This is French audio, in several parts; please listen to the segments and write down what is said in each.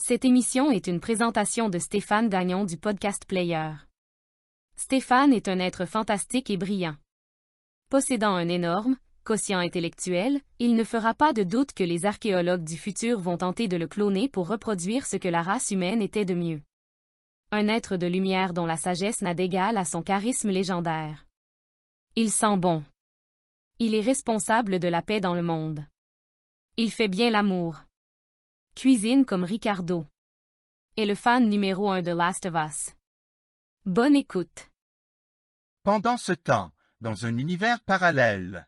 Cette émission est une présentation de Stéphane Gagnon du Podcast Player. Stéphane est un être fantastique et brillant. Possédant un énorme quotient intellectuel, il ne fera pas de doute que les archéologues du futur vont tenter de le cloner pour reproduire ce que la race humaine était de mieux. Un être de lumière dont la sagesse n'a d'égal à son charisme légendaire. Il sent bon. Il est responsable de la paix dans le monde. Il fait bien l'amour. Cuisine comme Ricardo. Est le fan numéro 1 de Last of Us. Bonne écoute. Pendant ce temps, dans un univers parallèle.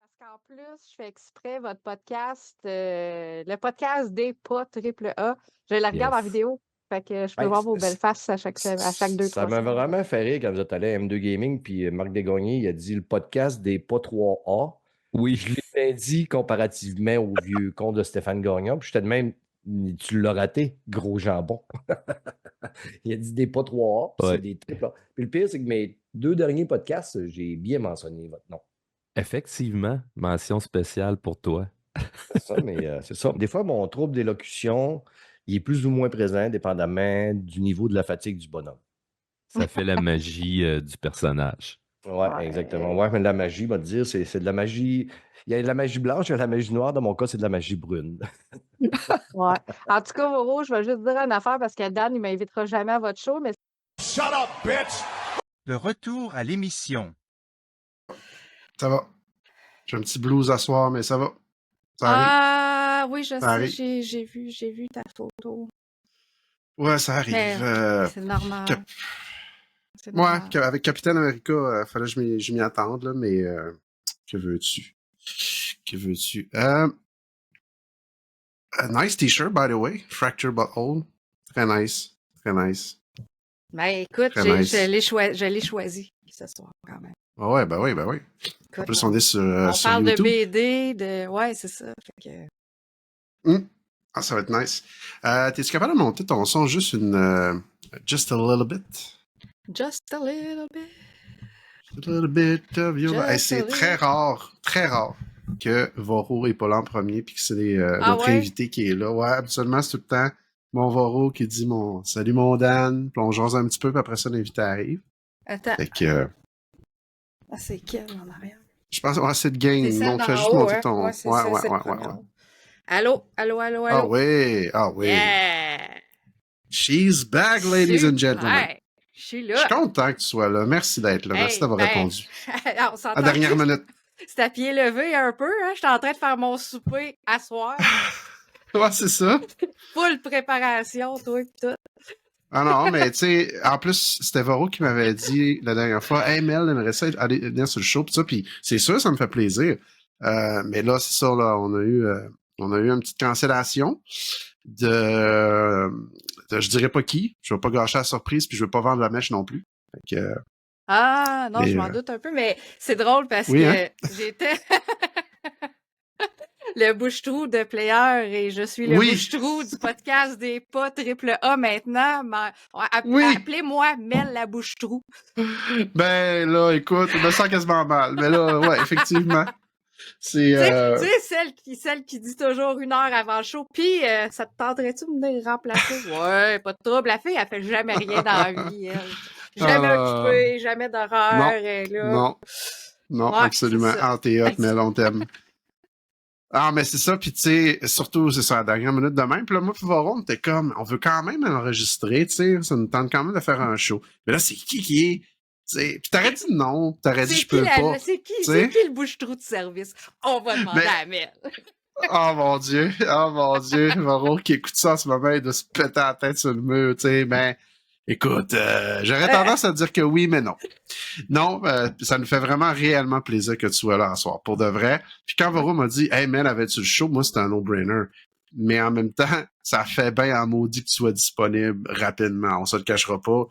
Parce qu'en plus, je fais exprès votre podcast, le podcast des pas triple A. Je le regarde en vidéo. Fait que je peux voir vos belles faces à chaque 2-3 Ça m'a semaines. vraiment fait rire quand vous êtes allé à M2 Gaming, puis Marc Desgagnés, il a dit le podcast des pas 3A. Oui. Je l'ai bien dit comparativement au vieux compte de Stéphane Gagnon, puis j'étais de même, tu l'as raté, gros jambon. Il a dit des pas 3A, puis Ouais. c'est des triple A. Puis le pire, c'est que mes 2 derniers podcasts, j'ai bien mentionné votre nom. Effectivement, mention spéciale pour toi. C'est ça, mais c'est ça. Des fois, mon trouble d'élocution, il est plus ou moins présent, dépendamment du niveau de la fatigue du bonhomme. Ça fait la magie du personnage. Ouais, Ouais. exactement. Ouais, mais de la magie, va te dire, c'est de la magie. Il y a de la magie blanche, il y a de la magie noire. Dans mon cas, c'est de la magie brune. Ouais. En tout cas, Voro, je vais juste dire une affaire parce que Dan, il m'invitera jamais à votre show, mais De retour à l'émission. Ça va. J'ai un petit blues à soir, mais ça va. Ça arrive. Ah oui, je Ça sais, arrive. j'ai vu ta photo. Ouais, ça arrive. Mais c'est normal. Cap- C'est Ouais, normal. avec Capitaine America, fallait que je m'y attende, là, mais que veux-tu? Que veux-tu? Nice t-shirt, by the way. Fracture Butthole. Très nice. Très nice. Ben écoute, Très nice. je l'ai choisi ce soir quand même. Ah ouais, ben oui, ben oui. En Écoute, plus, on est sur, on sur parle YouTube. de BD, ouais, c'est ça. Fait que... Ah, ça va être nice. T'es-tu capable de monter ton son juste just a little bit? Just a little bit. A little bit of your... Just Hey, a c'est little- très rare que Voro est pas là en premier puis que c'est Ah notre ouais? invité qui est là. Ouais, absolument, c'est tout le temps mon Voro qui dit salut mon Dan, puis on jase un petit peu, puis après ça, l'invité arrive. Attends, Fait que c'est quelle en arrière? je pense qu'on a assez de gain. C'est celle Non, d'en fais juste haut, monter hein? ton. Ouais, c'est ça, c'est le premier. Allô? Ah oui, ah oui. Yeah! She's back, ladies and gentlemen. Super! Je suis Je suis là. content que tu sois là. Merci d'être là. Merci Hey, d'avoir ben, répondu. on s'entend À dernière minute. C'est à pied levé un peu, hein? J'étais en train de faire mon souper à soir. Ouais, c'est ça. Full préparation, toi, pis tout. Ah non, mais tu sais, en plus, c'était Voro qui m'avait dit la dernière fois, hey Mel, j'aimerais ça aller venir sur le show, pis ça, puis c'est sûr, ça me fait plaisir. Mais là, c'est ça, là, on a eu une petite cancellation je dirais pas qui, je vais pas gâcher la surprise, puis je veux pas vendre la mèche non plus. Fait que, Ah, non, Mais, je m'en doute un peu, mais c'est drôle parce oui, que hein? j'étais le bouche-trou de Player et je suis le Oui. bouche-trou du podcast des pas triple A maintenant. Oui. Appelez-moi Mel la bouche-trou. ben là, écoute, je me sens quasiment mal. Mais là, ouais, effectivement. C'est. Tu sais, celle qui dit toujours 1 heure avant le show, pis ça te tenterait-tu de venir remplacer? Ouais, pas de trouble. La fille, elle fait jamais rien dans la vie, elle. Jamais occupée, jamais d'horreur, non, elle est là. Non, Ouais, absolument. c'est ça. Ah, t'es hot, Mel, on t'aime. Ah, mais c'est ça, puis tu sais, surtout, c'est ça, à la dernière minute de même. Puis là, moi, puis Voron, on était comme, on veut quand même enregistrer, tu sais, ça nous tente quand même de faire un show. Mais là, c'est qui est, tu sais, puis t'aurais dit non, t'aurais dit je peux pas. C'est qui sais? le bouche-trou de service? On va demander Mais- à Mel. Oh mon Dieu, Voron qui écoute ça en ce moment, il doit se péter la tête sur le mur, tu sais, ben, écoute, j'aurais tendance à dire que oui, mais non. Non, ça nous fait vraiment réellement plaisir que tu sois là ce soir, pour de vrai. Puis quand Voro m'a dit, hey, Mel, avais-tu le show? Moi, c'était un no-brainer. Mais en même temps, ça fait bien en maudit que tu sois disponible rapidement. On se le cachera pas.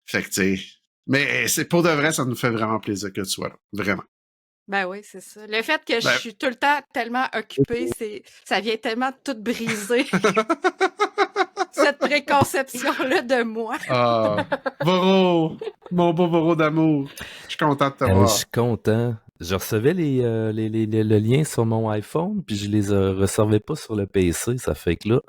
Fait que, tu sais. Mais c'est pour de vrai, ça nous fait vraiment plaisir que tu sois là. Vraiment. Ben oui, c'est ça. Le fait que Ben- je suis tout le temps tellement occupée, ça vient tellement tout briser. Cette préconception-là de moi. Ah, Voro, mon beau Voro d'amour. Je suis content de te Je voir. suis content. Je recevais le lien sur mon iPhone, puis je les recevais pas sur le PC. Ça fait que là,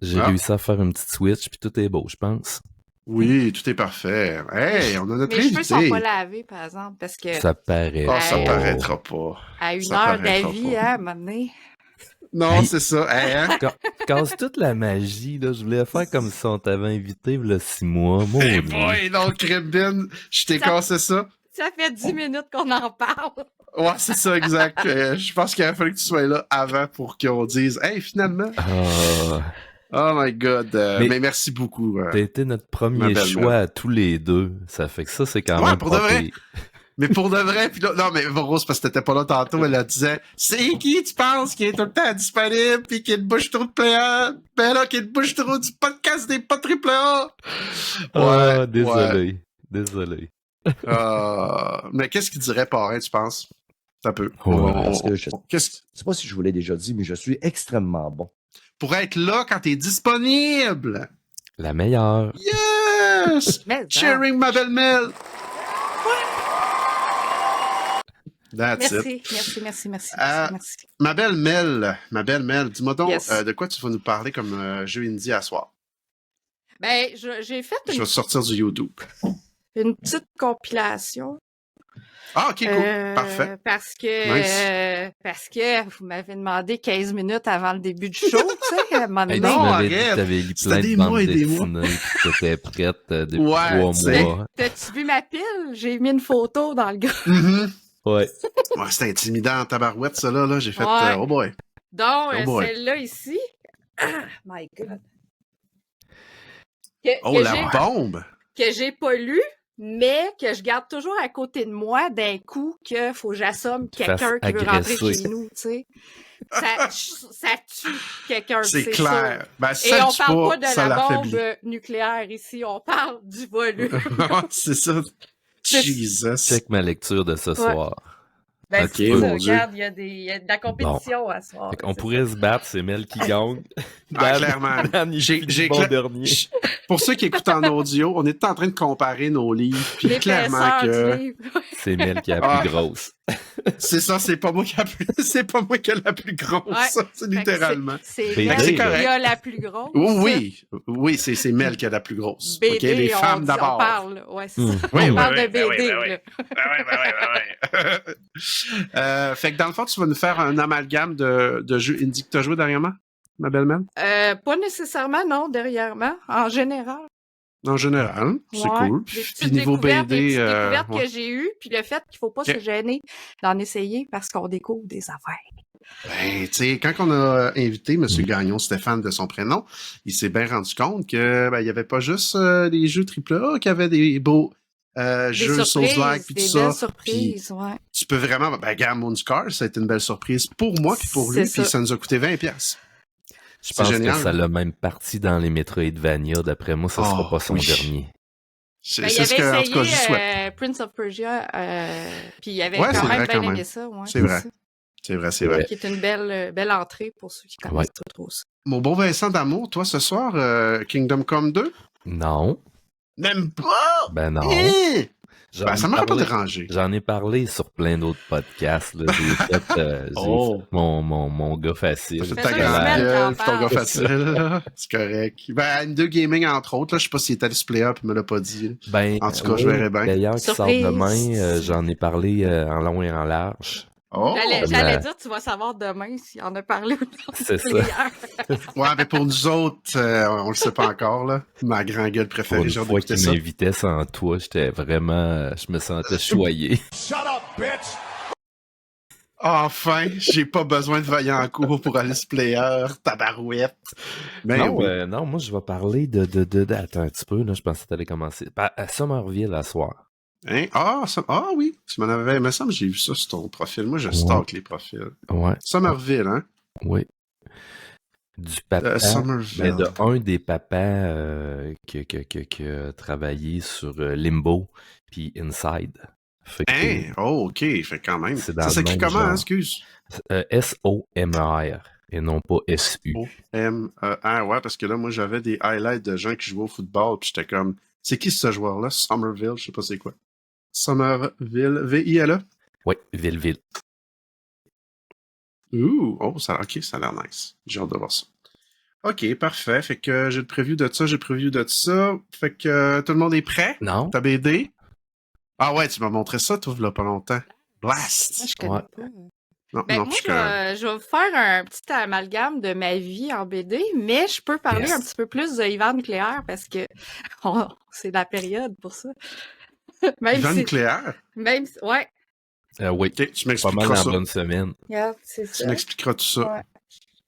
J'ai Ah. réussi à faire une petite switch, puis tout est beau, je pense. Oui, tout est parfait. Hey, on a notre Mes cheveux sont invité. pas lavés, par exemple, parce que Ça paraît. Ah, ça Hey. paraîtra pas. à une Ça heure paraîtra d'avis, pas. hein, à un moment donné. Non, Hey. c'est ça. Hey, hein? Casse toute la magie, là. Je voulais faire comme si on t'avait invité, il y a 6 mois. Hey Maudit. boy, non, Crimbin, je t'ai Ça- cassé ça. Ça fait 10 minutes qu'on en parle. Ouais, c'est ça, exact. Je pense qu'il aurait fallu que tu sois là avant pour qu'on dise, hey, finalement. Ah, Oh my god. Mais merci beaucoup. t'as été notre Ma premier belle choix à tous les deux. Ça fait que ça, c'est quand Ouais, même pour pas de vrai. pire. Mais pour de vrai, puis là, non, mais Rose, parce que t'étais pas là tantôt, elle disait, c'est qui tu penses qui est tout le temps disponible pis qui est le bouche-trou de player? Ben là, qui est le bouche-trou du podcast des pas triple A. Ah, désolé. Désolé. Mais qu'est-ce qu'il dirait Parrain, tu penses? Ça peut. Ouais, parce que je Qu'est-ce sais pas si je vous l'ai déjà dit, mais je suis extrêmement bon. pour être là quand t'es disponible? La meilleure. Yes! Mais, Cheering ma belle Mel! That's it. merci. Merci. Ma belle Mel, dis-moi donc, Yes. de quoi tu vas nous parler comme jeu indie à soir? Ben, j'ai fait Je vais sortir du YouTube. une petite compilation. Ah, ok, cool. Parfait. Parce Nice. que vous m'avez demandé 15 minutes avant le début du show, tu sais, à un moment Hey, donné. tu Non, m'avais dit arrête. que t'avais lu C'était plein des de bandes mois et des mois. dessinées, puis que t'étais prête depuis Ouais, 3 tu sais. mois. T'as-tu vu ma pile? J'ai mis une photo dans le groupe. Mhm. Ouais. Ouais, c'était intimidant en tabarouette, ça, là. J'ai fait, Ouais. oh boy. Donc, Oh boy. celle-là ici. Ah, my God. Oh, la bombe! Que j'ai pas lu, mais que je garde toujours à côté de moi d'un coup que faut que j'assomme quelqu'un qui veut rentrer agresser. chez nous, tu sais. Ça tue quelqu'un, C'est c'est clair. sûr. Ben, Et ça on tue parle pas de ça la bombe l'affaiblit. nucléaire ici, on parle du volume. Ouais, c'est ça. Jesus. Check ma lecture de ce soir. Ben, Ok, c'est ça, mon Dieu. regarde, il y a de la compétition à soir. Fait qu'on pourrait se battre, c'est Mel qui gagne. Ah, clairement. J'ai bon dernier. Pour ceux qui écoutent en audio, on est en train de comparer nos livres, puis clairement L'épaisseur que du livre. C'est Mel qui est la plus grosse. c'est ça, c'est pas moi qui a plus, c'est pas moi qui a la plus grosse, Ouais. ça, c'est littéralement. C'est BD, Mel c'est qui correct. a la plus grosse. Oui, c'est Mel qui a la plus grosse. BD, OK, les femmes on d'abord. parle, ouais, c'est Mm. ça. Oui, On parle oui, de BD, oui, là. Fait que dans le fond, tu vas nous faire un amalgame de jeux indie que tu as joué dernièrement, ma belle Mel? Pas nécessairement, non, derrière-moi. En général. En général, c'est Ouais. cool. Des Puis petites niveau découvertes, des BD, petites découvertes ouais. que j'ai eues, puis le fait qu'il faut pas Ok. se gêner d'en essayer parce qu'on découvre des affaires. Ben, tu sais, quand on a invité M. Gagnon, Stéphane de son prénom, il s'est bien rendu compte que il y avait pas juste les jeux AAA qui avaient des beaux Des jeux Souls-like puis des tout belles ça. surprises, ouais. Tu peux vraiment, regarde, Moonscar, ça a été une belle surprise pour moi puis pour lui, C'est puis ça. ça nous a coûté 20$. Je C'est pense génial. que ça l'a même parti dans les Metroidvania. D'après moi, ça Oh, sera pas son oui. dernier. C'est Ben, il c'est ce avait que, en essayé tout cas, je souhaite. Prince of Persia, puis il avait Ouais, c'est quand même vrai, bien quand aimé même. ça. Ouais, C'est vrai. ça. C'est vrai. Qui est une belle entrée pour ceux qui connaissent pas trop ça. Mon bon Vincent d'amour, toi, ce soir, Kingdom Come 2? Non. Même pas! Ben non. Hein? J'en Ben, ça ai m'aurait pas parlé- dérangé. J'en ai parlé sur plein d'autres podcasts. Là. J'ai fait Oh. mon gars facile. Fait fait ta deux grande semaines gueule, qu'on puis ton gars parle. facile, là. C'est correct. Ben, N2 Gaming, entre autres, là, je sais pas s'il est allé se player, puis il me l'a pas dit. Ben, En tout cas, je verrai bien. D'ailleurs, qui sort Surprise. demain, j'en ai parlé en long et en large. Oh! J'allais Ouais. dire, tu vas savoir demain s'il en a parlé ou non. C'est ça. Hier. Ouais, mais pour nous autres, on le sait pas encore, là. Ma grande gueule Pour préférée, une genre fois d'écouter qu'il ça. m'invitait sans toi, j'étais vraiment... je me sentais choyé. Enfin, j'ai pas besoin de vaillant cours pour aller se player, tabarouette. Mais non, oui. non, moi, je vais parler Attends un petit peu, là, je pensais que t'allais commencer. À Somerville, à soir. Hein? Ah oui, tu m'en avais... Il me semble que j'ai vu ça sur ton profil. Moi, je stalk les profils. Ouais, Somerville, hein? oui. Du papa, Somerville. mais de un des papas qui a travaillé sur Limbo puis Inside. Fait que Hein? Oh, OK. Fait quand même. C'est dans Ça le s'écrit même comment, genre. hein, excuse? S-O-M-R et non pas S-U. O-M-E-R, ouais, parce que là, moi, j'avais des highlights de gens qui jouaient au football, puis j'étais comme, c'est qui ce joueur-là? Somerville, je sais pas c'est quoi. Somerville, V-I-L-E? Oui, Ville. Ouh, oh, ça, ok, ça a l'air nice. J'ai hâte de voir ça. OK, parfait. Fait que j'ai le preview de ça, j'ai le preview de ça. Fait que tout le monde est prêt? Non? Ta BD? Ah ouais, tu m'as montré ça, toi, il y a pas longtemps. Blast! Moi, je connais Ouais. pas. Non, Ben, non, moi, je connais. je vais vous faire un petit amalgame de ma vie en BD, mais je peux parler un petit peu plus de Yvan Nucléaire parce que c'est la période pour ça. Même Yvan si, Nucléaire? ouais, Oui, OK, tu pas mal m'expliqueras dans ça. la bonne semaine. regarde, c'est Tu ça. m'expliqueras tout ça. Ouais.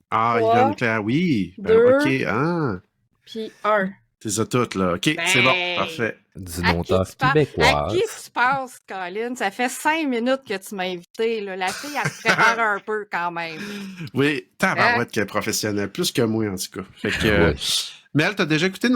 Ah, 3, Yvan Nucléaire, oui. Ben, 2, OK, ah. puis 1. T'es ça toutes, là. OK, c'est bon, Ben, parfait. D'une À qui auteure tu penses? À québécoise. qui tu penses, Colin? Ça fait 5 minutes que tu m'as invité. Là. La fille, elle se prépare un peu quand même. Oui, tabarouette qu'elle est professionnelle, plus que moi, en tout cas. Fait que... Ouais. Mel, t'as déjà écouté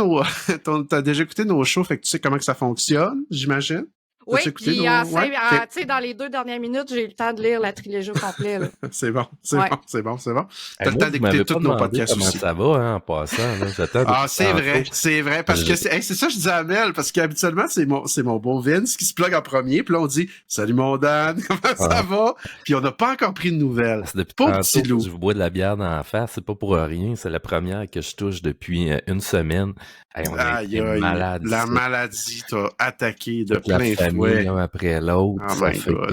t'as déjà écouté nos shows, fait que tu sais comment que ça fonctionne, j'imagine? Oui, T'as-tu écouté puis nos- Ouais? tu Ok. sais, dans les 2 dernières minutes, j'ai eu le temps de lire la trilogie au complet. Là. C'est bon, c'est Ouais. bon, c'est bon, c'est bon. T'as Hey, le moi, temps vous d'écouter m'avez tous pas nos demandé podcasts comment aussi. ça va, hein, en passant. Là. J'attends Ah, depuis c'est vrai, parce que c'est ça que je disais à Mel, parce qu'habituellement, c'est mon beau Vince qui se plug en premier, puis là, on dit « Salut mon Dan, comment ça va? » Puis on n'a pas encore pris de nouvelles. Parce que depuis Pauvre tantôt, petit loup. je vous bois de la bière dans la face, c'est pas pour rien, c'est la première que je touche depuis une semaine. Hey, on a Aïe, été aïe, malades. la ici. maladie t'a attaqué de Toute la plein famille, fouet. l'un après l'autre. Oh Ça my fait God.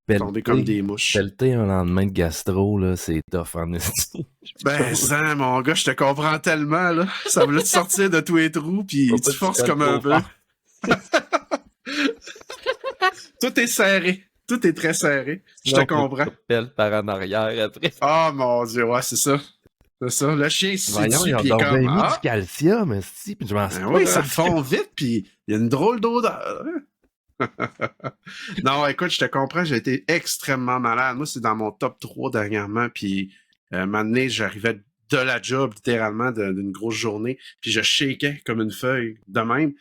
que Tombé comme des mouches. pelleter un lendemain de gastro, là, c'est tough en esti. Ben, ça, mon gars, je te comprends tellement, là. Ça voulait te sortir de tous les trous, puis Faut pas tu que forces tu comme un fasses peu. Tout est serré. Tout est très serré. Je te Sinon, comprends. faut que tu pelles par en arrière après. Oh, mon Dieu, ouais, c'est ça. C'est ça. Le chien s'est Voyons, dessus, ils ont puis il est donc comme... bien mis Ah, du calcium, esti, puis je m'en suis ben pas oui, ça rendu fond vite, puis il y a une drôle d'odeur. Non, écoute, je te comprends, j'ai été extrêmement malade. Moi, c'est dans mon top 3 dernièrement, puis un moment donné, j'arrivais de la job, littéralement, d'une grosse journée, puis je shakeais comme une feuille de même.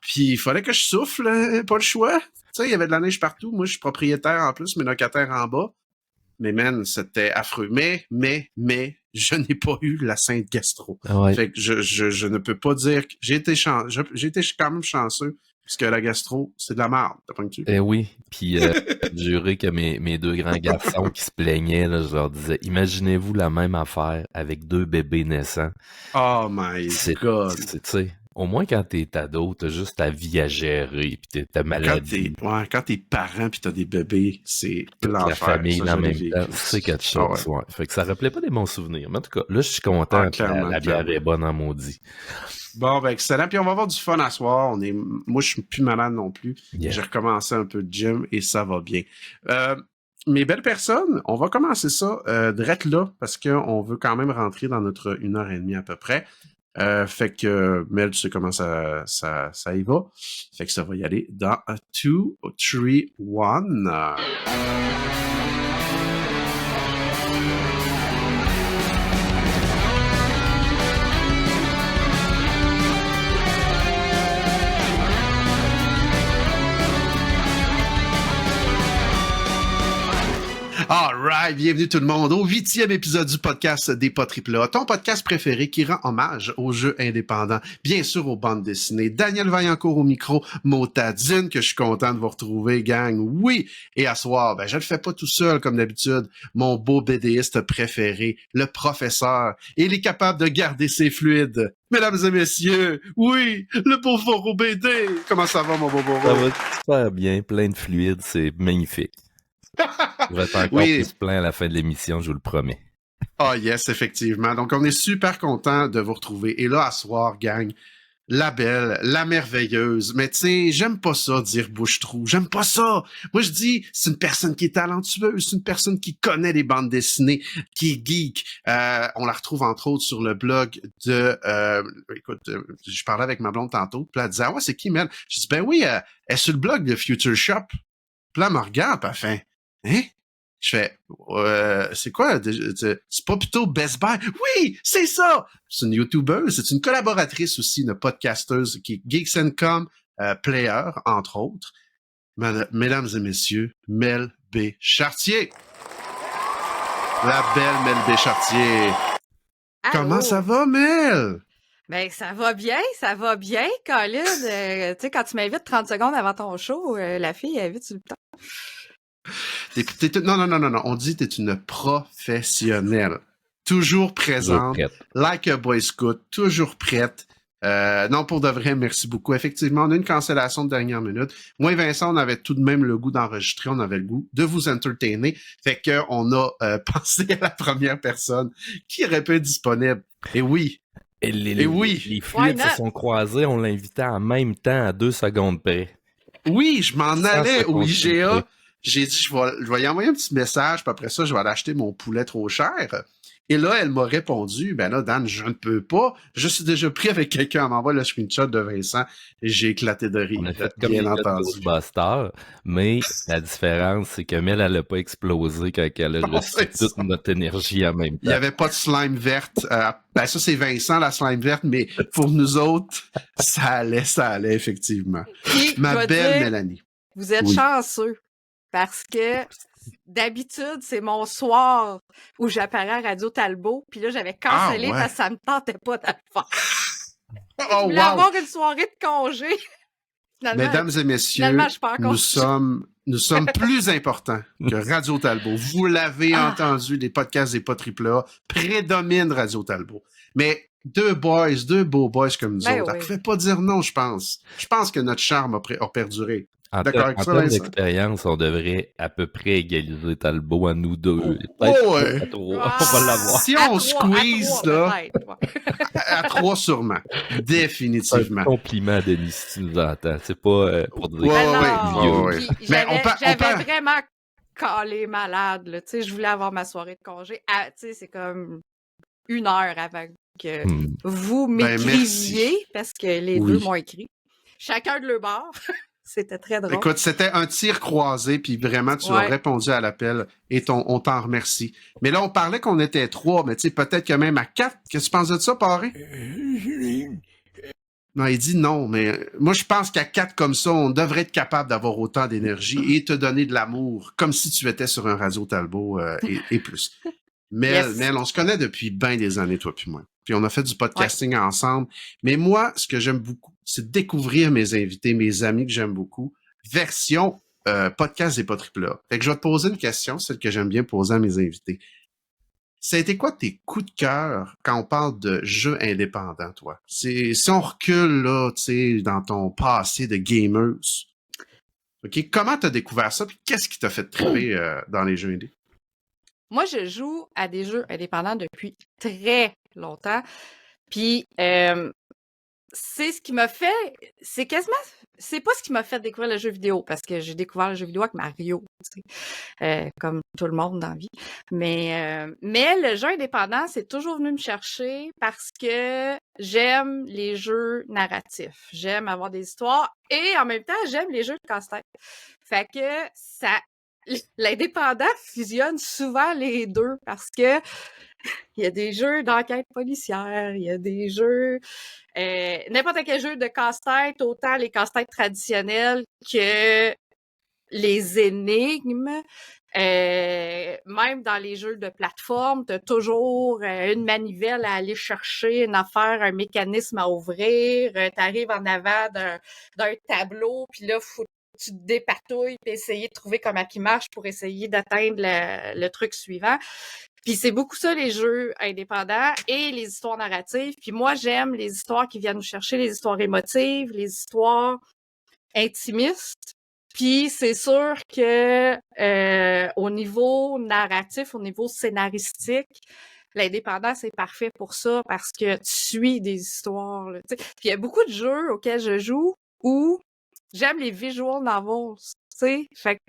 Puis il fallait que je souffle, hein, pas le choix. Tu sais, il y avait de la neige partout. Moi, je suis propriétaire en plus, mais locataire en bas. Mais man, c'était affreux. Mais, je n'ai pas eu la sainte gastro. Ah ouais. Fait que je ne peux pas dire que j'ai été quand même chanceux, puisque la gastro, c'est de la merde. T'as pas Eh oui, puis juré que mes deux grands garçons qui se plaignaient, là, je leur disais, imaginez-vous la même affaire avec 2 bébés naissants. Oh my God. Tu sais, au moins quand t'es ado, t'as juste ta vie à gérer, puis ta maladie. Quand t'es parent pis t'as des bébés, c'est Toute la l'enfer. famille Ça, en je l'ai même vécu. temps, c'est quelque Ah chose. ouais. Ouais. Fait que ça rappelait pas des bons souvenirs. Mais en tout cas, là, je suis content. Ah, que la bière clairement. est bonne en maudit. Bon, ben excellent. Puis on va avoir du fun à soir. Moi, je suis plus malade non plus. Yeah. J'ai recommencé un peu de gym et ça va bien. Mes belles personnes, on va commencer ça direct là parce qu'on veut quand même rentrer dans notre 1h30 à peu près. Fait que Mel, tu sais comment ça y va. Fait que ça va y aller dans 2, 3, 1. Alright, bienvenue tout le monde au 8e épisode du podcast des Pas AAA, ton podcast préféré qui rend hommage aux jeux indépendants, bien sûr aux bandes dessinées. Daniel Vaillancourt au micro, Motadine, que je suis content de vous retrouver, gang, oui! Et à soir, ben je le fais pas tout seul comme d'habitude, mon beau BDiste préféré, le professeur, il est capable de garder ses fluides. Mesdames et messieurs, oui, le beau Voro BD! Comment ça va, mon beau Voro? Ça va super bien, plein de fluides, c'est magnifique. Je vais être encore Oui. plus plein à la fin de l'émission, je vous le promets. Ah yes, effectivement. Donc, on est super content de vous retrouver. Et là, à soir, gang, la belle, la merveilleuse. Mais tu sais, j'aime pas ça dire bouche-trou. J'aime pas ça. Moi, je dis, c'est une personne qui est talentueuse, c'est une personne qui connaît les bandes dessinées, qui est geek. On la retrouve entre autres sur le blog de... écoute, je parlais avec ma blonde tantôt, puis elle disait, ah ouais, c'est qui, Mel? Je dis, ben oui, elle est sur le blog de Future Shop. Puis là, elle me regarde, puis elle fait, hein? Je fais, c'est quoi? C'est pas plutôt Best Buy? Oui, c'est ça! C'est une YouTubeuse, c'est une collaboratrice aussi, une podcasteuse qui est Geeks & Com Player, entre autres. Mesdames et messieurs, Mel B. Chartier. La belle Mel B. Chartier. Comment ça va, Mel? Ben, ça va bien, Colin. Tu sais, quand tu m'invites 30 secondes avant ton show, la fille, elle est vite sur le temps. Non. On dit que t'es une professionnelle. toujours Toujours présente, prête. like a Boy Scout, toujours prête. Non, pour de vrai, merci beaucoup. Effectivement, on a une cancellation de dernière minute. Moi et Vincent, on avait tout de même le goût d'enregistrer, on avait le goût de vous entertainer. Fait que on a pensé à la première personne qui aurait pu être disponible. Et oui, Et Et oui. les fluides not? se sont croisés, on l'invitait en même temps à 2 secondes près. oui, je m'en allais Sans au se IGA. consulter. J'ai dit, je vais y envoyer un petit message, puis après ça, je vais aller acheter mon poulet trop cher. Et là, elle m'a répondu, ben là, Dan, je ne peux pas. Je suis déjà pris avec quelqu'un. Elle m'envoie le screenshot de Vincent et j'ai éclaté de rire. On a fait comme les bien gars de entendu. Ghostbusters, mais la différence, c'est que Mel, elle a pas explosé quand elle a Non, reçu c'est toute ça. notre énergie en même Il n'y temps. avait pas de slime verte. Ben ça, c'est Vincent, la slime verte, mais pour nous autres, ça allait, effectivement. Puis, je Ma vais belle dire, Mélanie. vous êtes Oui. chanceux parce que d'habitude, c'est mon soir où j'apparais à Radio Talbot. Puis là, j'avais cancellé Ah, ouais. parce que ça me tentait pas de le faire. Je Oh, voulais wow! avoir une soirée de congé. Finalement, Mesdames et messieurs, finalement, je suis pas encore nous sommes plus importants que Radio Talbot. Vous l'avez Ah. entendu, les podcasts des pas AAA prédominent Radio Talbot. Mais deux beaux boys comme nous Ben autres, elle oui. pouvait pas dire non, je pense. Je pense que notre charme a perduré. En D'accord avec en ça, termes Vincent? d'expérience, on devrait à peu près égaliser Talbot à nous deux. Oh, Peut-être ouais. à trois, on va l'avoir. Si À on trois, squeeze, à trois, là, peut-être, ouais. à 3 sûrement. C'est un Définitivement. compliment, Denis, si tu nous entends. C'est pas pour dire Ouais, que Ben ouais, non. vieux. ouais. Puis Mais on j'avais parle- vraiment calé malade, là. Tu sais, je voulais avoir ma soirée de congé. Tu sais, c'est comme 1 heure avant que vous Ben, m'écriviez, merci. parce que les Oui. deux m'ont écrit. Chacun de leur bord. C'était très drôle. Écoute, c'était un tir croisé, puis vraiment, tu as Ouais. répondu à l'appel et on t'en remercie. Mais là, on parlait qu'on était 3, mais tu sais, peut-être que même à 4. Qu'est-ce que tu penses de ça, Paré? Non, il dit non, mais moi, je pense qu'à 4 comme ça, on devrait être capable d'avoir autant d'énergie et te donner de l'amour, comme si tu étais sur un Radio Talbot et plus. Mel, Yes. Mel, on se connaît depuis bien des années, toi puis moi. Puis on a fait du podcasting ensemble. Mais moi, ce que j'aime beaucoup, c'est de découvrir mes invités, mes amis que j'aime beaucoup, version podcast des pas AAA. Fait que je vais te poser une question, celle que j'aime bien poser à mes invités. Ça a été quoi tes coups de cœur quand on parle de jeux indépendants, toi? Si on recule, là, tu sais, dans ton passé de gamers, OK, comment t'as découvert ça? Puis qu'est-ce qui t'a fait triper dans les jeux indés? Moi, je joue à des jeux indépendants depuis très longtemps. Puis, c'est ce qui m'a fait... C'est quasiment... C'est pas ce qui m'a fait découvrir le jeu vidéo, parce que j'ai découvert le jeu vidéo avec Mario, tu sais, comme tout le monde dans la vie. Mais le jeu indépendant, c'est toujours venu me chercher parce que j'aime les jeux narratifs. J'aime avoir des histoires et en même temps, j'aime les jeux de casse-tête. Fait que l'indépendant fusionne souvent les deux parce que il y a des jeux d'enquête policière, il y a des jeux... n'importe quel jeu de casse-tête, autant les casse-têtes traditionnels que les énigmes. Même dans les jeux de plateforme, tu as toujours une manivelle à aller chercher, une affaire, un mécanisme à ouvrir. Tu arrives en avant d'un tableau, puis là, tu te dépatouilles puis essayer de trouver comment il marche pour essayer d'atteindre le truc suivant. Puis c'est beaucoup ça, les jeux indépendants et les histoires narratives. Puis moi, j'aime les histoires qui viennent nous chercher, les histoires émotives, les histoires intimistes. Puis c'est sûr que au niveau narratif, au niveau scénaristique, l'indépendant, c'est parfait pour ça parce que tu suis des histoires. Là, puis il y a beaucoup de jeux auxquels je joue où j'aime les visual novels, tu sais. Fait que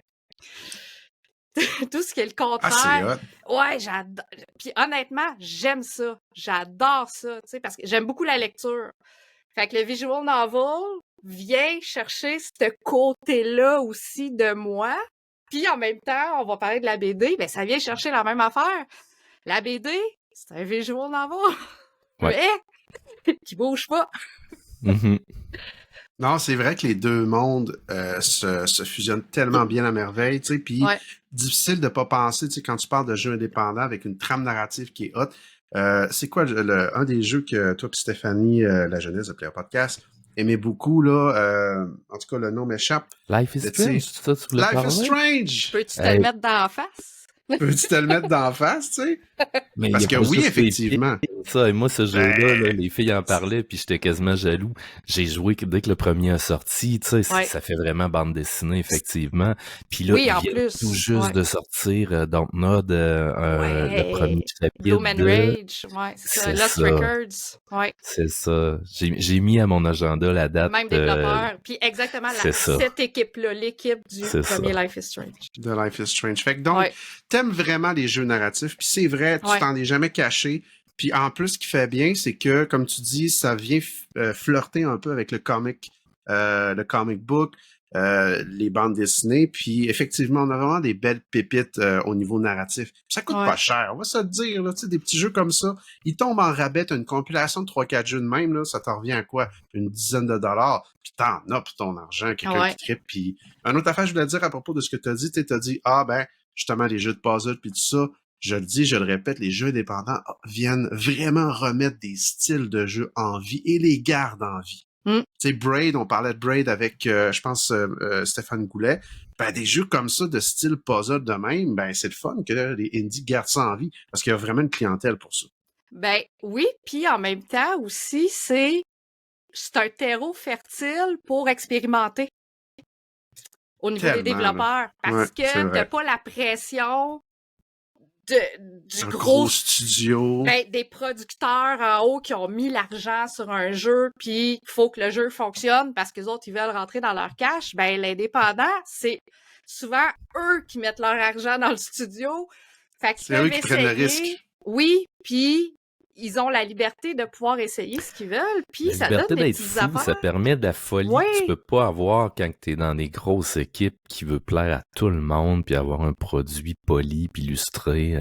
tout ce qui est le contraire. Ah, c'est hot. Ouais, j'adore. Puis honnêtement, j'aime ça. J'adore ça, tu sais, parce que j'aime beaucoup la lecture. Fait que le visual novel vient chercher ce côté-là aussi de moi. Puis en même temps, on va parler de la BD, ben ça vient chercher la même affaire. La BD, c'est un visual novel. Ouais. Mais qui bouge pas. Mhm. Non, c'est vrai que les deux mondes se fusionnent tellement bien à merveille, tu sais, puis Ouais. difficile de pas penser, tu sais, quand tu parles de jeux indépendants avec une trame narrative qui est hot. C'est quoi un des jeux que toi et Stéphanie, la jeunesse de Player Podcast, aimait beaucoup, là, en tout cas, le nom m'échappe. Life is Tu sais, Strange, c'est ça que tu voulais Life parler? is Strange! Peux-tu te Hey. le mettre dans la face? Peux-tu te le mettre d'en face, tu sais? Mais Parce il y que a pas oui, juste les effectivement. filles, ça. Et moi, ce jeu-là, Ben, là, les filles en parlaient, puis j'étais quasiment jaloux. J'ai joué dès que le premier a sorti, tu sais, Ouais. ça fait vraiment bande dessinée, effectivement. Puis là, Oui, ils en viennent plus. tout juste Ouais. de sortir Dontnod, le premier Ouais. chapitre Bloom and de... Rage. Ouais, c'est ça. C'est Lost ça, Records. Ouais. c'est ça. J'ai mis à mon agenda la date. Même développeur. Puis exactement C'est ça, cette équipe-là, l'équipe du c'est premier ça. Life is Strange. de Life is Strange. Fait que donc, Ouais. t'aimes vraiment les jeux narratifs, puis c'est vrai, tu Ouais. t'en es jamais caché. Puis en plus, ce qui fait bien, c'est que, comme tu dis, ça vient flirter un peu avec le comic book, les bandes dessinées. Puis effectivement, on a vraiment des belles pépites au niveau narratif. Puis ça coûte Ouais. pas cher, on va se le dire. Là, tu sais, des petits jeux comme ça, ils tombent en rabais. T'as une compilation de 3-4 jeux de même, là, ça t'en revient à quoi? Une dizaine de dollars. Puis t'en as pour ton argent, quelqu'un Ouais. qui trippe. Puis un autre affaire, je voulais dire à propos de ce que t'as dit, t'as dit, ah ben, justement, les jeux de puzzle puis tout ça, je le dis, je le répète, les jeux indépendants viennent vraiment remettre des styles de jeu en vie et les gardent en vie. Mm. Tu sais, Braid, on parlait de Braid avec, je pense, Stéphane Goulet. Ben, des jeux comme ça, de style puzzle de même, ben, c'est le fun que les indies gardent ça en vie parce qu'il y a vraiment une clientèle pour ça. Ben oui, puis en même temps aussi, c'est un terreau fertile pour expérimenter au niveau des Tellement, là. développeurs. Parce Ouais, c'est que vrai. t'as pas la pression du Un gros gros studio. ben, des producteurs en haut qui ont mis l'argent sur un jeu, puis il faut que le jeu fonctionne parce que les autres, ils veulent rentrer dans leur cash. Ben, l'indépendant, c'est souvent eux qui mettent leur argent dans le studio. Fait qu'ils C'est eux peuvent qui prennent le essayer. risque. Oui, puis ils ont la liberté de pouvoir essayer ce qu'ils veulent, puis La ça liberté donne des d'être petites fou, ça affaires. permet de la folie Oui. que tu peux pas avoir quand tu es dans des grosses équipes qui veut plaire à tout le monde puis avoir un produit poli puis illustré.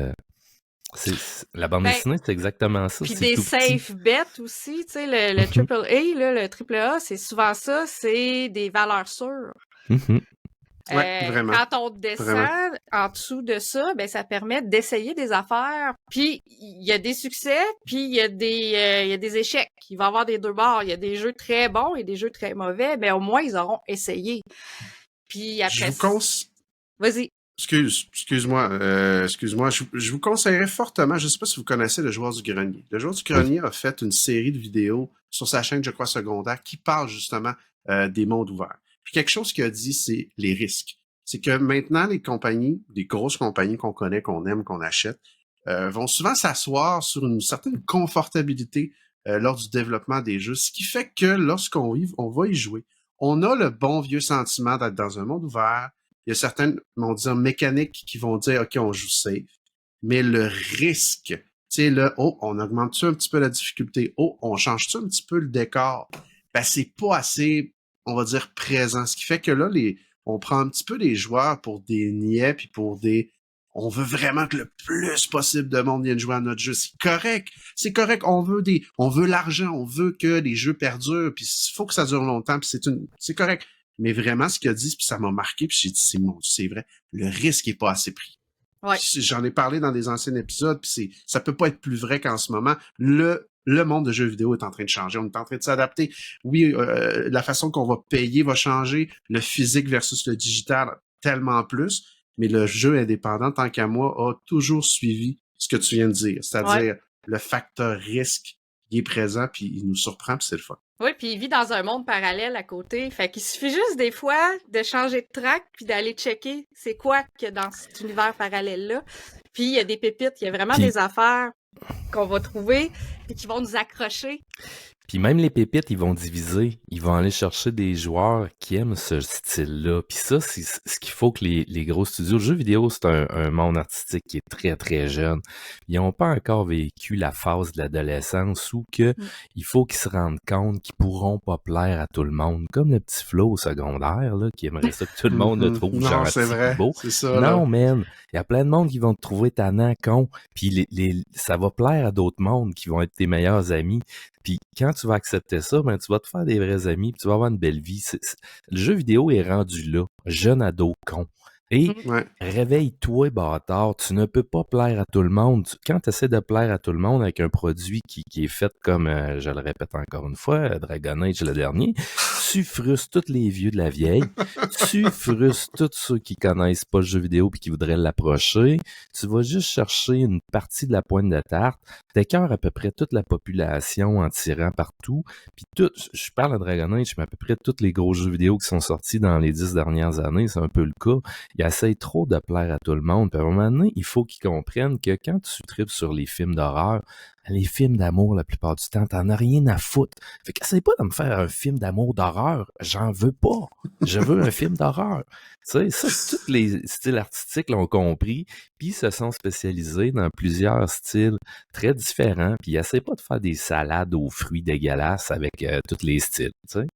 La bande Ben, dessinée, c'est exactement ça. puis C'est des tout petit. safe bets aussi, tu sais, le AAA, là, le AAA, c'est souvent ça, c'est des valeurs sûres. Mhm. Ouais, vraiment. Quand on descend en dessous de ça, ben ça permet d'essayer des affaires. Puis il y a des succès, puis il y a des échecs. Il va y avoir des deux bords. Il y a des jeux très bons et des jeux très mauvais. Ben au moins ils auront essayé. Puis après, vas-y. Excuse-moi, je vous conseillerais fortement, je ne sais pas si vous connaissez le Joueur du Grenier. Le Joueur du Grenier a fait une série de vidéos sur sa chaîne, je crois, secondaire, qui parle justement des mondes ouverts. Puis quelque chose qu'il a dit, c'est les risques. C'est que maintenant, les compagnies, les grosses compagnies qu'on connaît, qu'on aime, qu'on achète, vont souvent s'asseoir sur une certaine confortabilité lors du développement des jeux, ce qui fait que lorsqu'on va y jouer, on a le bon vieux sentiment d'être dans un monde ouvert. Il y a certaines, on va dire, mécaniques qui vont dire, OK, on joue safe. Mais le risque, tu sais, on augmente-tu un petit peu la difficulté? On change-tu un petit peu le décor? Ben, c'est pas assez, on va dire, présent. Ce qui fait que là, on prend un petit peu les joueurs pour des niais puis pour des... On veut vraiment que le plus possible de monde vienne jouer à notre jeu. C'est correct. C'est correct. On veut l'argent. On veut que les jeux perdurent. Puis il faut que ça dure longtemps. Puis c'est correct. Mais vraiment, ce qu'il a dit, puis ça m'a marqué, puis j'ai dit, c'est vrai, le risque est pas assez pris. Ouais. J'en ai parlé dans des anciens épisodes, puis ça peut pas être plus vrai qu'en ce moment. Le monde de jeux vidéo est en train de changer, on est en train de s'adapter. Oui, la façon qu'on va payer va changer, le physique versus le digital, tellement plus, mais le jeu indépendant, tant qu'à moi, a toujours suivi ce que tu viens de dire, c'est-à-dire le facteur risque, il est présent, puis il nous surprend, puis c'est le fun. Oui, puis il vit dans un monde parallèle à côté. Fait qu'il suffit juste des fois de changer de track puis d'aller checker c'est quoi qu'il y a dans cet univers parallèle-là. Puis il y a des pépites, il y a vraiment des affaires qu'on va trouver et qui vont nous accrocher. Puis même les pépites, ils vont diviser. Ils vont aller chercher des joueurs qui aiment ce style-là. Puis ça, c'est ce qu'il faut que les gros studios... Le jeu vidéo, c'est un monde artistique qui est très, très jeune. Ils n'ont pas encore vécu la phase de l'adolescence où il faut qu'ils se rendent compte qu'ils pourront pas plaire à tout le monde. Comme le petit Flo au secondaire, là, qui aimerait ça que tout le monde le trouve gentil, c'est vrai, beau. c'est ça. Non, man. Il y a plein de monde qui vont te trouver tannant, con. Puis ça va plaire à d'autres mondes qui vont être tes meilleurs amis. Puis quand tu vas accepter ça, ben tu vas te faire des vrais amis, puis tu vas avoir une belle vie. Le jeu vidéo est rendu là, jeune ado con. Et Ouais. réveille-toi, bâtard. Tu ne peux pas plaire à tout le monde. Quand tu essaies de plaire à tout le monde avec un produit qui est fait comme, je le répète encore une fois, Dragon Age le dernier, tu frustres tous les vieux de la vieille. Tu frustres tous ceux qui connaissent pas le jeu vidéo puis qui voudraient l'approcher. Tu vas juste chercher une partie de la pointe de tarte. T'écœures à peu près toute la population en tirant partout. Puis je parle de Dragon Age, mais à peu près tous les gros jeux vidéo qui sont sortis dans les 10 dernières années, c'est un peu le cas. Ils essayent trop de plaire à tout le monde. Puis à un moment donné, il faut qu'ils comprennent que quand tu tripes sur les films d'horreur, les films d'amour, la plupart du temps, t'en as rien à foutre. Fait qu'essaye pas de me faire un film d'amour d'horreur. J'en veux pas. Je veux un film d'horreur. Tu sais, ça, tous les styles artistiques l'ont compris, puis se sont spécialisés dans plusieurs styles très différents, puis essaye pas de faire des salades aux fruits dégueulasses avec tous les styles, tu sais.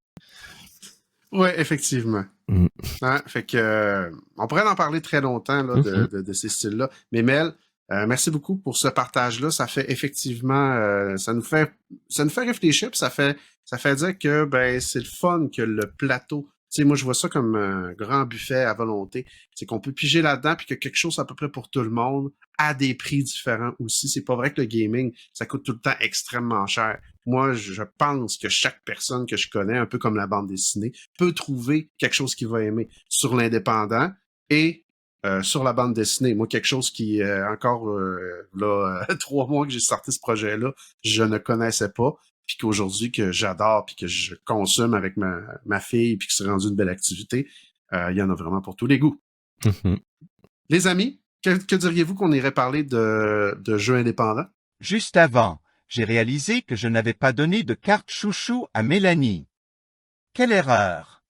Ouais, effectivement. Mm. Hein, fait que on pourrait en parler très longtemps là, de ces styles-là. Mais Mel, merci beaucoup pour ce partage-là. Ça fait effectivement, ça nous fait réfléchir, puis ça fait dire que ben c'est le fun que le plateau. Tu sais, moi je vois ça comme un grand buffet à volonté. C'est qu'on peut piger là-dedans, puis que quelque chose à peu près pour tout le monde à des prix différents aussi. C'est pas vrai que le gaming ça coûte tout le temps extrêmement cher. Moi, je pense que chaque personne que je connais, un peu comme la bande dessinée, peut trouver quelque chose qu'il va aimer sur l'indépendant et sur la bande dessinée. Moi, quelque chose qui, encore là, 3 mois que j'ai sorti ce projet-là, je ne connaissais pas, puis qu'aujourd'hui que j'adore, puis que je consomme avec ma fille, puis que c'est rendu une belle activité, il y en a vraiment pour tous les goûts. Les amis, que diriez-vous qu'on irait parler de jeux indépendants? Juste avant, j'ai réalisé que je n'avais pas donné de carte chouchou à Mélanie. Quelle erreur!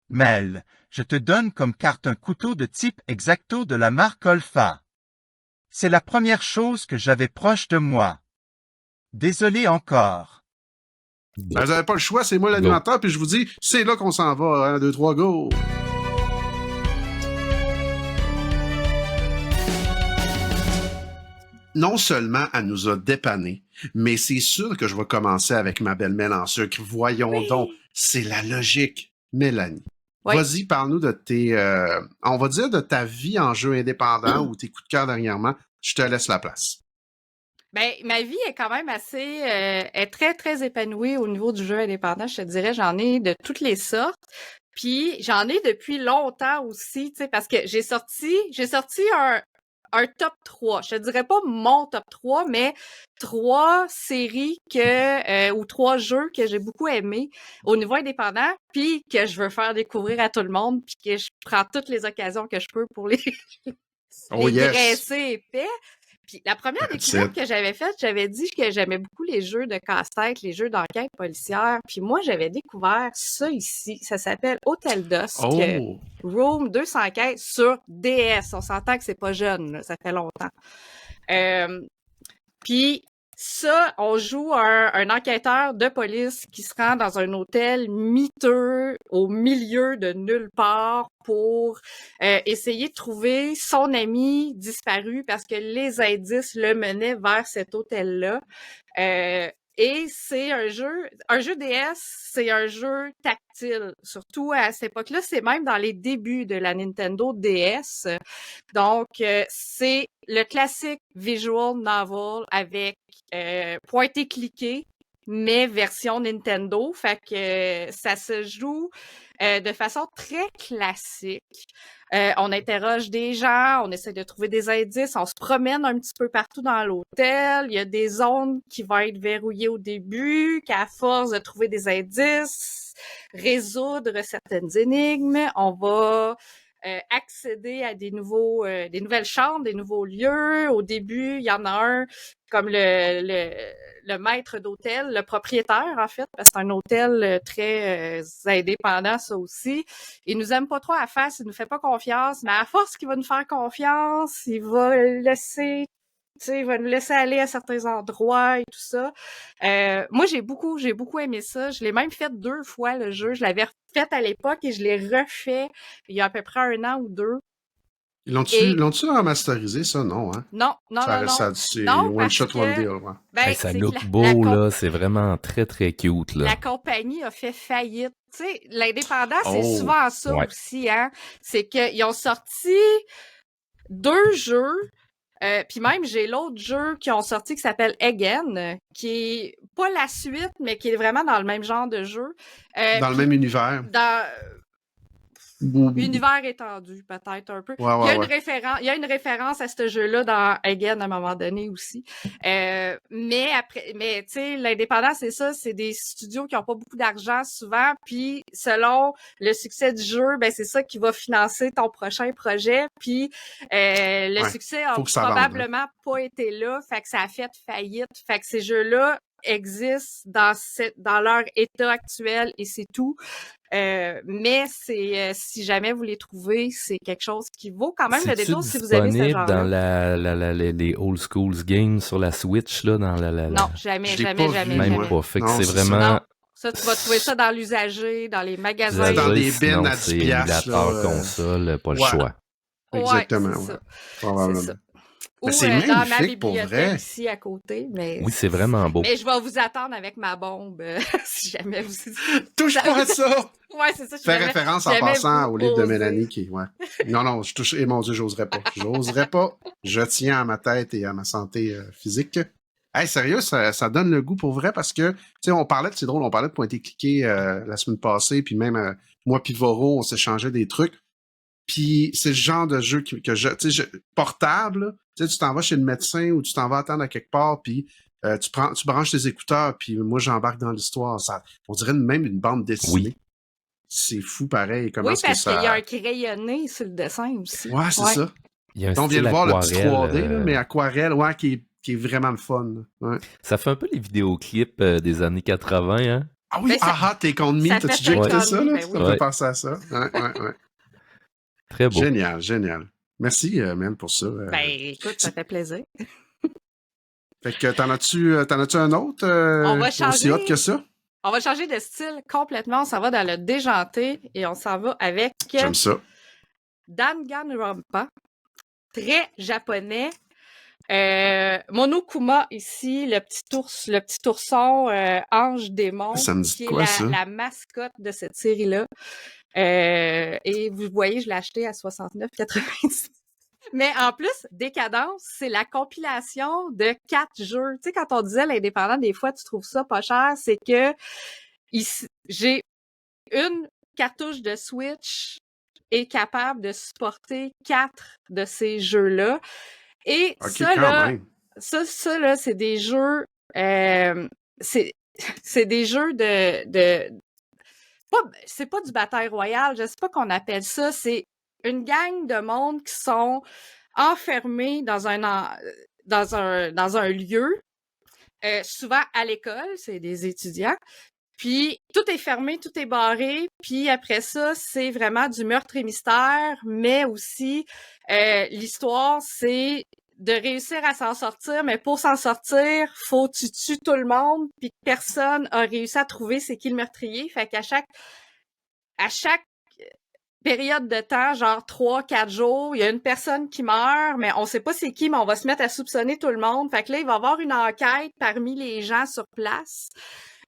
Mel, je te donne comme carte un couteau de type X-Acto de la marque Olfa. C'est la première chose que j'avais proche de moi. Désolé encore. Ben, vous n'avez pas le choix, c'est moi l'animateur, puis je vous dis, c'est là qu'on s'en va. 1, 2, 3, go! Non seulement elle nous a dépanné, mais c'est sûr que je vais commencer avec ma belle Mel en sucre. Voyons donc, c'est la logique. Mélanie, vas-y, parle-nous de tes, on va dire de ta vie en jeu indépendant ou tes coups de cœur dernièrement. Je te laisse la place. Ben, ma vie est quand même assez, est très, très épanouie au niveau du jeu indépendant. Je te dirais, j'en ai de toutes les sortes. Puis, j'en ai depuis longtemps aussi, tu sais, parce que j'ai sorti un top 3. Je te dirais pas mon top 3, mais 3 séries ou 3 jeux que j'ai beaucoup aimés au niveau indépendant, puis que je veux faire découvrir à tout le monde, puis que je prends toutes les occasions que je peux pour les graisser épais. Puis la première découverte que j'avais faite, j'avais dit que j'aimais beaucoup les jeux de casse-tête, les jeux d'enquête policière. Puis moi, j'avais découvert ça ici. Ça s'appelle Hôtel Dusk. Room 215 sur DS. On s'entend que c'est pas jeune, là. Ça fait longtemps. Puis ça, on joue un enquêteur de police qui se rend dans un hôtel miteux au milieu de nulle part pour essayer de trouver son ami disparu parce que les indices le menaient vers cet hôtel-là. Et c'est un jeu DS, c'est un jeu tactile. Surtout à cette époque-là, c'est même dans les débuts de la Nintendo DS. Donc, c'est le classique visual novel avec pointé-cliqué, mais version Nintendo. Fait que ça se joue de façon très classique. On interroge des gens, on essaie de trouver des indices, on se promène un petit peu partout dans l'hôtel. Il y a des zones qui vont être verrouillées au début, qu'à force de trouver des indices, résoudre certaines énigmes, on va accéder à des nouvelles chambres, des nouveaux lieux. Au début, il y en a un comme le maître d'hôtel, le propriétaire en fait, parce que c'est un hôtel très indépendant ça aussi. Il nous aime pas trop à face, il nous fait pas confiance, mais à force qu'il va nous faire confiance, il va laisser, tu sais, il va nous laisser aller à certains endroits et tout ça. Moi, j'ai beaucoup aimé ça. Je l'ai même fait 2 fois, le jeu. Je l'avais fait à l'époque et je l'ai refait il y a à peu près 1 an ou 2. L'ont-tu remasterisé, ça? Non, hein? Non, C'est non, one parce shot, one que deal, ouais. ben, Ça c'est que look beau, là. C'est vraiment très, très cute, la là. compagnie a fait faillite. Tu sais, l'indépendant, c'est Oh, souvent ça ouais. aussi, hein. C'est qu'ils ont sorti 2 jeux, puis même j'ai l'autre jeu qui ont sorti qui s'appelle Again, qui est pas la suite, mais qui est vraiment dans le même genre de jeu. dans le Puis même univers. dans Ou- univers étendu, peut-être un peu. Ouais, Il y a ouais, il y a une référence à ce jeu-là dans Again à un moment donné aussi. Mais tu sais, l'indépendance, c'est ça, c'est des studios qui ont pas beaucoup d'argent souvent, puis selon le succès du jeu, ben c'est ça qui va financer ton prochain projet, puis le Ouais, succès a faut que ça vende, hein. probablement pas été là, fait que ça a fait faillite, fait que ces jeux-là existent dans leur état actuel et c'est tout. Mais c'est si jamais vous les trouvez, c'est quelque chose qui vaut quand même le C'est-tu détour si vous aimez ce disponible dans genre-là. les old schools games sur la Switch, là, dans Non, jamais, Je l'ai jamais, pas jamais, vu, Même moi. jamais. pas. Fait que Non, c'est c'est ça. vraiment Non. Ça, tu vas trouver ça dans l'usager, dans les magasins. C'est dans des sinon, bins à 10 c'est piastres, émulateur là, console, pas le ouais. choix. Exactement, Ouais, ouais. c'est ça. Probablement. C'est ça. Mais Ou c'est dans ma magnifique, pour bibliothèque vrai. ici à côté, mais Oui, c'est vraiment beau. mais je vais vous attendre avec ma bombe si jamais vous Touche pas à ça! Ouais, c'est ça. Fais référence en jamais passant vous au livre de osez. Mélanie qui, ouais. Non, je touche, et mon Dieu, j'oserais pas. J'oserais pas. Je tiens à ma tête et à ma santé physique. Hey, sérieux, ça donne le goût pour vrai parce que, tu sais, on parlait de pointer-cliquer la semaine passée, puis même moi puis Voro, on s'échangeait des trucs. Puis c'est le genre de jeu tu sais, portable, tu sais, tu t'en vas chez le médecin ou tu t'en vas attendre à quelque part, puis tu branches tes écouteurs, puis moi j'embarque dans l'histoire. On dirait même une bande dessinée. Oui. C'est fou pareil. Comment Oui, est-ce que parce qu'il y a ça... un crayonné sur le dessin aussi. Ouais, c'est ça. Il y a un On vient style de voir le petit aquarelle. 3D, là, mais aquarelle, ouais, qui est vraiment le fun. Là. Ouais. Ça fait un peu les vidéoclips des années 80, hein? Ah oui, Ben, ça- Aha, Take On Me, ça t'as-tu fait déjà écouté Take On ça? Me, Là? ben Ça oui. me fait Ouais. penser à ça. Ouais. Très beau. Génial. Merci, Mel, pour ça. Ben, écoute, ça fait plaisir. Fait que t'en as-tu un autre On va aussi changer. hot que ça? On va changer de style complètement. On s'en va dans le déjanté et on s'en va avec J'aime ça. Danganronpa. Très japonais. Monokuma ici, le petit ourson ange démon, Ça me dit qui quoi, est ça? la mascotte de cette série-là. Et vous voyez, je l'ai acheté à 69,90. Mais en plus, Décadence, c'est la compilation de 4 jeux. Tu sais, quand on disait l'indépendant, des fois, tu trouves ça pas cher, c'est que j'ai une cartouche de Switch est capable de supporter 4 de ces jeux-là. Et Ok, ça, quand là, même. ça, là, c'est des jeux, c'est des jeux c'est pas du bataille royale, je sais pas qu'on appelle ça, c'est une gang de monde qui sont enfermés dans un lieu, souvent à l'école, c'est des étudiants. Puis tout est fermé, tout est barré. Puis après ça, c'est vraiment du meurtre et mystère, mais aussi l'histoire, c'est de réussir à s'en sortir. Mais pour s'en sortir, faut que tu tues tout le monde, puis que personne a réussi à trouver c'est qui le meurtrier. Fait qu'à chaque période de temps, genre 3-4 jours, il y a une personne qui meurt, mais on sait pas c'est qui, mais on va se mettre à soupçonner tout le monde. Fait que là, il va y avoir une enquête parmi les gens sur place.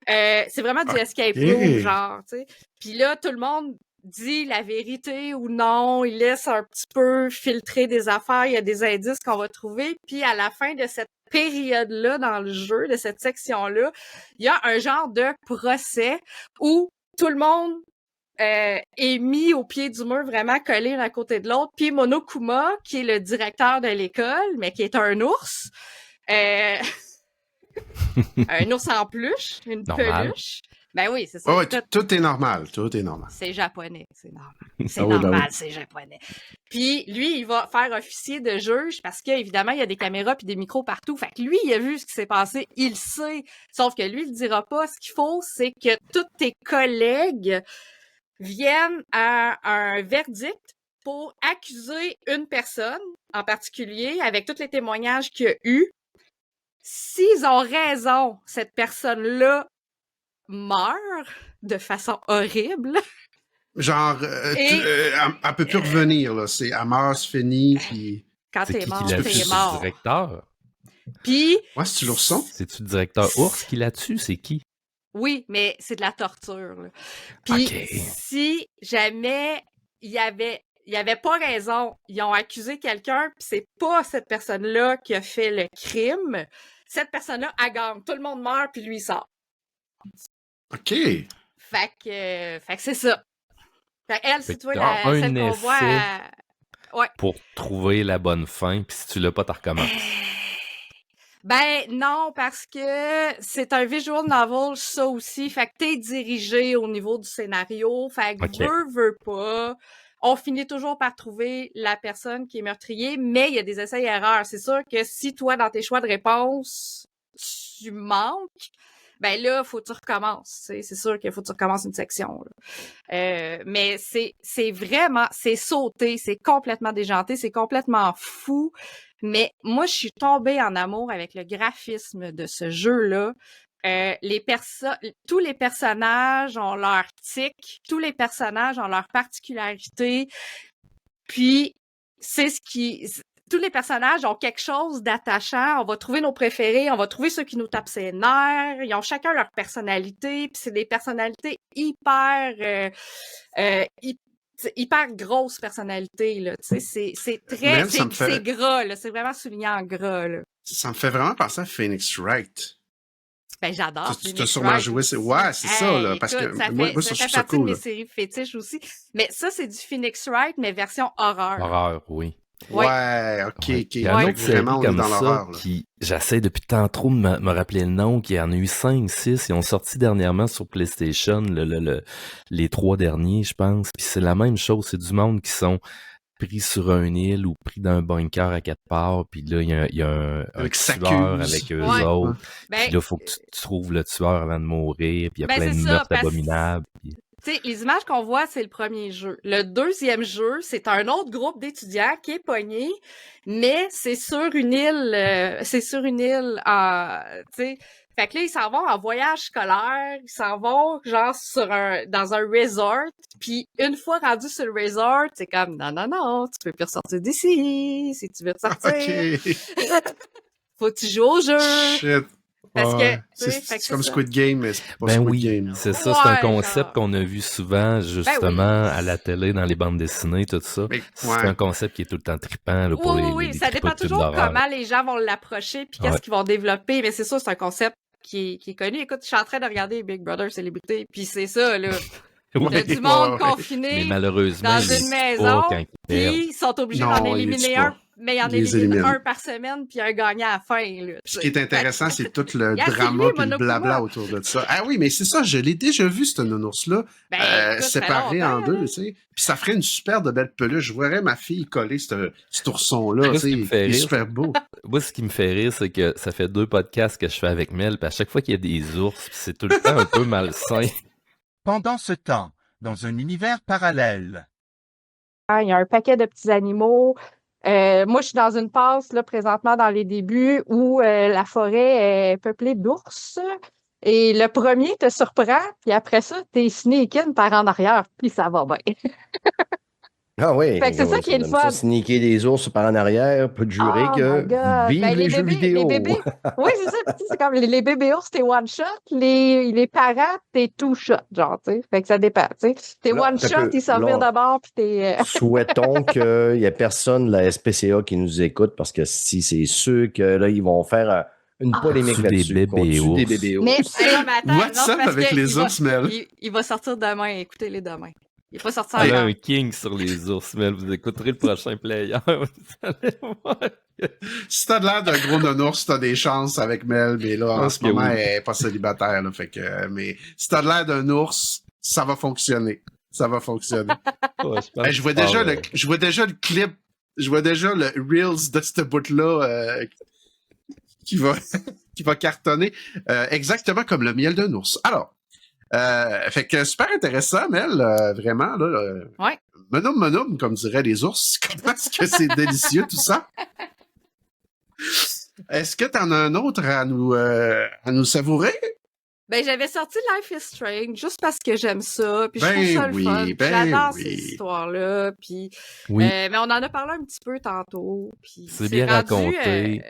C'est vraiment du escape room, genre, tu sais. Puis là, tout le monde dit la vérité ou non, il laisse un petit peu filtrer des affaires, il y a des indices qu'on va trouver, puis à la fin de cette période-là dans le jeu, de cette section-là, il y a un genre de procès où tout le monde est mis au pied du mur, vraiment collé l'un à côté de l'autre, puis Monokuma, qui est le directeur de l'école, mais qui est un ours, un ours en peluche, une Normal. peluche. Ben oui, c'est ça. Ouais, tout est normal. C'est japonais, c'est normal. C'est Ah oui, ben normal, oui. c'est japonais. Puis lui, il va faire officier de juge parce qu'évidemment, il y a des caméras puis des micros partout. Fait que lui, il a vu ce qui s'est passé, il sait. Sauf que lui, il le dira pas. Ce qu'il faut, c'est que tous tes collègues viennent à un verdict pour accuser une personne en particulier avec tous les témoignages qu'il y a eu. S'ils ont raison, cette personne-là meurt de façon horrible. Genre, Et- elle peut plus revenir, là. Elle meurt, c'est fini, puis... Quand C'est t'es qui mort, l'a t'es tué? C'est le mort. directeur? Puis, Ouais, c'est-tu l'ourson? C'est-tu le directeur ours qui l'a tué? C'est qui? oui, mais c'est de la torture, là. Puis, Ok. si jamais il y avait pas raison, ils ont accusé quelqu'un, puis c'est pas cette personne-là qui a fait le crime, cette personne-là, elle gagne. Tout le monde meurt, puis lui, il sort. OK. Fait que c'est ça. Fait qu'elle, Fait si tu vois, qu'il y a un celle qu'on voit... essai. Ouais. Pour trouver la bonne fin, puis si tu l'as pas, t'en recommences. Ben non, parce que c'est un visual novel, ça aussi. Fait que t'es dirigé au niveau du scénario. Fait que Ok. veut pas. On finit toujours par trouver la personne qui est meurtrier, mais il y a des essais-erreurs. C'est sûr que si toi, dans tes choix de réponse, tu manques, ben là, faut que tu recommences. C'est sûr qu'il faut que tu recommences une section. Là. Mais c'est vraiment, c'est sauté, c'est complètement déjanté, c'est complètement fou. Mais moi, je suis tombée en amour avec le graphisme de ce jeu-là. Tous les personnages ont leur tic, tous les personnages ont leur particularité. Puis, tous les personnages ont quelque chose d'attachant. On va trouver nos préférés, on va trouver ceux qui nous tapent ses nerfs. Ils ont chacun leur personnalité. Puis c'est des personnalités hyper grosses personnalités, là. Tu sais, c'est très, Mel, c'est gras, là. C'est vraiment souligné en gras, là. Ça me fait vraiment penser à Phoenix Wright. Ben, j'adore. Tu t'as sûrement joué, c'est ça, là, parce que moi, je trouve ça partie de cool. mes séries fétiches aussi. Mais ça, c'est du Phoenix Wright, mais version horreur. Horreur, oui. Ouais, ok. Il y a une autre série Vraiment, on est comme dans ça l'horreur, là. qui, j'essaie depuis tant trop de me rappeler le nom, qui en a eu 5, 6, ils ont sorti dernièrement sur PlayStation les 3 derniers, je pense. Puis c'est la même chose, c'est du monde qui sont pris sur une île ou pris dans un bunker à 4 parts, puis là, il y a un tueur avec eux autres. Ben, puis là, il faut que tu trouves le tueur avant de mourir, puis il y a ben, plein de c'est ça, meurtres parce- abominables. Puis... Tu sais, les images qu'on voit, c'est le premier jeu. Le deuxième jeu, c'est un autre groupe d'étudiants qui est pogné, mais c'est sur une île, tu sais. Fait que là, ils s'en vont en voyage scolaire, ils s'en vont genre dans un resort, puis une fois rendus sur le resort, c'est comme non, tu peux plus ressortir d'ici, si tu veux ressortir. Ok. Faut que tu joues au jeu. Shit. Parce Ouais. que, tu sais, fait que c'est comme ça. Squid Game, mais c'est pas Ben Squid oui, Game. c'est ça, c'est un Ouais, concept genre. qu'on a vu souvent, justement, à la télé, dans les bandes dessinées, tout ça. Mais, C'est ouais. un concept qui est tout le temps trippant là, pour Oui, les ça dépend tripoteux de toujours l'horreur. comment les gens vont l'approcher puis qu'est-ce Ouais. qu'ils vont développer. Mais c'est ça, c'est un concept qui est connu. Écoute, je suis en train de regarder Big Brother Célébrité, puis c'est ça, là. Oui. T'as du monde ouais. Mais confiné malheureusement, dans ils une les maison, pas quand ils perdent. puis ils sont obligés Non, d'en ils les éliminer tuent un. pas. Mais il y en Ils les élimine éliminent. un par semaine, puis un gagnant à la fin, là. Ce qui est intéressant, c'est tout le Yeah, c'est drama lui, et le Monokuma. blabla autour de ça. Ah oui, mais c'est ça, je l'ai déjà vu, ce nounours-là, Ben, écoute, ça fait séparé en longtemps, deux, là. tu sais. Puis ça ferait une super de belle peluche. Je verrais ma fille coller cet ourson-là, Moi, tu ce qui sais. me fait Il est rire, super beau. Moi, ce qui me fait rire, c'est que ça fait 2 podcasts que je fais avec Mel, puis à chaque fois qu'il y a des ours, puis c'est tout le temps un peu malsain. Pendant ce temps, dans un univers parallèle, Il y a un paquet de petits animaux. Moi, je suis dans une passe, là, présentement, dans les débuts, où la forêt est peuplée d'ours. Et le premier te surprend, puis après ça, t'es sneak in par en arrière, puis ça va bien. Ah oui, Fait que c'est ça qui est le on aime ça, fun. sneaker des ours par en arrière, peut jurer Oh que my God! vive Ben, les jeux vidéo. les bébés. Oui, c'est ça. Puis, tu sais, c'est comme les bébés ours, t'es one shot. Les parents, t'es two shot, genre, tu sais. Fait que ça dépend, tu sais. T'es Là, one shot, ils s'en revirent d'abord, puis t'es. Souhaitons qu'il n'y ait personne de la SPCA qui nous écoute, parce que si c'est sûr que là, ils vont faire une polémique Tue des là-dessus. bébés qu'on tue ours. des bébés ours. Mais Hey, non, mais attends, What's non, up parce avec que les ours, Mel? il va sortir demain, écoutez-les demain. Il est pas sorti Elle a encore. un king sur les ours, Mel. Vous écouterez le prochain player. Vous allez voir. Si t'as de l'air d'un gros nounours, t'as des chances avec Mel, mais là, en pense ce que moment, oui. elle est pas célibataire, là. Fait que, mais si t'as de l'air d'un ours, ça va fonctionner. Ça va fonctionner. Ouais, je pense Hey, je vois que- déjà Ah, ouais. je vois déjà le clip, je vois déjà le Reels de ce bout-là qui va qui va cartonner exactement comme le miel d'un ours. Alors, fait que super intéressant, Mel, vraiment là. Ouais. Monum, comme diraient les ours. Comment est-ce que c'est délicieux tout ça? Est-ce que t'en as un autre à nous savourer? Ben, j'avais sorti Life is Strange juste parce que j'aime ça, puis je trouve ça le fun, puis j'adore ces histoires-là, puis Oui, mais on en a parlé un petit peu tantôt, puis c'est bien rendu, raconté.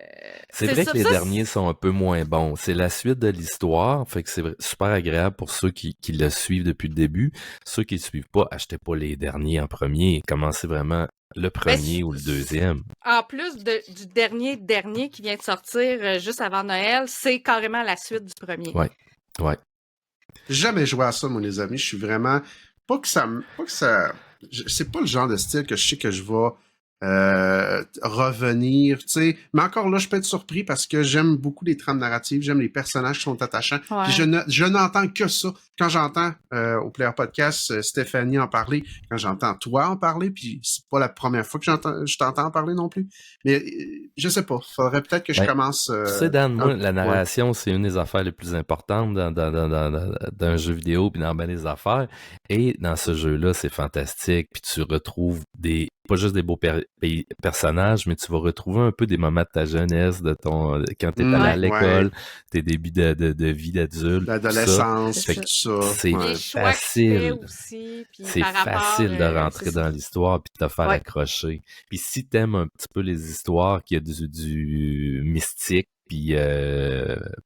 C'est vrai ça, que les ça, derniers sont un peu moins bons. C'est la suite de l'histoire, fait que c'est super agréable pour ceux qui le suivent depuis le début. Ceux qui le suivent pas, achetez pas les derniers en premier. Commencez vraiment le premier ou le deuxième. En plus du dernier qui vient de sortir juste avant Noël, c'est carrément la suite du premier. Ouais. J'ai jamais joué à ça, moi, les amis. Je suis vraiment... Pas que ça... C'est pas le genre de style que je sais que je vais revenir, tu sais. Mais encore là, je peux être surpris parce que j'aime beaucoup les trames narratives, j'aime les personnages qui sont attachants. Ouais. Puis je n'entends que ça. Quand j'entends au Player Podcast Stéphanie en parler, quand j'entends toi en parler, puis c'est pas la première fois que je t'entends en parler non plus. Mais je sais pas, faudrait peut-être que je commence... tu sais, Dan, moi, la narration, c'est une des affaires les plus importantes dans un jeu vidéo puis dans bien des affaires. Et dans ce jeu-là, c'est fantastique. Puis tu retrouves pas juste des beaux personnages, mais tu vas retrouver un peu des moments de ta jeunesse, de ton quand t'es allé à l'école, tes débuts de vie d'adulte. L'adolescence, tout ça. C'est facile. Aussi, c'est facile de rentrer dans l'histoire puis de te faire accrocher. Puis si t'aimes un petit peu les histoires qui a du mystique, puis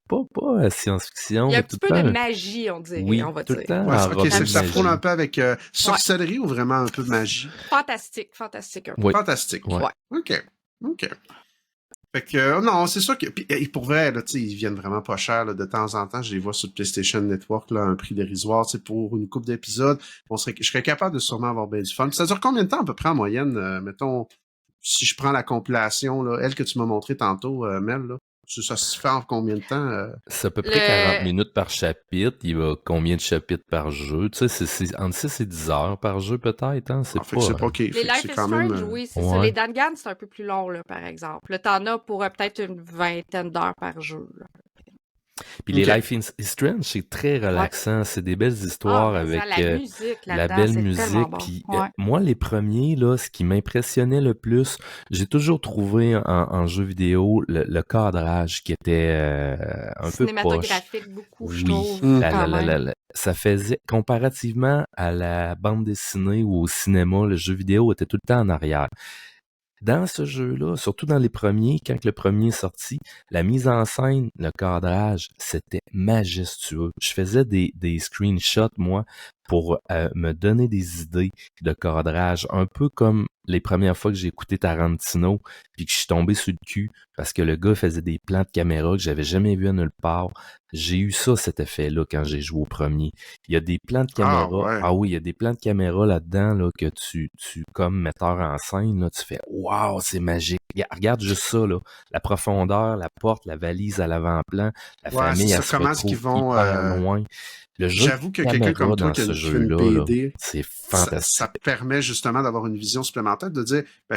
pas science-fiction. Il y a un petit peu de magie, on dirait, oui, on va tout dire. Le temps, ok, ça frôle un peu avec sorcellerie ou vraiment un peu de magie? Fantastique. Oui. Fantastique. Ouais. OK. Fait que, non, c'est sûr que, et pour vrai, là, ils viennent vraiment pas cher, là, de temps en temps, je les vois sur le PlayStation Network, là, un prix dérisoire, pour une couple d'épisodes, je serais capable de sûrement avoir bien du fun. Puis ça dure combien de temps, à peu près, en moyenne, mettons, si je prends la compilation, là, elle que tu m'as montré tantôt, Mel, là, ça se fait en combien de temps? C'est à peu près 40 minutes par chapitre. Il y a combien de chapitres par jeu? Tu sais, c'est entre 6 et 10 heures par jeu, peut-être. Hein? C'est pas... Les Life is Strange, oui, c'est ça. Les Dangan, c'est un peu plus long, là, par exemple. Là, t'en as pour peut-être une 20aine d'heures par jeu. Là. Puis les Life is Strange, c'est très relaxant. C'est des belles histoires avec la belle musique. Puis moi, les premiers, là, ce qui m'impressionnait le plus, j'ai toujours trouvé en jeu vidéo le cadrage qui était un peu cinématographique beaucoup, je trouve. Ça faisait, comparativement à la bande dessinée ou au cinéma, le jeu vidéo était tout le temps en arrière. Dans ce jeu-là, surtout dans les premiers, quand le premier est sorti, la mise en scène, le cadrage, c'était majestueux. Je faisais des screenshots, moi, pour me donner des idées de cadrage, un peu comme les premières fois que j'ai écouté Tarantino, puis que je suis tombé sur le cul, parce que le gars faisait des plans de caméra que j'avais jamais vu à nulle part. J'ai eu ça, cet effet-là, quand j'ai joué au premier. Il y a des plans de caméra. Ah oui, il y a des plans de caméra là-dedans, là, que tu, comme metteur en scène, là, tu fais « Wow, c'est magique! » Regarde juste ça, là. La profondeur, la porte, la valise à l'avant-plan, la famille, elle se retrouve hyper loin. J'avoue que quelqu'un comme toi qui a fait une BD, c'est fantastique. Ça permet justement d'avoir une vision supplémentaire, de dire, ben,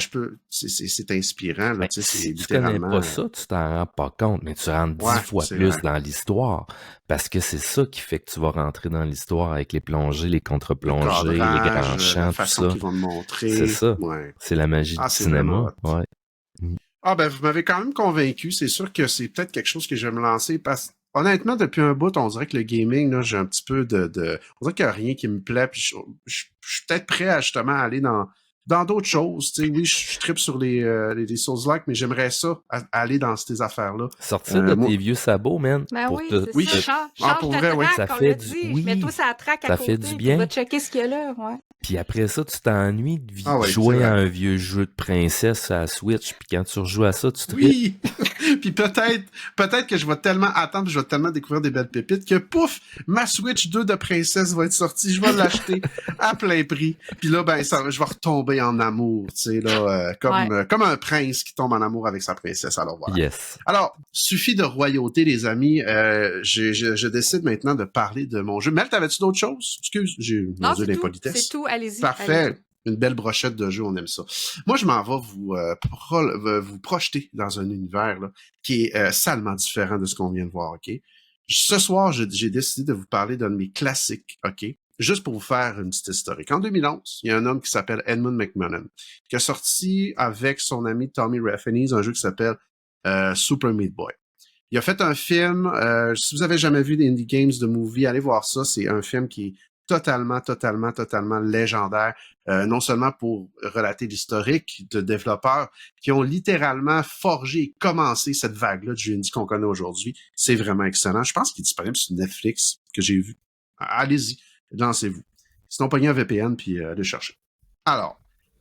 c'est inspirant, là, tu sais, c'est littéralement... Tu connais pas ça, tu t'en rends pas compte, mais tu rentres 10 fois plus dans l'histoire, parce que c'est ça qui fait que tu vas rentrer dans l'histoire avec les plongées, les contre-plongées, les grands champs, la façon qu'ils vont te montrer. C'est ça. C'est la magie du cinéma. Ben, vous m'avez quand même convaincu. C'est sûr que c'est peut-être quelque chose que je vais me lancer parce que honnêtement, depuis un bout, on dirait que le gaming, là, j'ai un petit peu on dirait qu'il n'y a rien qui me plaît, puis je suis peut-être prêt à justement aller dans d'autres choses. Tu sais, oui, je trippe sur les Souls-like, mais j'aimerais ça, aller dans ces affaires-là. Sortir de tes vieux sabots, man. Ben oui, c'est ça. Change pour ta vrai, traque, ça on fait l'a dit. Mets-toi ça traque à côté, fait du bien. Tu vas checker ce qu'il y a là, Puis après ça, tu t'ennuies de jouer à un vieux jeu de princesse à la Switch, puis quand tu rejoues à ça, tu te Oui! Puis peut-être que je vais tellement attendre, je vais tellement découvrir des belles pépites que pouf, ma Switch 2 de princesse va être sortie, je vais l'acheter à plein prix. Puis là, ben, je vais retomber en amour, tu sais, là, comme un prince qui tombe en amour avec sa princesse. Alors voilà. Yes. Alors, suffit de royauté, les amis. Je décide maintenant de parler de mon jeu. Mel, t'avais-tu d'autres choses? Excuse, j'ai mangé l'impolitesse. C'est tout, allez-y. Parfait. Allez-y. Une belle brochette de jeu, on aime ça. Moi, je m'en vais vous projeter dans un univers là, qui est salement différent de ce qu'on vient de voir, OK? Ce soir, j'ai décidé de vous parler d'un de mes classiques, OK? Juste pour vous faire une petite historique. En 2011, il y a un homme qui s'appelle Edmund McMillen, qui a sorti avec son ami Tommy Raffinese un jeu qui s'appelle Super Meat Boy. Il a fait un film, si vous avez jamais vu d'Indie Games The Movie, allez voir ça. C'est un film qui est totalement légendaire, non seulement pour relater l'historique de développeurs qui ont littéralement forgé et commencé cette vague-là de jeux indie qu'on connaît aujourd'hui. C'est vraiment excellent. Je pense qu'il est disponible sur Netflix, que j'ai vu. Allez-y, lancez-vous. Sinon, pognez un VPN puis allez chercher. Alors,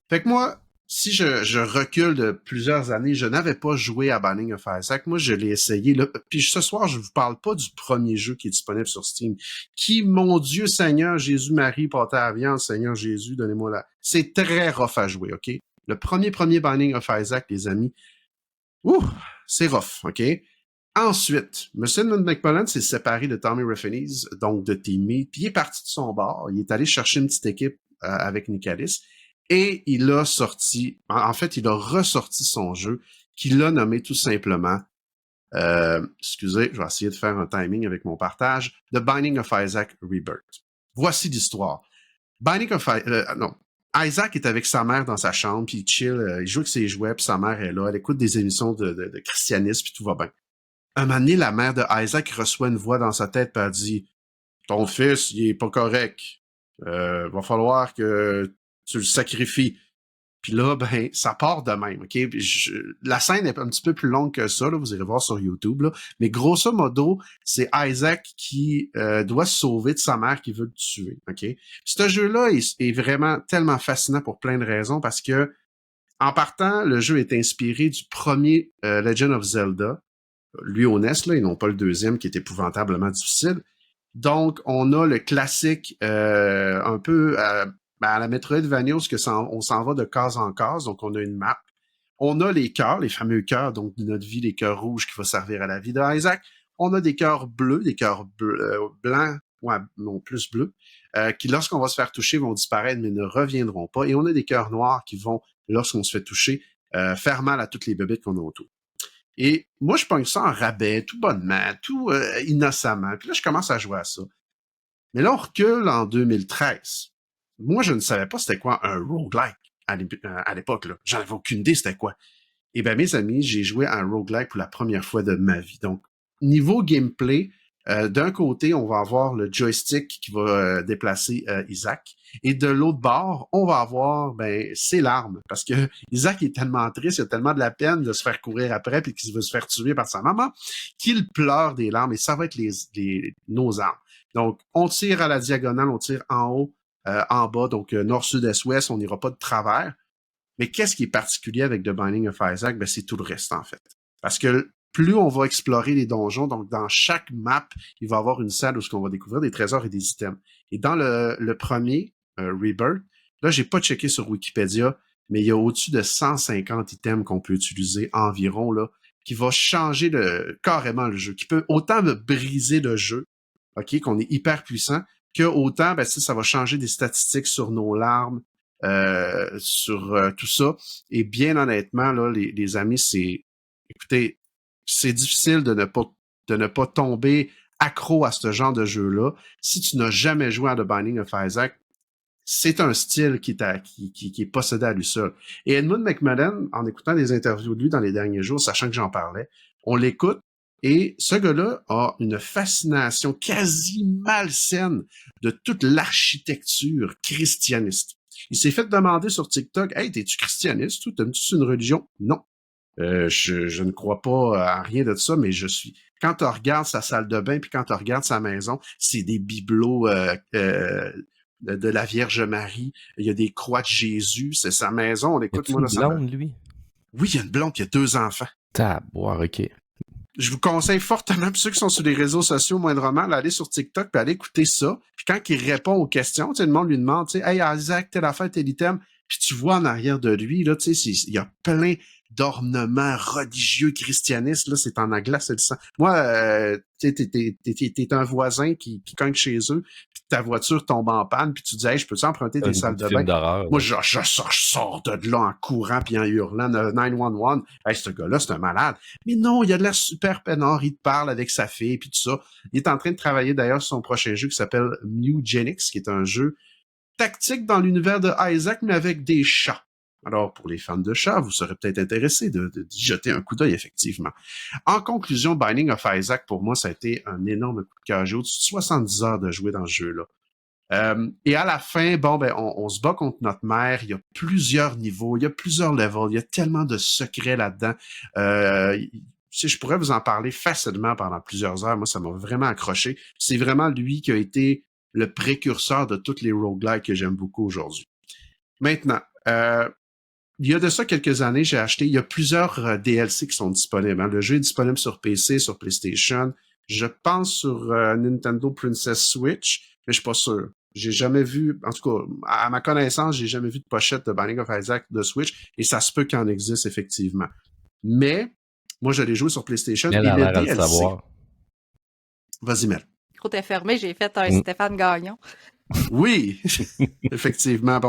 fait que moi, si je recule de plusieurs années, je n'avais pas joué à Binding of Isaac. Moi, je l'ai essayé. Là. Puis ce soir, je vous parle pas du premier jeu qui est disponible sur Steam. Qui, mon Dieu Seigneur, Jésus-Marie, pâté à viande, Seigneur Jésus, donnez-moi là. C'est très rough à jouer, OK? Le premier Binding of Isaac, les amis, c'est rough, OK? Ensuite, M. McMullen s'est séparé de Tommy Refenes, donc de Teammate, puis il est parti de son bord. Il est allé chercher une petite équipe avec Nicalis. Et il a ressorti son jeu, qu'il a nommé tout simplement, excusez, je vais essayer de faire un timing avec mon partage, The Binding of Isaac Rebirth. Voici l'histoire. Isaac est avec sa mère dans sa chambre, puis il chill, il joue avec ses jouets, puis sa mère est là, elle écoute des émissions de christianisme, puis tout va bien. Un moment donné, la mère de Isaac reçoit une voix dans sa tête, puis elle dit « Ton fils, il est pas correct. Va falloir que tu le sacrifies. » Puis là, ben, ça part de même, OK? La scène est un petit peu plus longue que ça, là, vous irez voir sur YouTube, là. Mais grosso modo, c'est Isaac qui doit se sauver de sa mère qui veut le tuer, OK? Ce jeu-là est vraiment tellement fascinant pour plein de raisons parce que, en partant, le jeu est inspiré du premier Legend of Zelda, lui au NES, là, et non pas le deuxième qui est épouvantablement difficile. Donc, on a le classique un peu à la Metroidvania, où on s'en va de case en case, donc on a une map. On a les cœurs, les fameux cœurs, donc de notre vie, les cœurs rouges qui vont servir à la vie d'Isaac. On a des cœurs bleus, des cœurs blancs, non, plus bleus, qui, lorsqu'on va se faire toucher, vont disparaître, mais ne reviendront pas. Et on a des cœurs noirs qui vont, lorsqu'on se fait toucher, faire mal à toutes les bébêtes qu'on a autour. Et moi, je pogne ça en rabais, tout bonnement, tout innocemment. Puis là, je commence à jouer à ça. Mais là, on recule en 2013. Moi, je ne savais pas c'était quoi un roguelike à l'époque, là. J'en avais aucune idée c'était quoi. Et bien, mes amis, j'ai joué à un roguelike pour la première fois de ma vie. Donc, niveau gameplay, d'un côté, on va avoir le joystick qui va déplacer Isaac. Et de l'autre bord, on va avoir ses larmes. Parce que Isaac est tellement triste, il a tellement de la peine de se faire courir après puis qu'il veut se faire tuer par sa maman qu'il pleure des larmes. Et ça va être nos armes. Donc, on tire à la diagonale, on tire en haut, en bas, donc nord, sud, est, ouest, on n'ira pas de travers. Mais qu'est-ce qui est particulier avec The Binding of Isaac? Ben, c'est tout le reste, en fait. Parce que plus on va explorer les donjons, donc dans chaque map, il va y avoir une salle où on va découvrir des trésors et des items. Et dans le premier, Rebirth, là, j'ai pas checké sur Wikipédia, mais il y a au-dessus de 150 items qu'on peut utiliser environ, là, qui va changer carrément le jeu, qui peut autant me briser le jeu, OK, qu'on est hyper puissant, que autant, ça va changer des statistiques sur nos larmes, sur tout ça. Et bien honnêtement, là, les amis, écoutez, c'est difficile de ne pas tomber accro à ce genre de jeu-là. Si tu n'as jamais joué à The Binding of Isaac, c'est un style qui est possédé à lui seul. Et Edmund McMullen, en écoutant des interviews de lui dans les derniers jours, sachant que j'en parlais, on l'écoute, et ce gars-là a une fascination quasi malsaine de toute l'architecture christianiste. Il s'est fait demander sur TikTok, « Hey, t'es-tu christianiste? T'aimes-tu une religion? » Non. Je ne crois pas à rien de ça, mais quand tu regardes sa salle de bain puis quand tu regardes sa maison, c'est des bibelots de la Vierge Marie. Il y a des croix de Jésus. C'est sa maison. On écoute moi là. Il y a une blonde, lui? Oui, il y a une blonde, puis il y a 2 enfants. Taboire, OK. Je vous conseille fortement, pour ceux qui sont sur les réseaux sociaux moindrement, d'aller sur TikTok puis aller écouter ça. Puis quand il répond aux questions, le monde lui demande, hey Isaac, telle affaire, tel item. Puis tu vois en arrière de lui, là, il y a plein d'ornements religieux christianistes, là, c'est en agla, c'est le sang. Moi, t'es un voisin qui cogne chez eux, puis ta voiture tombe en panne, puis tu dis, hey, je peux-tu emprunter tes salles de bain? Moi, je sors de là en courant, puis en hurlant 911. Hey, ce gars-là, c'est un malade. Mais non, il a de l'air super peinard, il te parle avec sa fille, puis tout ça. Il est en train de travailler d'ailleurs sur son prochain jeu qui s'appelle Mewgenics, qui est un jeu tactique dans l'univers de Isaac, mais avec des chats. Alors, pour les fans de chats, vous serez peut-être intéressés d'y jeter un coup d'œil, effectivement. En conclusion, Binding of Isaac, pour moi, ça a été un énorme coup de cœur. J'ai au-dessus de 70 heures de jouer dans ce jeu-là. Et à la fin, on se bat contre notre mère. Il y a plusieurs niveaux, il y a plusieurs levels, il y a tellement de secrets là-dedans. Je pourrais vous en parler facilement pendant plusieurs heures. Moi, ça m'a vraiment accroché. C'est vraiment lui qui a été le précurseur de toutes les roguelikes que j'aime beaucoup aujourd'hui. Maintenant, il y a de ça quelques années, il y a plusieurs DLC qui sont disponibles. Le jeu est disponible sur PC, sur PlayStation. Je pense sur Nintendo Princess Switch, mais je suis pas sûr. J'ai jamais vu, en tout cas, à ma connaissance, j'ai jamais vu de pochette de Binding of Isaac de Switch, et ça se peut qu'il en existe effectivement. Mais moi, je l'ai joué sur PlayStation. Elle Et a le l'air à le DLC... savoir. Vas-y, Mel. Trop t'es fermé, j'ai fait un Stéphane Gagnon. Oui, effectivement.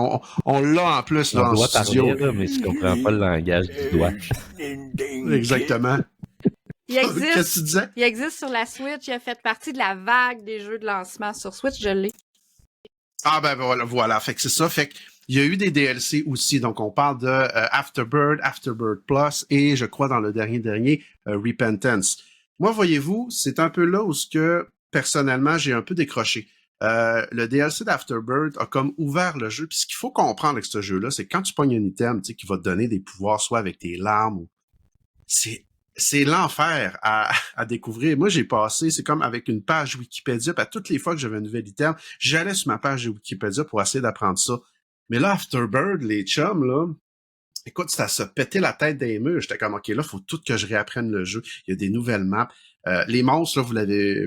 On l'a en plus là, On en doit studio. parler, là, mais je comprends pas le langage du doigt. Exactement. Il Qu'est-ce que tu existe, disais? il existe sur la Switch, il a fait partie de la vague des jeux de lancement sur Switch, je l'ai. Ah ben voilà. Fait que c'est ça. Fait que il y a eu des DLC aussi. Donc on parle de Afterbird Plus et je crois dans le dernier Repentance. Moi, voyez-vous, c'est un peu là où personnellement j'ai un peu décroché. Le DLC d'Afterbird a comme ouvert le jeu. Puis ce qu'il faut comprendre avec ce jeu-là, c'est que quand tu pognes un item, tu sais, qui va te donner des pouvoirs, soit avec tes larmes ou c'est l'enfer à découvrir. Moi, j'ai passé, c'est comme avec une page Wikipédia, puis à toutes les fois que j'avais un nouvel item, j'allais sur ma page de Wikipédia pour essayer d'apprendre ça. Mais là, Afterbird, les chums, là, écoute, ça se pétait la tête des murs. J'étais comme, OK, là, faut tout que je réapprenne le jeu. Il y a des nouvelles maps. Les monstres, là,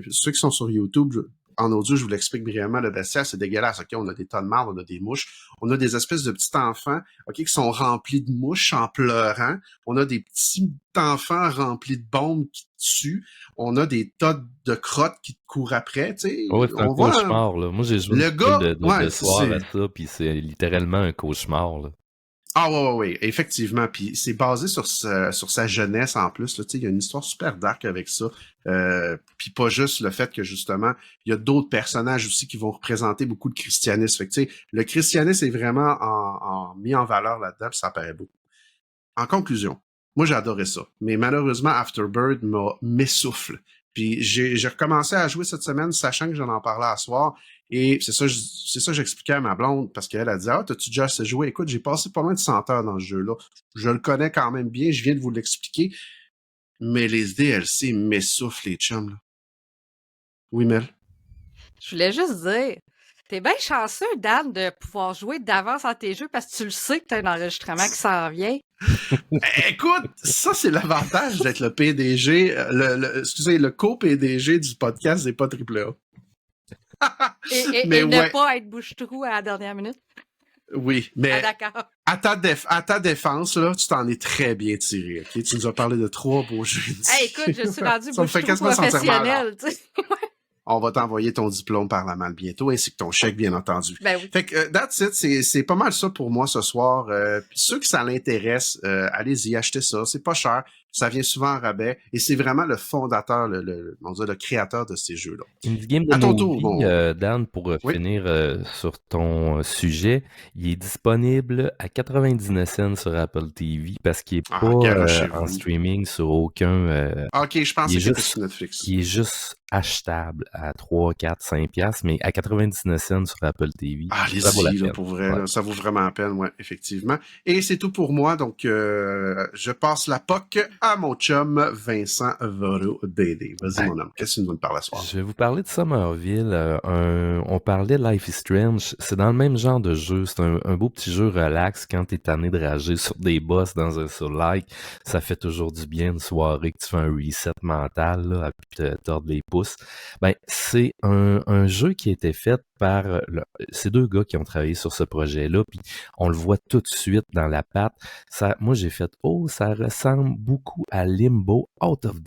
ceux qui sont sur YouTube, en audio, je vous l'explique brièvement, le bestiaire, c'est dégueulasse. OK, on a des tas de marde, on a des mouches, on a des espèces de petits enfants, OK, qui sont remplis de mouches en pleurant. On a des petits enfants remplis de bombes qui te tuent. On a des tas de crottes qui te courent après, tu sais. Ouais, c'est un cauchemar, là. Moi, j'ai joué le gars, de soir à ça, puis c'est littéralement un cauchemar, là. Ah ouais, effectivement. Puis c'est basé sur sa jeunesse en plus. Là, il y a une histoire super dark avec ça. Puis pas juste le fait que justement, il y a d'autres personnages aussi qui vont représenter beaucoup de christianisme. Fait que, le christianisme est vraiment mis en valeur là-dedans, puis ça paraît beaucoup. En conclusion, moi j'ai adoré ça. Mais malheureusement, Afterbird m'essouffle. Puis j'ai recommencé à jouer cette semaine, sachant que j'en en parlais à soir. Et c'est ça que j'expliquais à ma blonde, parce qu'elle a dit « Ah, t'as-tu déjà assez joué? » Écoute, j'ai passé pas loin de 100 heures dans ce jeu-là. Je le connais quand même bien, je viens de vous l'expliquer. Mais les DLC m'essoufflent, les chums, là. Oui, Mel? Je voulais juste dire, t'es bien chanceux, Dan, de pouvoir jouer d'avance à tes jeux parce que tu le sais que t'as un enregistrement qui s'en vient. Écoute, ça, c'est l'avantage d'être le PDG, le co-PDG du podcast des pas AAA. Et Mais ne ouais. pas être bouche-trou à la dernière minute. Oui, mais Ah, d'accord. à ta défense, là, tu t'en es très bien tiré. Ok, tu nous as parlé de 3 beaux jeux. Hey, écoute, je suis rendu Ça me fait bouche-trou quasiment sentir mal. professionnel, tu sais. On va t'envoyer ton diplôme par la malle bientôt, ainsi que ton chèque, bien entendu. Ben oui. Fait que, that's it, c'est pas mal ça pour moi ce soir. Puis ceux que ça l'intéresse, allez-y, achetez ça. C'est pas cher. Ça vient souvent en rabais. Et c'est vraiment le fondateur, le créateur de ces jeux-là. Indie Game de À ton Movie, tour, Dan, pour Oui. finir sur ton sujet, il est disponible à 99 cents sur Apple TV parce qu'il n'est pas garochez-vous. en streaming sur aucun... OK, je pensais il est que c'était juste- sur Netflix. il est juste achetable à 3, 4, 5 piastres, mais à 99 cents sur Apple TV. ça vaut la Allez-y, là, peine. pour vrai, Ouais. là, ça vaut vraiment la peine, ouais, effectivement. Et c'est tout pour moi, donc je passe la POC à mon chum Vincent Voro BD. Vas-y, mon homme, qu'est-ce que tu nous parles à soir? Je vais vous parler de Somerville. On parlait de Life is Strange. C'est dans le même genre de jeu. C'est un beau petit jeu relax quand t'es tanné de rager sur des boss dans un soul-like. Ça fait toujours du bien une soirée que tu fais un reset mental là, à te tordre les pouces. Ben, c'est un jeu qui a été fait par ces deux gars qui ont travaillé sur ce projet-là, puis on le voit tout de suite dans la patte. Moi, j'ai fait « Oh, ça ressemble beaucoup à Limbo, Out of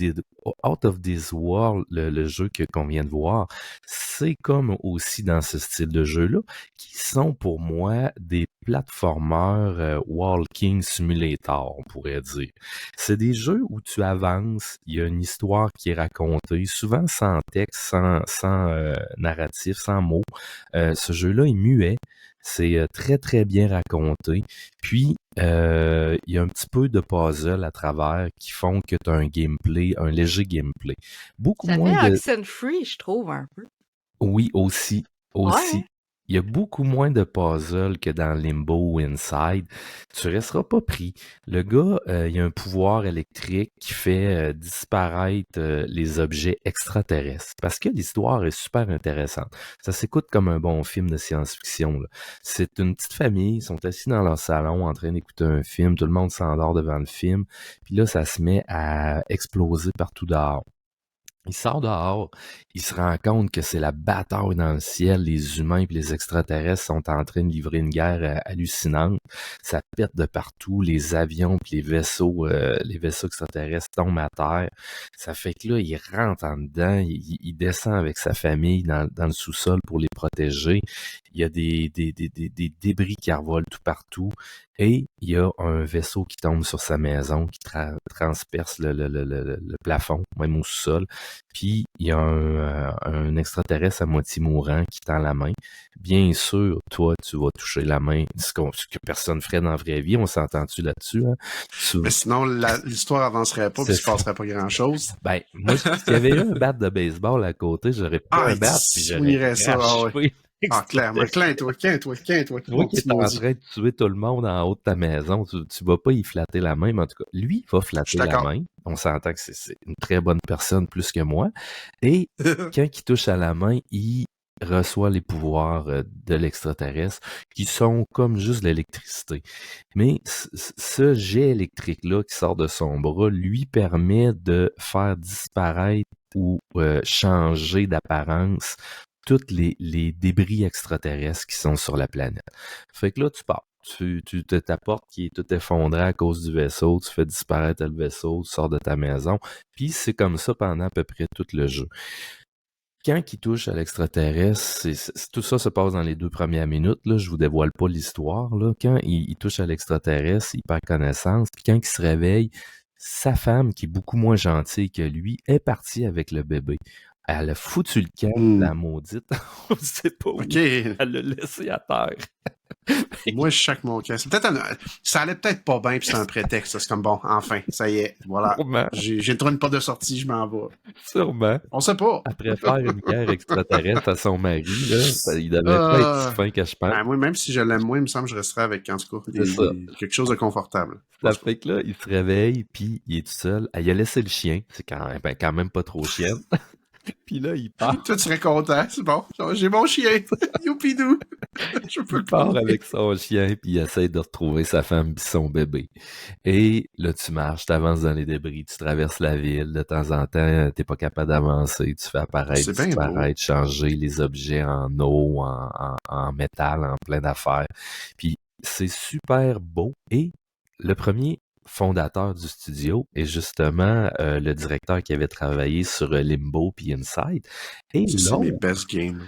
This World, le jeu qu'on vient de voir. » C'est comme aussi dans ce style de jeu-là, qui sont pour moi des platformers walking simulator, on pourrait dire. C'est des jeux où tu avances, il y a une histoire qui est racontée, souvent sans texte, sans narratif, sans mots. Ce jeu-là est muet, c'est très très bien raconté. Puis il y a un petit peu de puzzle à travers qui font que tu as un léger gameplay. Beaucoup Ça moins fait de... Oxenfree, je trouve, un peu. Oui, aussi. Ouais. Il y a beaucoup moins de puzzles que dans Limbo ou Inside. Tu resteras pas pris. Le gars, il a un pouvoir électrique qui fait disparaître les objets extraterrestres. Parce que l'histoire est super intéressante. Ça s'écoute comme un bon film de science-fiction, là. C'est une petite famille, ils sont assis dans leur salon en train d'écouter un film. Tout le monde s'endort devant le film. Puis là, ça se met à exploser partout dehors. Il sort dehors, il se rend compte que c'est la bataille dans le ciel, les humains et les extraterrestres sont en train de livrer une guerre hallucinante. Ça pète de partout, les avions et les vaisseaux extraterrestres tombent à terre. Ça fait que là, il rentre en dedans, il descend avec sa famille dans le sous-sol pour les protéger. Il y a des débris qui revolent tout partout. Et il y a un vaisseau qui tombe sur sa maison, qui transperce le plafond, même au sous-sol. Puis il y a un extraterrestre à moitié mourant qui tend la main. Bien sûr, toi, tu vas toucher la main, ce que personne ferait dans la vraie vie. On s'entend-tu là-dessus? Hein? Mais sinon, l'histoire avancerait pas, puis il se passerait pas grand-chose. Ben, moi, s'il y avait eu un bat de baseball à côté, j'aurais pris un bat, puis j'aurais ça, craché. Clairement. Clin-toi. Toi qui es en train de tuer tout le monde en haut de ta maison, tu vas pas y flatter la main, mais en tout cas, lui, il va flatter la main. On s'entend que c'est une très bonne personne plus que moi. Et quand il touche à la main, il reçoit les pouvoirs de l'extraterrestre qui sont comme juste l'électricité. Mais ce jet électrique-là qui sort de son bras lui permet de faire disparaître ou changer d'apparence tous les débris extraterrestres qui sont sur la planète. Fait que là, tu pars. Tu ta porte qui est tout effondrée à cause du vaisseau, tu fais disparaître le vaisseau, tu sors de ta maison, puis c'est comme ça pendant à peu près tout le jeu. Quand il touche à l'extraterrestre, tout ça se passe dans les 2 premières minutes, là, je vous dévoile pas l'histoire, là. Quand il touche à l'extraterrestre, il perd connaissance, puis quand il se réveille, sa femme, qui est beaucoup moins gentille que lui, est partie avec le bébé. Elle a foutu le camp, la maudite. On sait pas où. Elle l'a laissé à terre. Moi, je chaque mon camp. Ça allait peut-être pas bien, puis c'est un prétexte. C'est comme, bon, enfin, ça y est, voilà. J'ai trouvé une porte de sortie, je m'en vais. Sûrement. On sait pas. Après faire une guerre extraterrestre à son mari, là, il devait pas être si fin que je pense. Ben, moi, même si je l'aime moins, il me semble que je resterais avec, en tout cas, quelque chose de confortable. Ça fait que là, il se réveille, puis il est tout seul. Il a laissé le chien. C'est quand même pas trop chienne. Puis là, il part. Toi, tu serais content, c'est bon. J'ai mon chien. Youpidou. Je peux il part avec son chien, puis il essaie de retrouver sa femme et son bébé. Et là, tu marches, tu avances dans les débris, tu traverses la ville. De temps en temps, t'es pas capable d'avancer. Tu fais apparaître, disparaître, changer les objets en eau, en métal, en plein d'affaires. Puis c'est super beau. Et le premier fondateur du studio est justement le directeur qui avait travaillé sur Limbo puis Inside. Et c'est mes best games.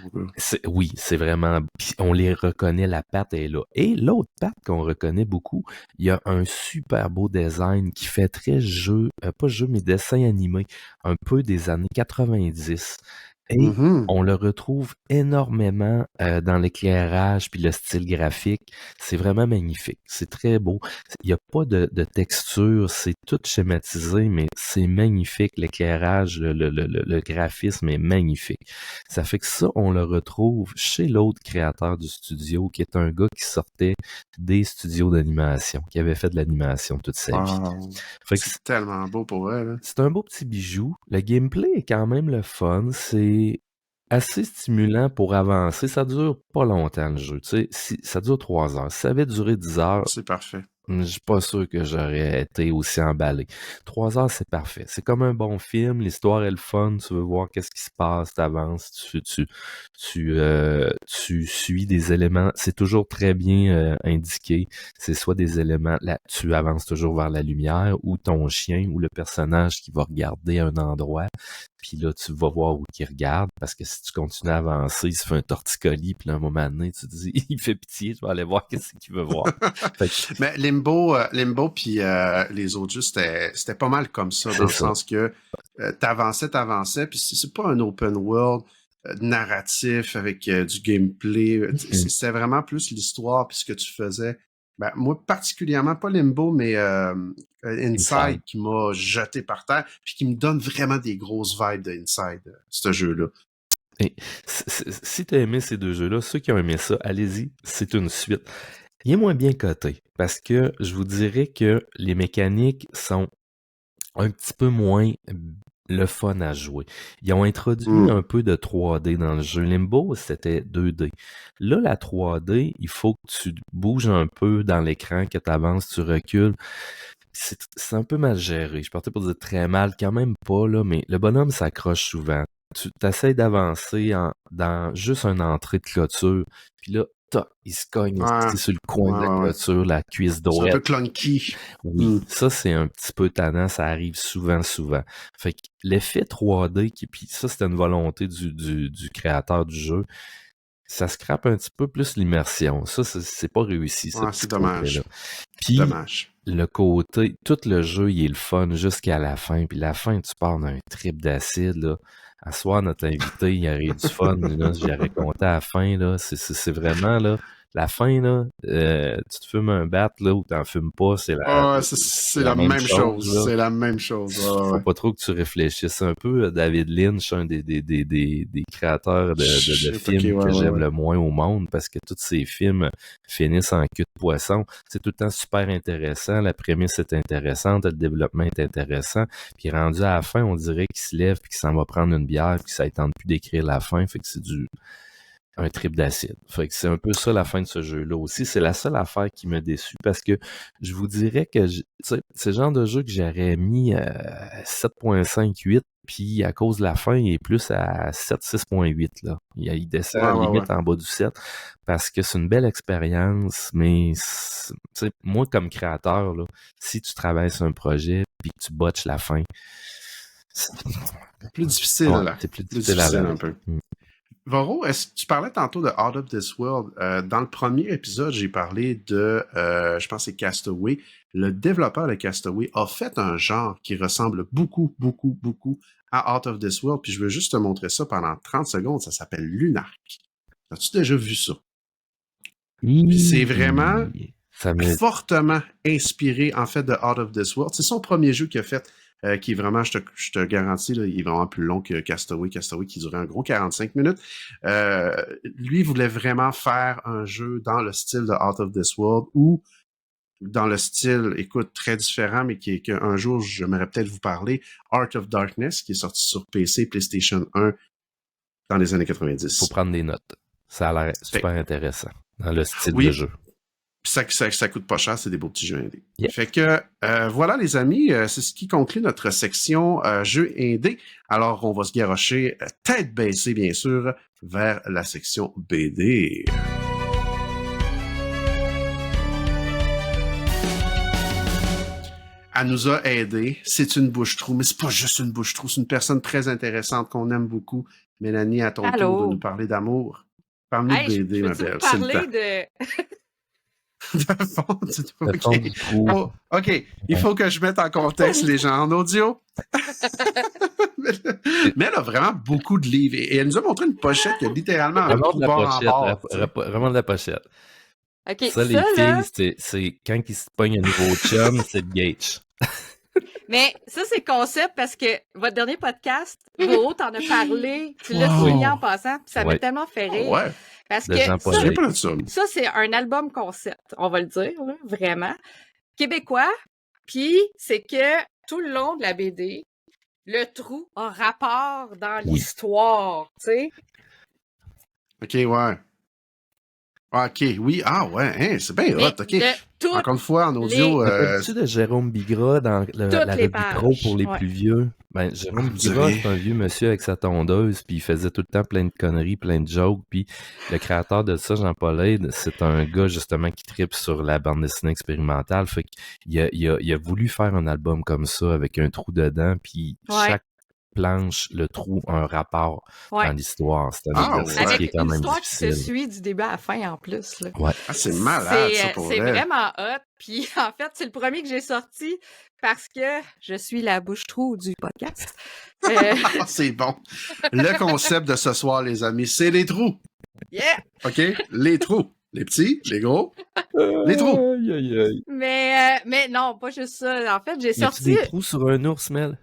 Oui, c'est vraiment... Puis on les reconnaît, la patte est là. Et l'autre patte qu'on reconnaît beaucoup, il y a un super beau design qui fait très jeu, pas jeu, mais dessin animé, un peu des années 90. Et on le retrouve énormément dans l'éclairage puis le style graphique. C'est vraiment magnifique. C'est très beau. Il n'y a pas de texture. C'est tout schématisé, mais c'est magnifique. L'éclairage, le graphisme est magnifique. Ça fait que ça, on le retrouve chez l'autre créateur du studio, qui est un gars qui sortait des studios d'animation, qui avait fait de l'animation toute sa vie. C'est tellement beau pour elle. C'est un beau petit bijou. Le gameplay est quand même le fun. C'est assez stimulant pour avancer. Ça dure pas longtemps, le jeu. Tu sais, ça dure 3 heures. Si ça avait duré 10 heures... C'est parfait. Je suis pas sûr que j'aurais été aussi emballé. 3 heures, c'est parfait. C'est comme un bon film. L'histoire est le fun. Tu veux voir qu'est-ce qui se passe. T'avances. Tu suis des éléments. C'est toujours très bien indiqué. C'est soit des éléments... Là, tu avances toujours vers la lumière ou ton chien ou le personnage qui va regarder un endroit. Puis là, tu vas voir où il regarde, parce que si tu continues à avancer, il se fait un torticolis, puis à un moment donné, tu te dis, il fait pitié, tu vas aller voir qu'est-ce qu'il veut voir. Mais Limbo puis les autres jeux, c'était pas mal comme ça, dans le sens que t'avançais, puis c'est pas un open world narratif avec du gameplay. C'était vraiment plus l'histoire, puis ce que tu faisais Ben, moi, particulièrement, pas Limbo, mais Inside Inside. qui m'a jeté par terre, puis qui me donne vraiment des grosses vibes de Inside, ce jeu-là. Et si tu as aimé ces deux jeux-là, ceux qui ont aimé ça, allez-y, c'est une suite. Il est moins bien coté parce que je vous dirais que les mécaniques sont un petit peu moins le fun à jouer. Ils ont introduit un peu de 3D dans le jeu. Limbo, c'était 2D. Là, la 3D, il faut que tu bouges un peu dans l'écran, que tu avances, tu recules. C'est un peu mal géré. Je partais pour dire très mal, quand même pas, là, mais le bonhomme s'accroche souvent. Tu essaies d'avancer dans juste une entrée de clôture, puis là, il se cogne sur le coin de la clôture, la cuisse droite. C'est un peu clunky. Oui, ça c'est un petit peu tannant, ça arrive souvent. Fait que l'effet 3D, puis ça c'était une volonté du créateur du jeu, ça scrape un petit peu plus l'immersion. Ça, c'est pas réussi. Ça, c'est dommage. Puis, dommage. Le côté, tout le jeu, il est le fun jusqu'à la fin. Puis la fin, tu pars d'un trip d'acide, là. À soir, notre invité, il arrive du fun. Là, j'ai raconté à la fin, là. C'est vraiment, là, la fin, là, tu te fumes un bat, là, ou t'en fumes pas, c'est la même chose. C'est la même chose. Faut pas trop que tu réfléchisses. Un peu David Lynch, un des créateurs de films que j'aime le moins au monde, parce que tous ces films finissent en queue de poisson. C'est tout le temps super intéressant. La prémisse est intéressante, le développement est intéressant. Puis rendu à la fin, on dirait qu'il se lève puis qu'il s'en va prendre une bière puis que ça ne tente plus d'écrire la fin. Fait que c'est un trip d'acide. Fait que c'est un peu ça la fin de ce jeu-là aussi. C'est la seule affaire qui m'a déçu parce que je vous dirais que c'est le genre de jeu que j'aurais mis à 7.5-8 puis à cause de la fin, il est plus à 7, 6.8 là. Il descend à la limite en bas du 7 parce que c'est une belle expérience, mais moi comme créateur, là, si tu travailles sur un projet puis que tu botches la fin, c'est plus difficile là. C'est plus difficile un peu. Varro, est-ce que tu parlais tantôt de Out of This World? Dans le premier épisode, j'ai parlé de, je pense que c'est Castaway. Le développeur de Castaway a fait un genre qui ressemble beaucoup à Out of This World, puis je veux juste te montrer ça pendant 30 secondes. Ça s'appelle Lunark. As-tu déjà vu ça? Puis c'est vraiment fortement inspiré, en fait, de Out of This World. C'est son premier jeu qu'il a fait. Qui est vraiment, je te garantis, là, il est vraiment plus long que Castaway. Castaway qui durait un gros 45 minutes. Lui voulait vraiment faire un jeu dans le style de Out of This World ou dans le style, écoute, très différent, mais qu'un jour, j'aimerais peut-être vous parler, Art of Darkness, qui est sorti sur PC, PlayStation 1 dans les années 90. Faut prendre des notes. Ça a l'air super intéressant dans le style de jeu. Ça coûte pas cher, c'est des beaux petits jeux indés. Yep. Fait que, voilà les amis, c'est ce qui conclut notre section jeux indés. Alors, on va se garrocher tête baissée, bien sûr, vers la section BD. Elle nous a aidés. C'est une bouche-trou, mais c'est pas juste une bouche-trou, c'est une personne très intéressante qu'on aime beaucoup. Mélanie, à ton tour de nous parler d'amour. Parle-nous de BD, ma belle. Je peux parler de... OK, il faut que je mette en contexte les gens en audio. Mais elle a vraiment beaucoup de livres. Et elle nous a montré une pochette qui a littéralement un vraiment de la pochette, en bord, vraiment de la pochette. Okay, ça, les filles, c'est quand ils se pognent un nouveau chum, c'est le Gage. Mais ça, c'est concept parce que votre dernier podcast, Ro, t'en as parlé, tu l'as souligné en passant, puis ça m'a tellement fait rire. Parce que ça, c'est un album concept, on va le dire, là, vraiment, québécois. Puis c'est que tout le long de la BD, le trou a rapport dans l'histoire, tu sais. OK, ouais. OK, oui. Ah ouais, hein, c'est bien hot. OK. Encore une fois, en audio... Tu de Jérôme Bigra dans la revue Pro pour les plus vieux? Ben, Jérôme Bigra, c'est un vieux monsieur avec sa tondeuse, puis il faisait tout le temps plein de conneries, plein de jokes, puis le créateur de ça, Jean-Paul Aide, c'est un gars justement qui tripe sur la bande dessinée expérimentale, fait qu'il a voulu faire un album comme ça, avec un trou dedans, puis chaque planche, le trou, un rapport dans l'histoire. C'est un exercice qui est quand même difficile. Avec une histoire qui se suit du début à la fin, en plus. Là. Ouais. Ah, c'est malade, ça, pour c'est vraiment hot. Puis, en fait, c'est le premier que j'ai sorti parce que je suis la bouche-trou du podcast. C'est bon. Le concept de ce soir, les amis, c'est les trous. Yeah! OK? Les trous. Les petits, les gros, les trous. Aïe, aïe, aïe. Mais non, pas juste ça. En fait, j'ai Y a-tu sorti. des trous sur un ours, Mel?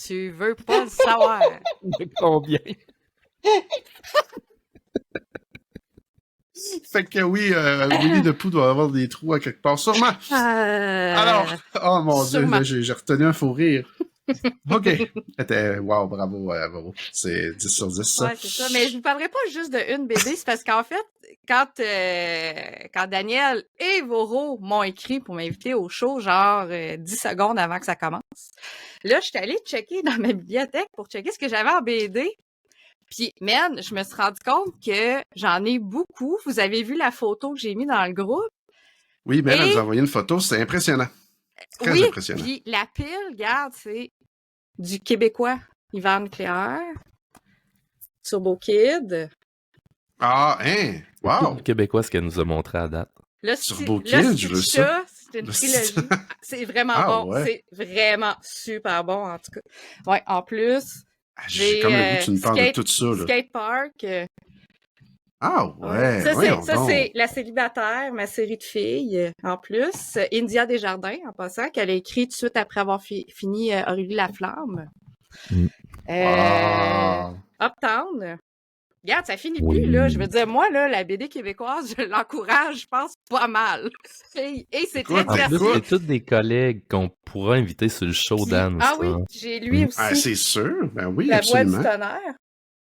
Tu veux pas le savoir. De combien? Fait que oui, Winnie the Pooh doit avoir des trous à quelque part, sûrement. Alors, oh mon Dieu, sûrement. là, j'ai retenu un faux rire. OK. Wow, bravo, bravo. C'est 10 sur 10, ça. Ouais, c'est ça. Mais je vous parlerai pas juste de une BD, c'est parce qu'en fait, quand Daniel et Voro m'ont écrit pour m'inviter au show, genre 10 secondes avant que ça commence, là, je suis allée checker dans ma bibliothèque pour checker ce que j'avais en BD. Puis, man, je me suis rendu compte que j'en ai beaucoup. Vous avez vu la photo que j'ai mis dans le groupe? Oui, mais elle Et- nous a envoyé une photo, c'est impressionnant. Très Oui, impressionnant. puis la pile, regarde, c'est du Québécois, Hiver nucléaire, Turbo Kid. Ah, hein? Wow! Le Québécois, ce qu'elle nous a montré à date. Là, Turbo Kid, je veux ça. c'est une Le trilogie. C'est vraiment Ah, bon. ouais. C'est vraiment super bon, en tout cas. Ouais, en plus, J'ai comme le goût que tu nous parles de Skate- tout ça, là. Skate Park. Ah, ouais. Ça, voyons ça, donc. c'est La Célibataire, ma série de filles. En plus, India Desjardins, en passant, qu'elle a écrit tout de suite après avoir fini Aurélie Laflamme. Mm. Ah. Uptown. Regarde, ça finit Oui. plus, là. Je veux dire, moi, là, la BD québécoise, je l'encourage, je pense, pas mal. Et c'est très Écoute, En plus, diversifié. c'est tous des collègues qu'on pourra inviter sur le show, Puis- Dan. Ah ça. oui, j'ai lui Mm. aussi. Ah, c'est sûr. Ben oui, La Voix du absolument. tonnerre.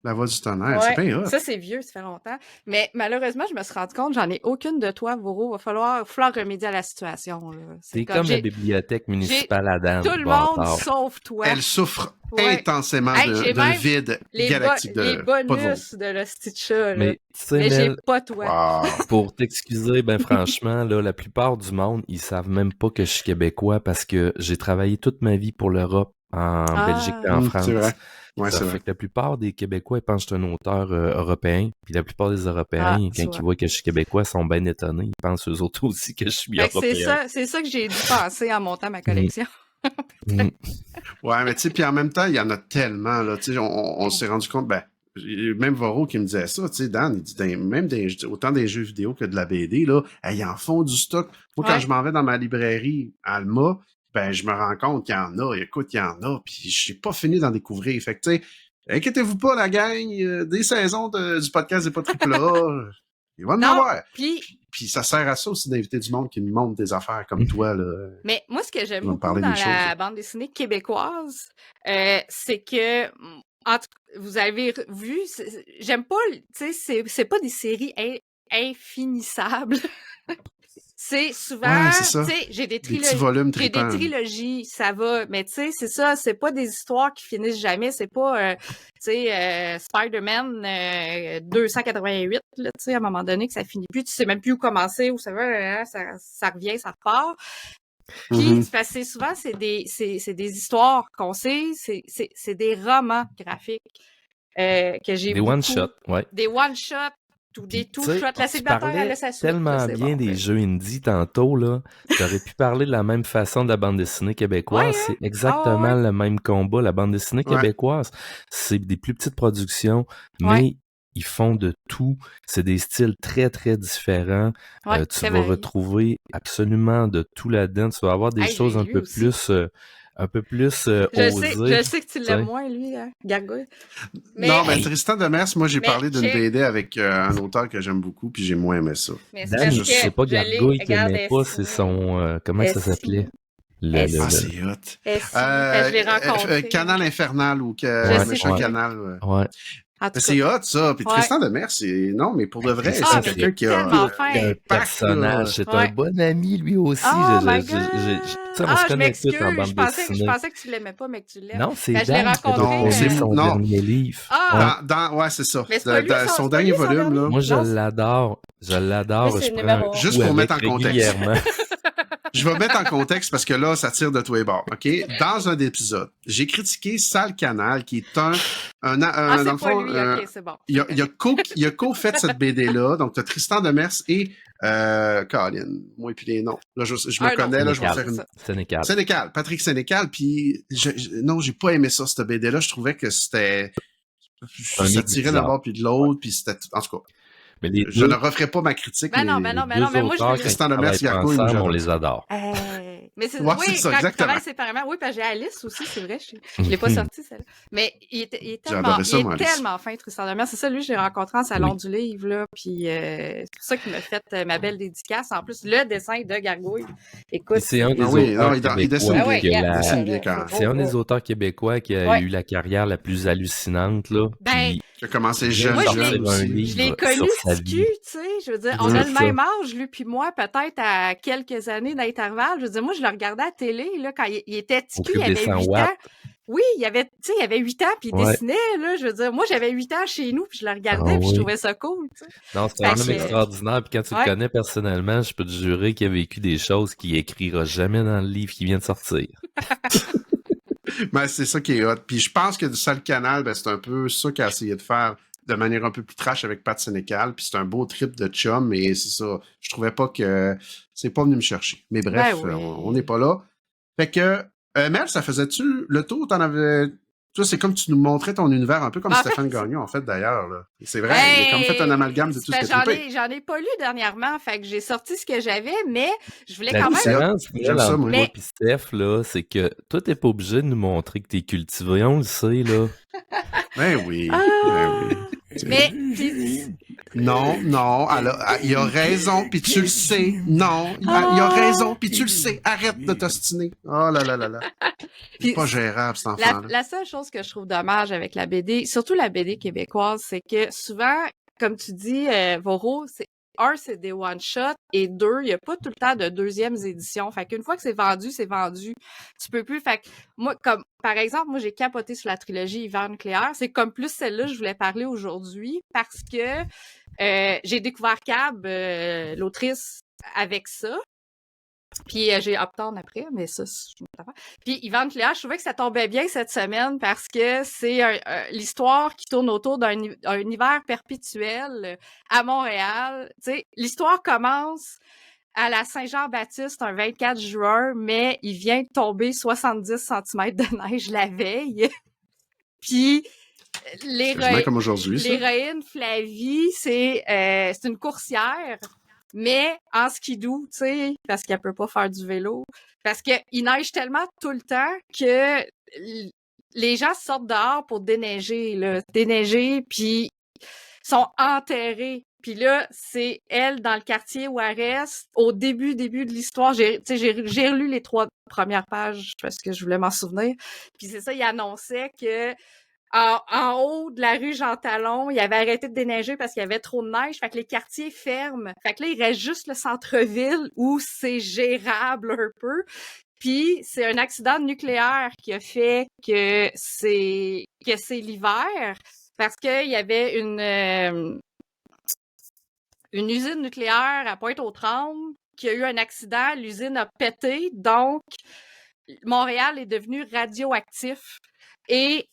La voix du tonnerre, Ouais, c'est bien hot. ça, c'est vieux, ça fait longtemps. Mais malheureusement, je me suis rendu compte, j'en ai aucune de toi, Voro. Va falloir remédier à la situation. Là. C'est comme la j'ai bibliothèque municipale à Dan. tout le monde bâtard. sauf toi. Elle souffre Ouais. intensément Hey, j'ai d'un même vide les, galactique les de pas de bonus de le Stitcha, là. Mais tu sais, Mais j'ai Mel, pas toi. Wow. pour t'excuser, ben franchement, là, la plupart du monde, ils savent même pas que je suis québécois parce que j'ai travaillé toute ma vie pour l'Europe, en Ah. Belgique et en France. C'est vrai. Ouais, Ça c'est fait vrai. que la plupart des Québécois, ils pensent que je suis un auteur européen. Puis la plupart des Européens, Ah, quand tu ils vois. voient que je suis québécois, sont bien étonnés. Ils pensent eux autres aussi que je suis Fait que européen. c'est ça que j'ai dû penser en montant ma collection. Mm. Ouais, mais tu sais, puis en même temps, il y en a tellement, là. Tu sais, on s'est rendu compte, ben, même Voro qui me disait ça, tu sais, Dan, il dit, même autant des jeux vidéo que de la BD, là, ils en font du stock. Moi, quand Ouais. je m'en vais dans ma librairie Alma, ben, je me rends compte qu'il y en a. Écoute, il y en a, puis j'ai pas fini d'en découvrir. Fait que, tu sais, inquiétez-vous pas, la gang, des saisons du podcast des pas triple A, il va en Non, avoir. puis Puis ça sert à ça aussi d'inviter du monde qui me montre des affaires comme toi, là. mais moi, ce que j'aime On va beaucoup parler dans des la choses. bande dessinée québécoise, c'est que, en tout cas, vous avez vu, j'aime pas, tu sais, c'est pas des séries infinissables. C'est souvent, Ouais, c'est ça. tu sais, j'ai des Des petits volumes j'ai des tripants. trilogies, ça va, mais tu sais, c'est ça, c'est pas des histoires qui finissent jamais, c'est pas, tu sais, Spider-Man 288, là, tu sais, à un moment donné que ça finit plus, tu sais même plus où commencer, où ça va, hein, ça revient, ça repart. Puis, Mhm. parce que souvent, c'est des histoires qu'on sait, c'est des romans graphiques que j'ai Des beaucoup. one-shots, ouais. Des one-shots, ou des Puis, two tu sais, shots. La tu célibataire, elle parlais laisse la suite. tellement là, c'est bien bon, des ouais. jeux indie tantôt, là. T'aurais pu parler de la même façon de la bande dessinée québécoise. Ouais, hein? C'est exactement Ah ouais. le même combat. La bande dessinée Ouais. québécoise, c'est des plus petites productions, mais Ouais. ils font de tout. C'est des styles très, très différents. Ouais, Tu très vas varié. retrouver absolument de tout là-dedans. Tu vas avoir des Hey, je choses l'ai un lu peu aussi. plus, Je osées. sais que tu tu sais. l'aimes moins, lui, hein, Gargouille. Mais, Non, mais Hey. Tristan Demers, moi, j'ai Mais parlé d'une j'ai- BD avec un auteur que j'aime beaucoup, puis j'ai moins aimé ça. mais c'est Dan, parce je que sais pas, je l'ai, Gargouille qui regarde, aimait elle pas, est c'est signée. son, comment Elle ça est s'appelait? signée. Elle est Ah, signée. c'est hot. Elle est signée. je l'ai rencontré. Canal Infernal ou Je que sais méchant plus. canal. Ouais. En tout Mais cas. c'est hot, ça. Puis Ouais. Tristan Demers, c'est... Non, mais pour de vrai, Tristan, Ah, c'est mais quelqu'un il qui est a tellement un fin. impact, personnage, là. c'est Ouais. un bon ami lui aussi. Oh my Tu God! sais, on se Ah, je connaît m'excuse. tous en bande Je dessinée. pensais que tu l'aimais pas, mais que tu l'aimes. Non, c'est Ben, je l'ai Dan qui a rencontré, déposé c'est- son non. dernier livre. Ah! Ouais. Ouais, c'est ça. Mais c'est pas lui, Son c'est pas dernier lui, son volume, dernier? là. Moi, je Non, l'adore. Je l'adore. Lui, c'est Je le prends un numéro un. Juste coup pour avec mettre en contexte. régulièrement. Je vais mettre en contexte parce que là, ça tire de tous les bords, OK? Dans un épisode, j'ai critiqué Sale Canal, qui est Ah, dans c'est le pas fond, lui. OK, c'est bon. il a co-fait cette BD-là. Donc, tu as Tristan Demers et Colin. Moi et puis les noms. Là, je me Un connais, autre. là, je vais Sénécal. faire une... C'est ça. Sénécal. Sénécal, Patrick Sénécal, puis non, j'ai pas aimé ça, cette BD-là. Je trouvais que c'était... Un Ça mix tirait bizarre. d'un bord puis de l'autre, puis c'était... En tout cas, Mais les je deux, ne referai pas ma critique. Ben non, mais... ben non, ben les non, deux mais moi, je auteurs, veux quand ils Tristan Demers, travaillent pas Gargouille, ensemble, on j'adore les ça. adore. Mais c'est Ouais, oui, c'est ça, quand ils exactement. travaillent séparément. Oui, parce que j'ai Alice aussi, c'est vrai. Je l'ai pas sorti, celle-là. Mais il est J'ai adoré ça, il moi, est Alice. tellement fin, Tristan Demers. C'est ça, lui, je l'ai rencontré en salon Oui. du livre, là. Puis c'est pour ça qu'il m'a fait ma belle dédicace. En plus, le dessin de Gargouille. Puis Écoute, c'est un des Ah oui, auteurs non, il dessine québécois ouais, qui a bien. regarde, Il la... dessine bien quand même. c'est C'est beau, un des beau. auteurs québécois qui a Ouais. eu la carrière la plus hallucinante, là. Ben, Puis Qui a commencé il vient de moi, jeune sortir un aussi. je l'ai livre connu sur sa petit vie. cul, tu sais. Je veux dire, on C'est a le ça. même âge, lui puis moi, peut-être à quelques années d'intervalle. Je veux dire, moi, je le regardais à la télé, là, quand il était petit Au cul, il Club des avait 100 8 ans. watts. Oui, il avait 8 ans, puis il Ouais. dessinait, là. Je veux dire, moi, j'avais 8 ans chez nous, puis je le Ah regardais, puis je oui. trouvais ça cool, tu sais. Non, c'est Fait un homme que, extraordinaire. Puis quand tu le ouais. connais personnellement, je peux te jurer qu'il a vécu des choses qu'il écrira jamais dans le livre qui vient de sortir. Ben, c'est ça qui est hot. Puis je pense que du Sale Canal, ben, c'est un peu ça qu'il a essayé de faire de manière un peu plus trash avec Pat Sénécal. Puis c'est un beau trip de chum, mais c'est ça. Je trouvais pas que c'est pas venu me chercher. Mais bref, Ben on oui. n'est pas là. Fait que, Mel, ça faisait-tu le tour? T'en avais... Toi, c'est comme tu nous montrais ton univers, un peu comme En Stéphane fait, Gagnon, en fait, d'ailleurs. Là. C'est vrai, il a comme fait un amalgame de tout ce que tu j'en ai pas lu dernièrement, fait que j'ai sorti ce que j'avais, mais je voulais La quand même. différence, J'aime ça, entre moi. toi Mais et Steph, là, c'est que toi, t'es pas obligé de nous montrer que t'es cultivé. On le sait, là. Ben oui, ben ah, oui. mais puis- Non, il a raison, puis tu le sais. Non, il a raison, puis tu le sais. Arrête de t'ostiner. Oh là là là là. C'est puis pas gérable, cet enfant-là. la seule chose que je trouve dommage avec la BD, surtout la BD québécoise, c'est que souvent, comme tu dis, Voro, c'est des one-shots, et deux, il n'y a pas tout le temps de deuxièmes éditions. Fait qu'une fois que c'est vendu, c'est vendu. Tu peux plus. Fait que moi, comme, par exemple, moi, j'ai capoté sur la trilogie Hiver nucléaire. C'est comme plus celle-là que je voulais parler aujourd'hui parce que j'ai découvert Cab, l'autrice, avec ça. Puis j'ai Uptown après, mais ça, je me l'affaire. Puis Hiver nucléaire, je trouvais que ça tombait bien cette semaine parce que c'est l'histoire qui tourne autour d'un hiver perpétuel à Montréal. Tu sais, l'histoire commence à la Saint-Jean-Baptiste un 24 juin, mais il vient de tomber 70 cm de neige la veille. Puis C'est quasiment comme aujourd'hui, ça. l'héroïne Flavie, c'est une coursière. Mais en skidoo, tu sais, parce qu'elle peut pas faire du vélo, parce qu'il neige tellement tout le temps que les gens sortent dehors pour déneiger, puis sont enterrés. Puis là, c'est elle dans le quartier où elle reste. Au début de l'histoire, j'ai relu les 3 premières pages parce que je voulais m'en souvenir. Puis c'est ça, il annonçait que en haut de la rue Jean Talon, il avait arrêté de déneiger parce qu'il y avait trop de neige. Fait que les quartiers ferment. Fait que là, il reste juste le centre-ville où c'est gérable un peu. Puis c'est un accident nucléaire qui a fait que c'est l'hiver parce qu'il y avait une usine nucléaire à Pointe-aux-Trembles qui a eu un accident. L'usine a pété. Donc, Montréal est devenu radioactif. Et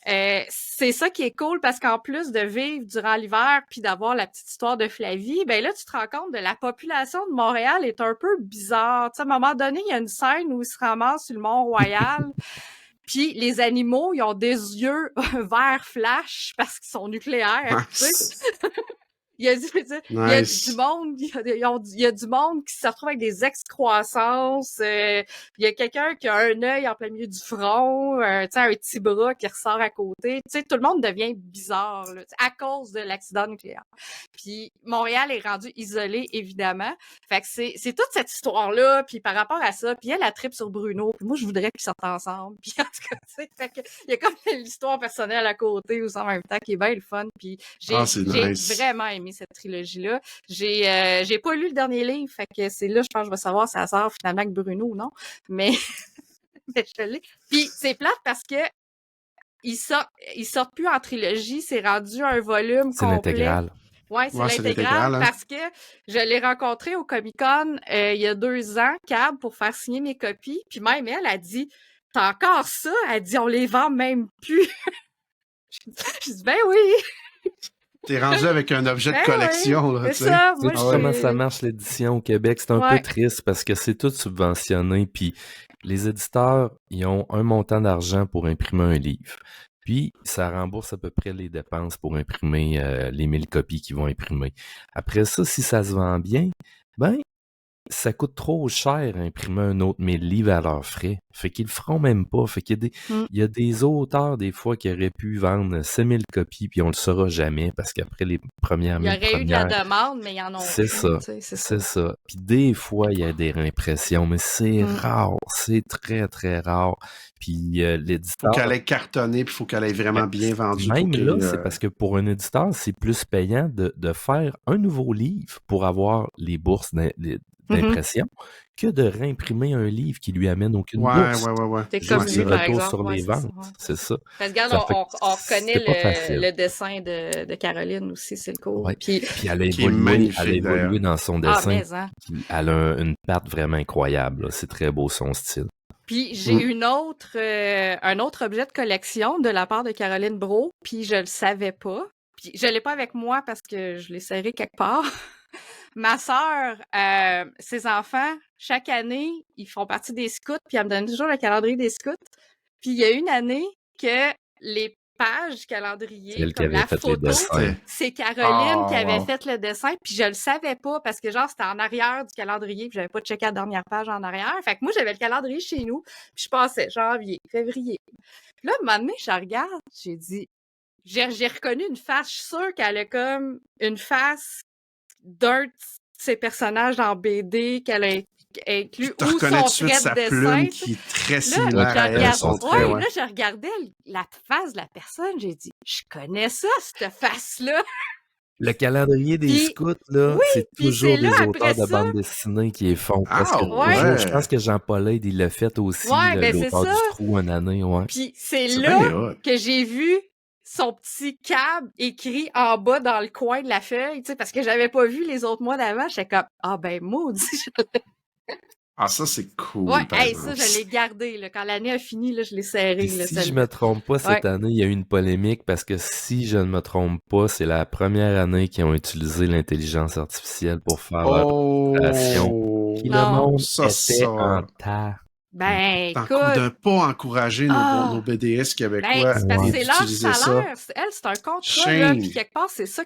c'est ça qui est cool parce qu'en plus de vivre durant l'hiver puis d'avoir la petite histoire de Flavie, ben là, tu te rends compte de la population de Montréal est un peu bizarre. Tu sais, à un moment donné, il y a une scène où ils se ramassent sur le Mont-Royal puis les animaux, ils ont des yeux verts flash parce qu'ils sont nucléaires, tu sais. Il y a du monde, il y a du monde qui se retrouve avec des excroissances. Il y a quelqu'un qui a un œil en plein milieu du front, un petit bras qui ressort à côté. Tu sais, tout le monde devient bizarre là, à cause de l'accident nucléaire. Puis Montréal est rendu isolé, évidemment. Fait que c'est toute cette histoire-là. Puis par rapport à ça, puis elle a tripe sur Bruno. Puis moi, je voudrais qu'ils sortent ensemble. Puis en tout cas, tu sais, fait que il y a comme l'histoire personnelle à côté aussi en même temps qui est bien le fun. Puis j'ai vraiment aimé cette trilogie-là. J'ai pas lu le dernier livre, fait que c'est là, je pense que je vais savoir si ça sort finalement avec Bruno ou non. Mais, mais je l'ai. Puis c'est plate parce que ils sortent plus en trilogie, c'est rendu un volume c'est complet. L'intégrale. Ouais, c'est l'intégrale, parce que je l'ai rencontré au Comic-Con il y a 2 ans, Cab, pour faire signer mes copies. Puis même elle a dit, t'as encore ça? Elle dit, on les vend même plus. Je dis, ben oui. T'es rendu avec un objet de collection, là, tu sais. C'est comment ça marche l'édition au Québec. C'est un peu triste parce que c'est tout subventionné. Puis les éditeurs, ils ont un montant d'argent pour imprimer un livre. Puis, ça rembourse à peu près les dépenses pour imprimer les 1000 copies qu'ils vont imprimer. Après ça, si ça se vend bien, ben, ça coûte trop cher imprimer un autre 1000 livres à leurs frais. Fait qu'ils le feront même pas. Fait qu'il y a il y a des auteurs, des fois, qui auraient pu vendre 5000 copies, puis on le saura jamais, parce qu'après les premières Il y 1000 aurait eu de la premières, demande, mais ils en ont c'est plus. ça. tu sais, c'est ça. C'est ça. Puis des fois, il y a des réimpressions, mais c'est Mm. rare. C'est très, très rare. Puis Faut l'éditeur, qu'elle ait cartonné, puis faut qu'elle ait vraiment bien vendu. Pour même qu'il, là, c'est parce que pour un éditeur, c'est plus payant de faire un nouveau livre pour avoir les bourses d'impression que de réimprimer un livre qui lui amène aucune bourse. Ouais. C'est Juste comme du lui, par retour exemple. sur Ouais, les c'est ça. ventes. Ouais. C'est ça. Parce que regarde, Ça fait on que reconnaît c'est pas facile. le dessin de Caroline aussi, c'est le cool. Ouais. Puis, Puis elle a Qui est évolué magnifique, d'ailleurs. dans son ah, dessin. mais, hein. Elle a une patte vraiment incroyable, là. C'est très beau son style. Puis j'ai un autre objet de collection de la part de Caroline Brault, puis je le savais pas. Puis je l'ai pas avec moi parce que je l'ai serré quelque part. Ma sœur, ses enfants, chaque année, ils font partie des scouts, puis elle me donne toujours le calendrier des scouts. Puis il y a une année que les pages du C'est calendrier, elle qui comme avait la fait les photo, dessins. c'est Caroline qui avait wow. fait le dessin, puis je le savais pas parce que genre c'était en arrière du calendrier, puis j'avais pas checké la dernière page en arrière. Fait que moi j'avais le calendrier chez nous, puis je passais janvier, février. Puis là, un moment donné, je regarde, j'ai dit, j'ai reconnu une face, je suis sûre qu'elle a comme une face d'un de ses personnages en BD qu'elle a inclus Tu ou reconnais son tout de suite trait sa de dessin. plume tu sais. qui est très Là, similaire je à elle, regarde, son trait, ouais, ouais. là, je regardais la face de la personne, j'ai dit, je connais ça, cette face-là. Le calendrier des Puis, scouts, là, oui, c'est puis toujours c'est là, des après auteurs de ça, bande dessinée qui les font. Parce que Ah toujours, ouais, je pense ouais! que Jean Paulade, il l'a fait aussi, ouais, ben c'est l'auteur ça. du Trou, une année, ouais. Puis c'est C'est là bien hot. que j'ai vu son petit cab écrit en bas dans le coin de la feuille, tu sais, parce que j'avais pas vu les autres mois d'avant. J'étais comme, ah ben maudit. Ah, ça, c'est cool, Ouais, par hey, ça, exemple. je l'ai gardé. Là. Quand l'année a fini, là, je l'ai serré. Puis Là, si je celle-là. me trompe pas, Ouais. cette année, il y a eu une polémique parce que si je ne me trompe pas, c'est la première année qu'ils ont utilisé l'intelligence artificielle pour faire leur illustration. Puis le Non. monde Ça, était en ça. tas. Ben, D'un écoute. pas encourager Ah! nos BDS québécois Ben, c'est parce que Ouais. c'est leur d'utiliser ça. salaire. Elle, c'est un contrat, là. Puis Shame. quelque part, c'est ça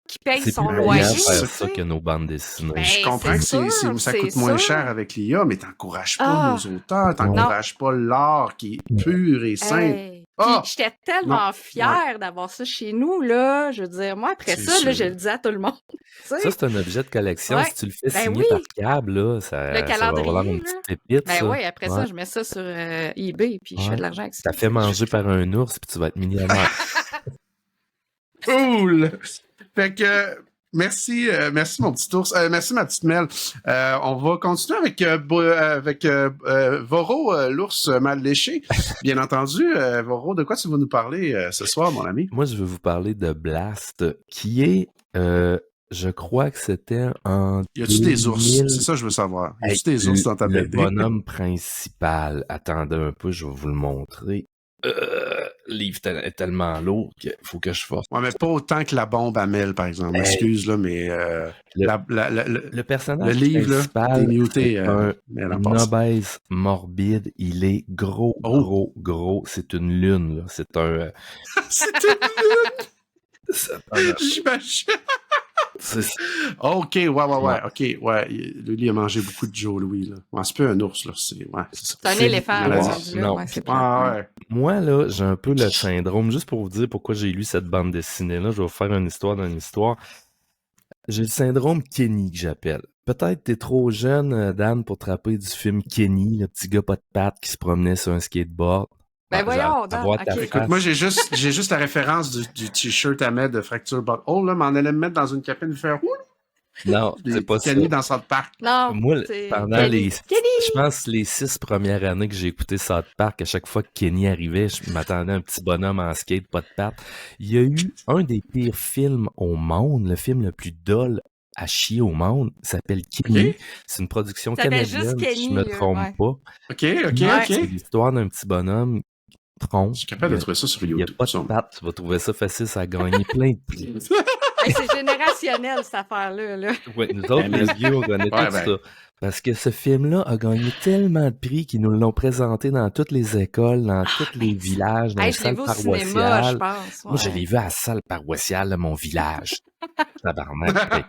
qui paye C'est son plus Ben, payant loyer. de c'est faire tu ça sais. que nos bandes dessinées. Ben, Je comprends c'est que sûr, ça c'est coûte moins sûr. cher avec l'IA, mais t'encourages pas Ah! nos auteurs, Ouais. t'encourages pas l'art qui est pur et simple. Hey. Puis Ah! j'étais Non. tellement Ouais. fière d'avoir ça chez nous, là. Je veux dire, moi, après C'est ça, là, je sûr. le dis à tout le monde. Tu Ça, sais. c'est un objet de collection. Ouais. Si tu le fais Ben signer par oui. câble, là, Le ça va avoir l'air calendrier, une là. petite pépite, Ben ça. oui, après ça, Ouais. je mets ça sur eBay, puis je fais Ouais. de l'argent avec ça. T'as fait manger par un ours, puis tu vas être millionnaire. Cool! Fait que, merci mon petit ours. Merci ma petite Mel. On va continuer avec Voro, l'ours mal léché. Bien entendu, Voro, de quoi tu vas nous parler ce soir, mon ami? Moi, je vais vous parler de Blast, qui est, je crois que c'était en Y a-tu des ours? 2000. C'est ça que je veux savoir. Y Hey, a-tu des ours dans ta le BD? bonhomme principal. Attendez un peu, je vais vous le montrer. Le livre est tellement lourd qu'il faut que je force. Ouais, mais pas autant que la bombe à Mel, par exemple. Hey, Excuse, là, mais le, le le personnage livre, là, t'es principal, muté, c'est un Mel, en passant. obèse morbide. Il est gros, Oh! gros. C'est une lune, là. C'est un... C'était c'est un- j'imagine. c'est- OK, ouais, Ouais. OK, ouais. Lui, il a mangé beaucoup de Joe Louis, là. Ouais, c'est pas un ours, là. C'est ça. C'est un C'est éléphant, là, maladie. rendu là. Non. Ouais, c'est Ah, plate. ouais. Moi, là, j'ai un peu le syndrome, juste pour vous dire pourquoi j'ai lu cette bande dessinée-là, je vais vous faire une histoire dans une histoire. J'ai le syndrome Kenny que j'appelle. Peut-être t'es trop jeune, Dan, pour te rappeler du film Kenny, le petit gars pas de pattes qui se promenait sur un skateboard. Ben Ah, voyons, Dan. avoir ta OK. Écoute, moi, j'ai juste la référence du t-shirt à mettre de Fracture Butthole, là, mais on allait me mettre dans une cabine et faire Non, c'est pas ça. Kenny dans South Park. Non, Moi, c'est pendant Kenny. les, Kenny! je pense les 6 premières années que j'ai écouté South Park, à chaque fois que Kenny arrivait, je m'attendais à un petit bonhomme en skate, pas de pattes. Il y a eu un des pires films au monde, le film le plus dol à chier au monde, s'appelle Kenny. OK. C'est une production Ça s'appelle juste canadienne, si je Kenny, me là, trompe ouais. pas. OK, Puis, Ouais. c'est l'histoire d'un petit bonhomme tronc. Je suis capable de trouver ça sur Il n'y a YouTube. pas de ça. pattes, tu vas trouver ça facile, ça a gagné plein de prix. Hey, c'est générationnel, cette affaire-là. Là. Ouais, nous autres, Mais- les vieux, on connaît Ouais, tout ben. ça. Parce que ce film-là a gagné tellement de prix qu'ils nous l'ont présenté dans toutes les écoles, dans tous les villages, dans Hey, les je l'ai salles vu au cinéma, je paroissiales. pense. Moi, je ouais. l'ai vu à la salle paroissiale de mon village. Tabarnak. Hey.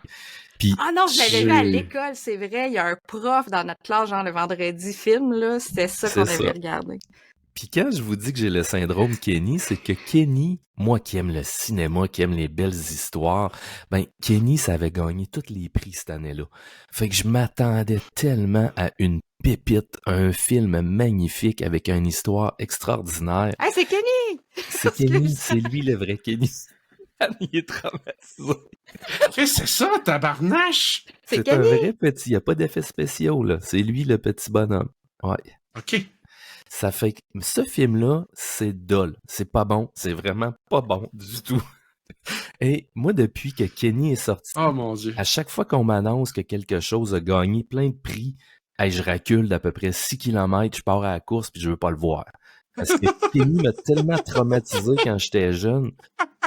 Puis, Ah non, je l'avais vu à l'école, c'est vrai. Il y a un prof dans notre classe, genre le vendredi film, là. C'était ça C'est qu'on ça. avait regardé. Puis quand je vous dis que j'ai le syndrome Kenny, c'est que Kenny, moi qui aime le cinéma, qui aime les belles histoires, ben Kenny, ça avait gagné tous les prix cette année-là. Fait que je m'attendais tellement à une pépite, un film magnifique avec une histoire extraordinaire. Hey, c'est Kenny! C'est Kenny, c'est lui le vrai Kenny. Il est traumatisé. Qu'est-ce que c'est ça, tabarnache? C'est C'est un Kenny! vrai petit, il n'y a pas d'effets spéciaux, là. C'est lui le petit bonhomme. Ouais. OK. Ça fait que ce film-là, c'est dole. C'est pas bon. C'est vraiment pas bon du tout. Et moi, depuis que Kenny est sorti, Oh mon Dieu. à chaque fois qu'on m'annonce que quelque chose a gagné plein de prix, hey, je recule d'à peu près 6 km, je pars à la course puis je veux pas le voir. Parce que Kenny m'a tellement traumatisé quand j'étais jeune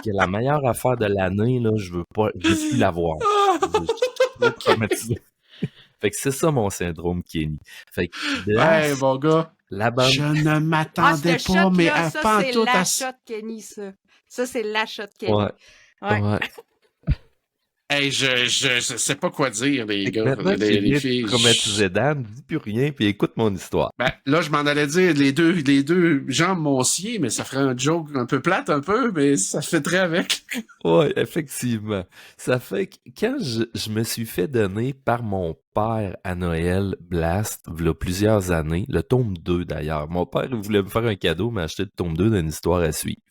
que la meilleure affaire de l'année, là, je veux plus la voir. Je suis trop traumatisé. Fait que c'est ça mon syndrome Kenny. Fait que Hey, mon gars, la bande... je ne m'attendais ce pas, mais shot-là, ça, pas en c'est tout à l'achat de Kenny, ça. Ça, c'est l'achat de Kenny. Ouais. Ouais. Ouais. Hey, je sais pas quoi dire, les Fait que gars, maintenant que j'ai les bien filles. traumatisé Dan, dis plus rien puis écoute mon histoire. Ben, là, je m'en allais dire les deux jambes monciers, mais ça ferait un joke un peu plate, un peu, mais ça fitterait avec. Ouais, effectivement. Ça fait que quand je me suis fait donner par mon père à Noël Blast, il y a plusieurs années, le tome 2 d'ailleurs. Mon père il voulait me faire un cadeau, m'a acheté le tome 2 d'une histoire à suivre.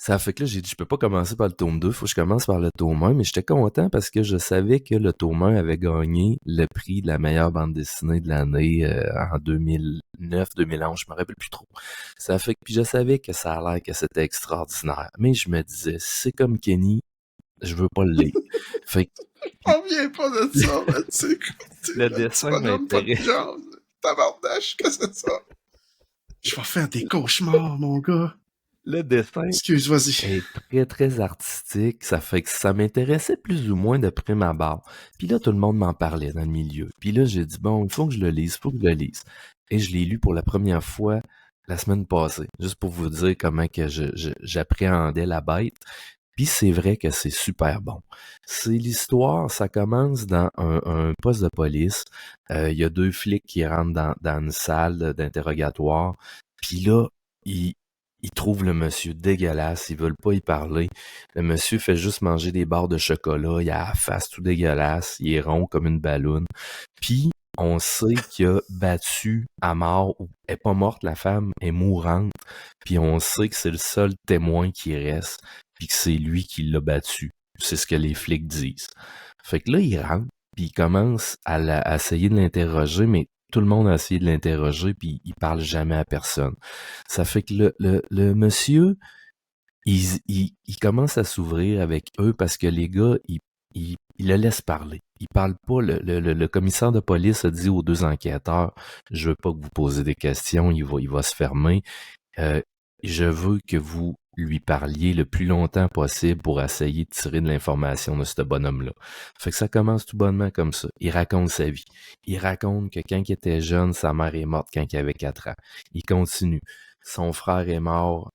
Ça fait que là, j'ai dit, je peux pas commencer par le tome 2, faut que je commence par le tome 1, mais j'étais content parce que je savais que le tome 1 avait gagné le prix de la meilleure bande dessinée de l'année en 2009-2011, je me rappelle plus trop. Ça fait que, puis je savais que ça a l'air que c'était extraordinaire, mais je me disais, si c'est comme Kenny, je veux pas le lire. Fait que On vient pas de ça, mais tu sais, le dessin m'intéresse. Tabardache, qu'est-ce que c'est ça? Je vais faire des cauchemars, mon gars. Le dessin Excuse, vas-y. est très, très artistique. Ça fait que ça m'intéressait plus ou moins de prime abord. Puis là, tout le monde m'en parlait dans le milieu. Puis là, j'ai dit, bon, il faut que je le lise, Et je l'ai lu pour la première fois la semaine passée, juste pour vous dire comment que j'appréhendais la bête. Puis c'est vrai que c'est super bon. C'est l'histoire, ça commence dans un poste de police. Il y a deux flics qui rentrent dans une salle d'interrogatoire. Puis là, ils trouvent le monsieur dégueulasse, ils veulent pas y parler. Le monsieur fait juste manger des barres de chocolat, il a la face tout dégueulasse, il est rond comme une balloune. Puis on sait qu'il a battu à mort, ou elle est pas morte, la femme est mourante. Puis on sait que c'est le seul témoin qui reste, puis que c'est lui qui l'a battu. C'est ce que les flics disent. Fait que là, il rentre, puis il commence à essayer de l'interroger, mais tout le monde a essayé de l'interroger, puis il parle jamais à personne. Ça fait que le monsieur, il commence à s'ouvrir avec eux parce que les gars, ils le laissent parler. Il parle pas. Le commissaire de police a dit aux deux enquêteurs, je veux pas que vous posez des questions, il va se fermer. Je veux que vous lui parliez le plus longtemps possible pour essayer de tirer de l'information de ce bonhomme-là. Fait que ça commence tout bonnement comme ça. Il raconte sa vie. Il raconte que quand il était jeune, sa mère est morte quand il avait 4 ans. Il continue. Son frère est mort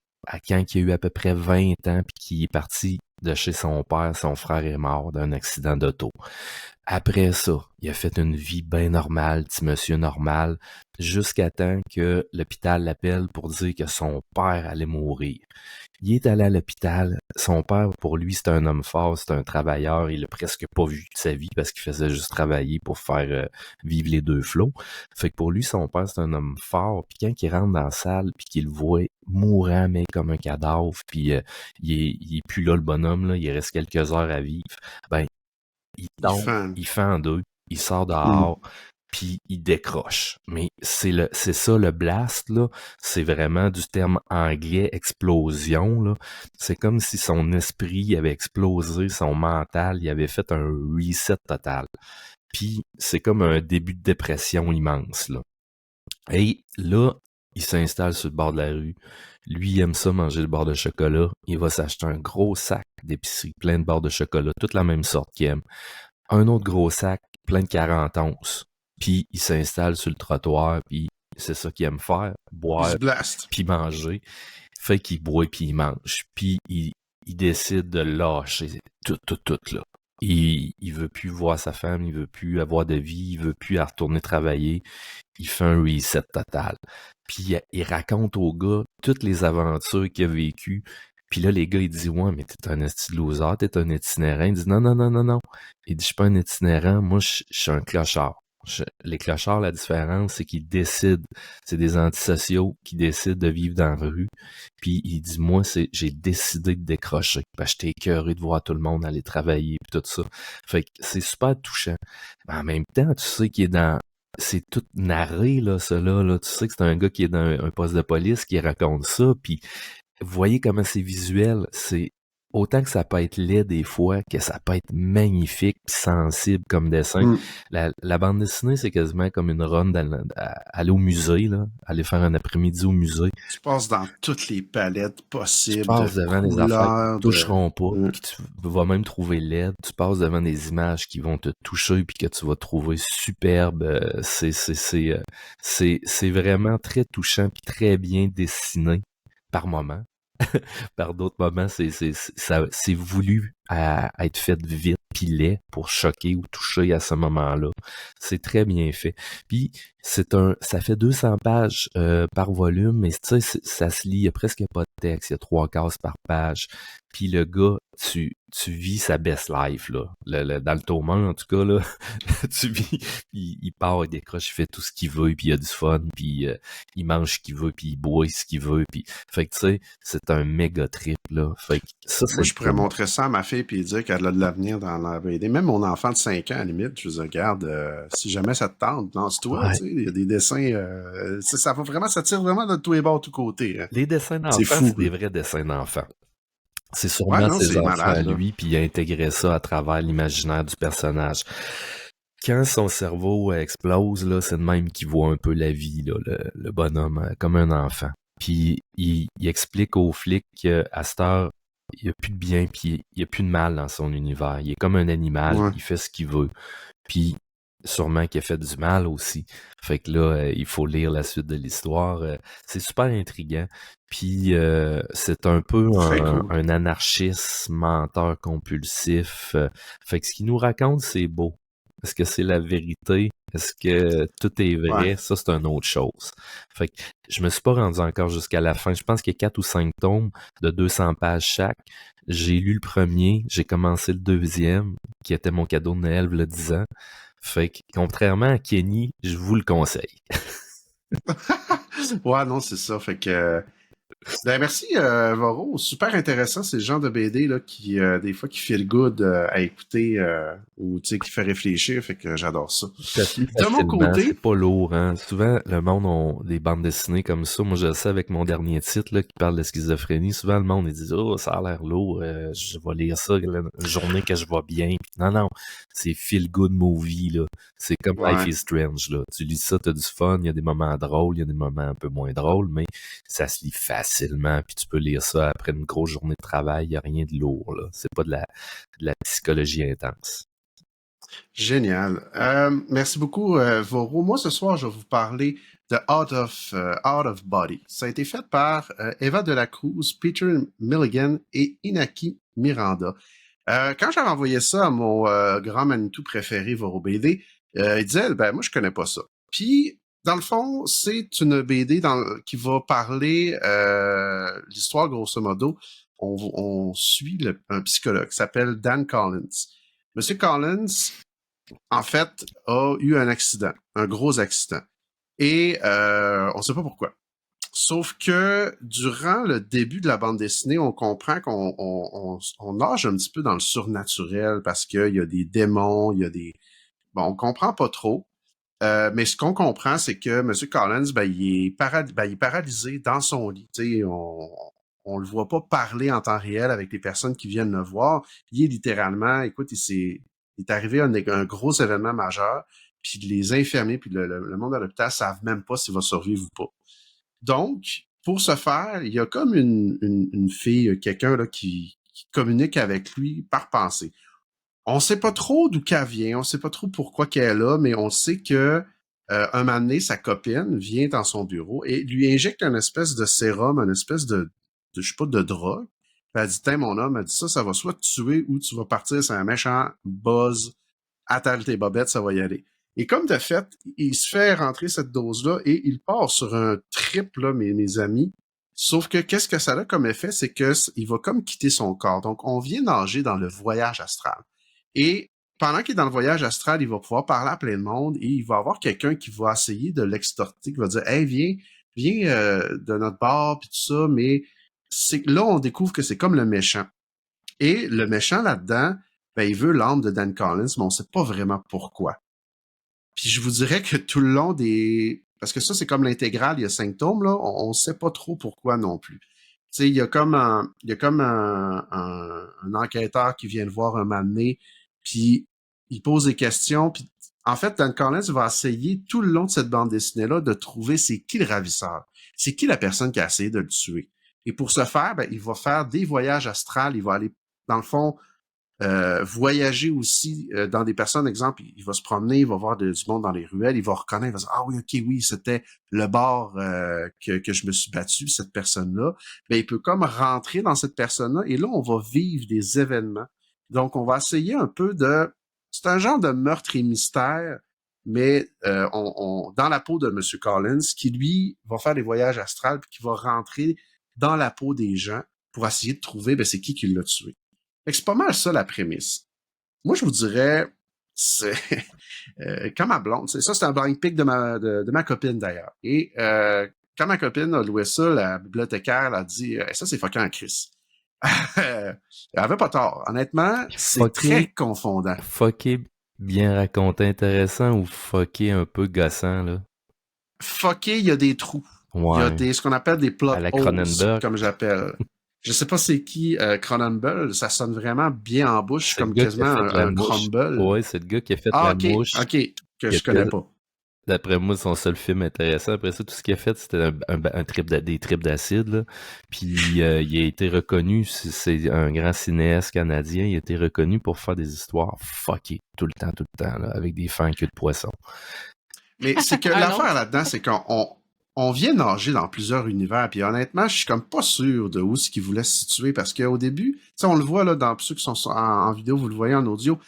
quand il a eu à peu près 20 ans puis qu'il est parti de chez son père. Son frère est mort d'un accident d'auto. Après ça, il a fait une vie bien normale, petit monsieur normal, jusqu'à temps que l'hôpital l'appelle pour dire que son père allait mourir. Il est allé à l'hôpital. Son père, pour lui, c'est un homme fort, c'est un travailleur. Il l'a presque pas vu de sa vie parce qu'il faisait juste travailler pour faire vivre les deux flots. Fait que pour lui, son père, c'est un homme fort. Puis quand il rentre dans la salle, puis qu'il le voit mourant, mais comme un cadavre, puis il est plus là, le bonhomme, là, il reste quelques heures à vivre, ben, il tombe, il fait en deux, il sort dehors, puis il décroche. Mais c'est ça le blast, là. C'est vraiment du terme anglais explosion, là. C'est comme si son esprit avait explosé, son mental, il avait fait un reset total. Puis c'est comme un début de dépression immense, là. Et là, il s'installe sur le bord de la rue. Lui, il aime ça manger le beurre de chocolat. Il va s'acheter un gros sac d'épicerie plein de beurre de chocolat, toute la même sorte qu'il aime. Un autre gros sac plein de 40 onces. Puis il s'installe sur le trottoir, puis c'est ça qu'il aime faire, Il boire, se blast. puis manger. Fait qu'il boit, puis il mange. Puis il décide de lâcher tout, là. Il veut plus voir sa femme, il veut plus avoir de vie, il veut plus retourner travailler. Il fait un reset total. Puis il raconte au gars toutes les aventures qu'il a vécues. Puis là, les gars, ils disent « Ouais, mais t'es un esti de loser, t'es un itinérant. » Il dit « Non. » Il dit « Je suis pas un itinérant, moi, je suis un clochard. » Les clochards, la différence, c'est qu'ils décident, c'est des antisociaux qui décident de vivre dans la rue. Puis il dit « Moi, j'ai décidé de décrocher. Parce que j'étais écœuré de voir tout le monde aller travailler puis tout ça. » Fait que c'est super touchant. Mais en même temps, tu sais qu'il est dans... C'est tout narré, là, cela, là. Tu sais que c'est un gars qui est dans un poste de police qui raconte ça, puis vous voyez comment c'est visuel. C'est autant que ça peut être laid des fois, que ça peut être magnifique pis sensible comme dessin. La bande dessinée, c'est quasiment comme une run aller au musée, là. Aller faire un après-midi au musée. Tu passes dans toutes les palettes possibles. Tu passes devant des affaires qui ne toucheront pas, Mm. que tu vas même trouver laid. Tu passes devant des images qui vont te toucher puis que tu vas trouver superbe. C'est vraiment très touchant puis très bien dessiné par moment. Par d'autres moments, c'est voulu à être fait vite puis laid pour choquer ou toucher à ce moment-là. C'est très bien fait. Puis ça fait 200 pages par volume, mais tu sais, ça se lit, il y a presque pas de texte, il y a 3 cases par page. Puis le gars, tu vis sa best life, là. Dans le tome 1, en tout cas, là, tu vis, il part, il décroche, il fait tout ce qu'il veut, puis il a du fun, puis il mange ce qu'il veut, puis il boit ce qu'il veut, puis fait que tu sais, c'est un méga trip, là. Fait que ça, Moi, je pourrais montrer ça à ma fille puis dire qu'elle a de l'avenir dans la BD. Même mon enfant de 5 ans, à la limite, je vous regarde, si jamais ça te tente, lance-toi, Ouais. tu sais, il y a des dessins, ça tire vraiment de tous les bords, de tous côtés. Hein. Les dessins d'enfants, c'est des vrais dessins d'enfants. C'est sûrement ses c'est enfants malade, à là. lui, puis il a intégré ça à travers l'imaginaire du personnage. Quand son cerveau explose, là, c'est de même qu'il voit un peu la vie, là, le bonhomme, comme un enfant. Puis il explique aux flics qu'à cette heure, il n'y a plus de bien, puis il n'y a plus de mal dans son univers. Il est comme un animal, Ouais. il fait ce qu'il veut. Puis sûrement qu'il a fait du mal aussi. Fait que là, il faut lire la suite de l'histoire. C'est super intriguant. Puis c'est un peu Très cool. un anarchiste menteur compulsif. Fait que ce qu'il nous raconte, c'est beau. Est-ce que c'est la vérité? Est-ce que tout est vrai? Ouais. Ça, c'est une autre chose. Fait que je me suis pas rendu encore jusqu'à la fin. Je pense qu'il y a 4 ou 5 tomes de 200 pages chaque. J'ai lu le premier, j'ai commencé le deuxième, qui était mon cadeau de Noël il y a 10 ans. Fait que, contrairement à Kenny, je vous le conseille. Ouais, non, c'est ça. Fait que. Ben, merci, Voro. Super intéressant, c'est le genre de BD là, qui, des fois, qui feel good à écouter ou tu sais, qui fait réfléchir. Fait que j'adore ça. Ça se lit De mon facilement, côté. c'est pas lourd, hein. Souvent, le monde a des bandes dessinées comme ça. Moi, je le sais avec mon dernier titre, là, qui parle de schizophrénie. Souvent, le monde, il dit, oh, ça a l'air lourd, je vais lire ça la journée que je vais bien. Puis, non, c'est feel good movie, là. C'est comme Ouais. Life is Strange, là. Tu lis ça, t'as du fun, il y a des moments drôles, il y a des moments un peu moins drôles, mais ça se lit facilement, puis tu peux lire ça après une grosse journée de travail, il n'y a rien de lourd, là. C'est pas de la psychologie intense. Génial. Merci beaucoup, Voro. Moi, ce soir, je vais vous parler de Out of Body. Ça a été fait par Eva de la Cruz, Peter Milligan et Inaki Miranda. Quand j'avais envoyé ça à mon grand Manitou préféré, Voro BD, il disait, ben moi, je connais pas ça. Puis, dans le fond, c'est une BD qui va parler l'histoire, grosso modo. On suit un psychologue qui s'appelle Dan Collins. Monsieur Collins, en fait, a eu un accident, un gros accident. Et on ne sait pas pourquoi. Sauf que durant le début de la bande dessinée, on comprend qu'on nage un petit peu dans le surnaturel parce qu'il y a des démons, il y a des... Bon, on comprend pas trop. Mais ce qu'on comprend, c'est que M. Collins, ben, il est paralysé dans son lit. Tu sais, on le voit pas parler en temps réel avec les personnes qui viennent le voir. Il est littéralement, écoute, il est arrivé un gros événement majeur, puis les infirmiers puis le monde à l'hôpital savent même pas s'il va survivre ou pas. Donc, pour ce faire, il y a comme une fille, quelqu'un là, qui communique avec lui par pensée. On sait pas trop d'où qu'elle vient, on sait pas trop pourquoi qu'elle est là, mais on sait que un moment donné, sa copine vient dans son bureau et lui injecte une espèce de sérum, une espèce de je sais pas, de drogue. Puis elle dit, tiens, mon homme, elle dit ça va soit te tuer ou tu vas partir sur un méchant buzz, attale tes bobettes, ça va y aller. Et comme de fait, il se fait rentrer cette dose-là et il part sur un trip, là, mes amis. Sauf que qu'est-ce que ça a comme effet, c'est que il va comme quitter son corps. Donc, on vient nager dans le voyage astral. Et pendant qu'il est dans le voyage astral, il va pouvoir parler à plein de monde et il va avoir quelqu'un qui va essayer de l'extorter, qui va dire, hey, viens de notre bar puis tout ça, mais là, on découvre que c'est comme le méchant. Et le méchant là-dedans, ben, il veut l'âme de Dan Collins, mais on sait pas vraiment pourquoi. Puis je vous dirais que tout le long parce que ça, c'est comme l'intégrale, il y a 5 tomes, là, on sait pas trop pourquoi non plus. Tu sais, il y a comme un enquêteur qui vient le voir un moment donné, puis il pose des questions, puis en fait, Dan Collins va essayer tout le long de cette bande dessinée-là de trouver c'est qui le ravisseur, c'est qui la personne qui a essayé de le tuer. Et pour ce faire, ben, il va faire des voyages astrales, il va aller, dans le fond, voyager aussi dans des personnes, exemple, il va se promener, il va voir du monde dans les ruelles, il va reconnaître, il va dire, ah oui, ok, oui, c'était le bar que je me suis battu, cette personne-là. Ben, il peut comme rentrer dans cette personne-là et là, on va vivre des événements. Donc, on va essayer un peu c'est un genre de meurtre et mystère, mais dans la peau de M. Collins, qui lui va faire des voyages astrales puis qui va rentrer dans la peau des gens pour essayer de trouver c'est qui l'a tué. Fait que c'est pas mal ça la prémisse. Moi, je vous dirais, c'est quand ma blonde, ça c'est un blind pick de ma copine d'ailleurs. Et quand ma copine a loué ça, la bibliothécaire a dit ça c'est fucking en Chris. Elle avait pas tort. Honnêtement, c'est très confondant. Fucké bien raconté, intéressant ou fucké un peu gossant, là? Fucké, il y a des trous. Ouais. Il y a ce qu'on appelle des plot à la holes, Cronenberg. comme j'appelle. Je sais pas c'est qui Cronenberg, ça sonne vraiment bien en bouche, comme quasiment un crumble. Ouais, c'est le gars qui a fait la mouche. Ok, que je connais pas. D'après moi, son seul film intéressant. Après ça, tout ce qu'il a fait, c'était des tripes d'acide, là. Puis il a été reconnu, c'est un grand cinéaste canadien, il a été reconnu pour faire des histoires fuckées tout le temps, là, avec des fins en queue de poisson. Mais c'est que l'affaire là-dedans, c'est qu'on vient nager dans plusieurs univers, puis honnêtement, je suis comme pas sûr de où ce qu'il voulait se situer, parce qu'au début, tu sais, on le voit là dans ceux qui sont en vidéo, vous le voyez en audio,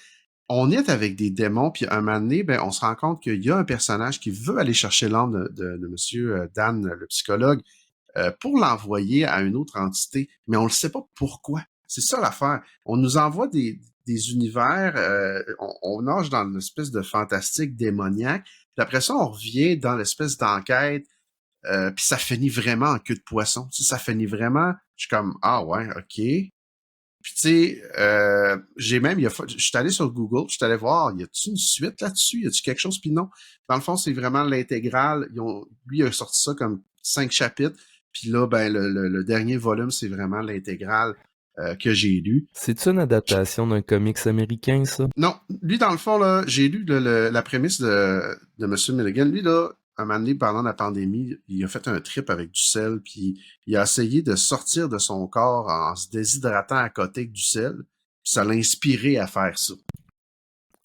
on est avec des démons, puis un moment donné, ben, on se rend compte qu'il y a un personnage qui veut aller chercher l'âme de Monsieur Dan, le psychologue, pour l'envoyer à une autre entité, mais on le sait pas pourquoi. C'est ça l'affaire. On nous envoie des univers, on nage dans une espèce de fantastique démoniaque, puis après ça, on revient dans l'espèce d'enquête, puis ça finit vraiment en queue de poisson. Tu sais, ça finit vraiment, je suis comme, ah ouais, ok. Puis tu sais, je suis allé sur Google, je suis allé voir, y a-tu une suite là-dessus? Y a-tu quelque chose? Puis non. Dans le fond, c'est vraiment l'intégrale. Lui, il a sorti ça comme 5 chapitres. Puis là, ben le dernier volume, c'est vraiment l'intégrale que j'ai lu. C'est-tu une adaptation d'un comics américain, ça? Non. Lui, dans le fond, là, j'ai lu la prémisse de M. Milligan. Lui, là, un moment donné, pendant la pandémie, il a fait un trip avec du sel, puis il a essayé de sortir de son corps en se déshydratant à côté avec du sel, puis ça l'a inspiré à faire ça.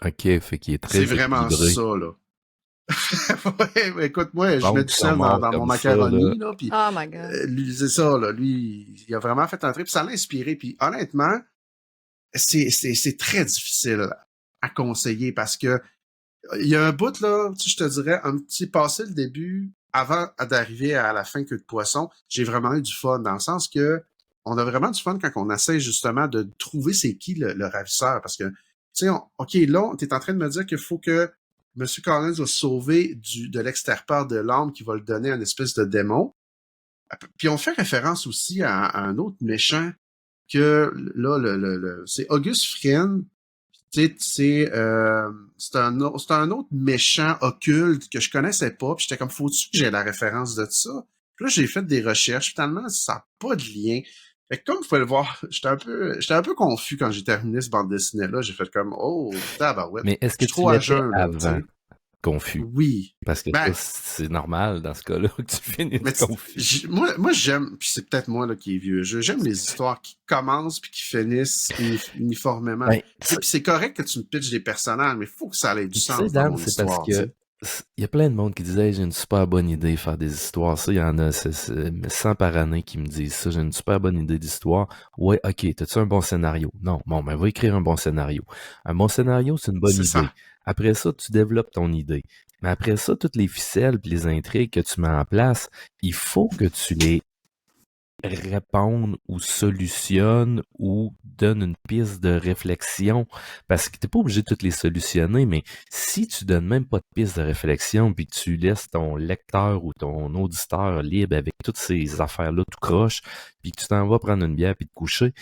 Ok, fait qu'il est très C'est vraiment équilibré. ça, là. Ouais, écoute, moi, je mets du sel dans mon macaroni, là, puis oh my God. lui, c'est ça, là, lui, il a vraiment fait un trip, ça l'a inspiré, puis honnêtement, c'est très difficile à conseiller, parce que il y a un bout, là, je te dirais, un petit passé le début, avant d'arriver à la fin queue de poisson, j'ai vraiment eu du fun, dans le sens que on a vraiment du fun quand on essaie justement de trouver c'est qui le ravisseur, parce que, tu sais, ok, là, t'es en train de me dire qu'il faut que M. Collins va sauver de l'extirpeur de l'âme qui va le donner à une espèce de démon. Puis on fait référence aussi à un autre méchant que, là, c'est Auguste Friend. C'est un autre méchant occulte que je connaissais pas, puis j'étais comme, faut-tu que j'ai la référence de ça? Puis là, j'ai fait des recherches, finalement, ça n'a pas de lien. Fait que comme vous pouvez le voir, j'étais un peu confus quand j'ai terminé ce bande dessinée-là. J'ai fait comme, oh, tabarouette. Mais est-ce que tu l'étais avant? confus. Oui. Parce que Ben, c'est normal dans ce cas-là que tu mais finisses confus. moi j'aime, puis c'est peut-être moi là, qui est vieux, j'aime les histoires qui commencent puis qui finissent uniformément. Ben, Puis c'est correct que tu me pitches des personnages, mais il faut que ça ait du tu sais, sens dans Dan, mon c'est parce histoire. que il y a plein de monde qui disait, j'ai une super bonne idée de faire des histoires. Ça, il y en a 100 par année qui me disent ça. J'ai une super bonne idée d'histoire. Ouais, ok, t'as-tu un bon scénario? Non, bon, ben, va écrire un bon scénario. Un bon scénario, c'est une bonne C'est idée. ça. Après ça, tu développes ton idée. Mais après ça, toutes les ficelles et les intrigues que tu mets en place, il faut que tu les répondes ou solutionnes ou donnes une piste de réflexion. Parce que t'es pas obligé de toutes les solutionner, mais si tu donnes même pas de piste de réflexion puis que tu laisses ton lecteur ou ton auditeur libre avec toutes ces affaires-là tout croche, puis que tu t'en vas prendre une bière puis te coucher,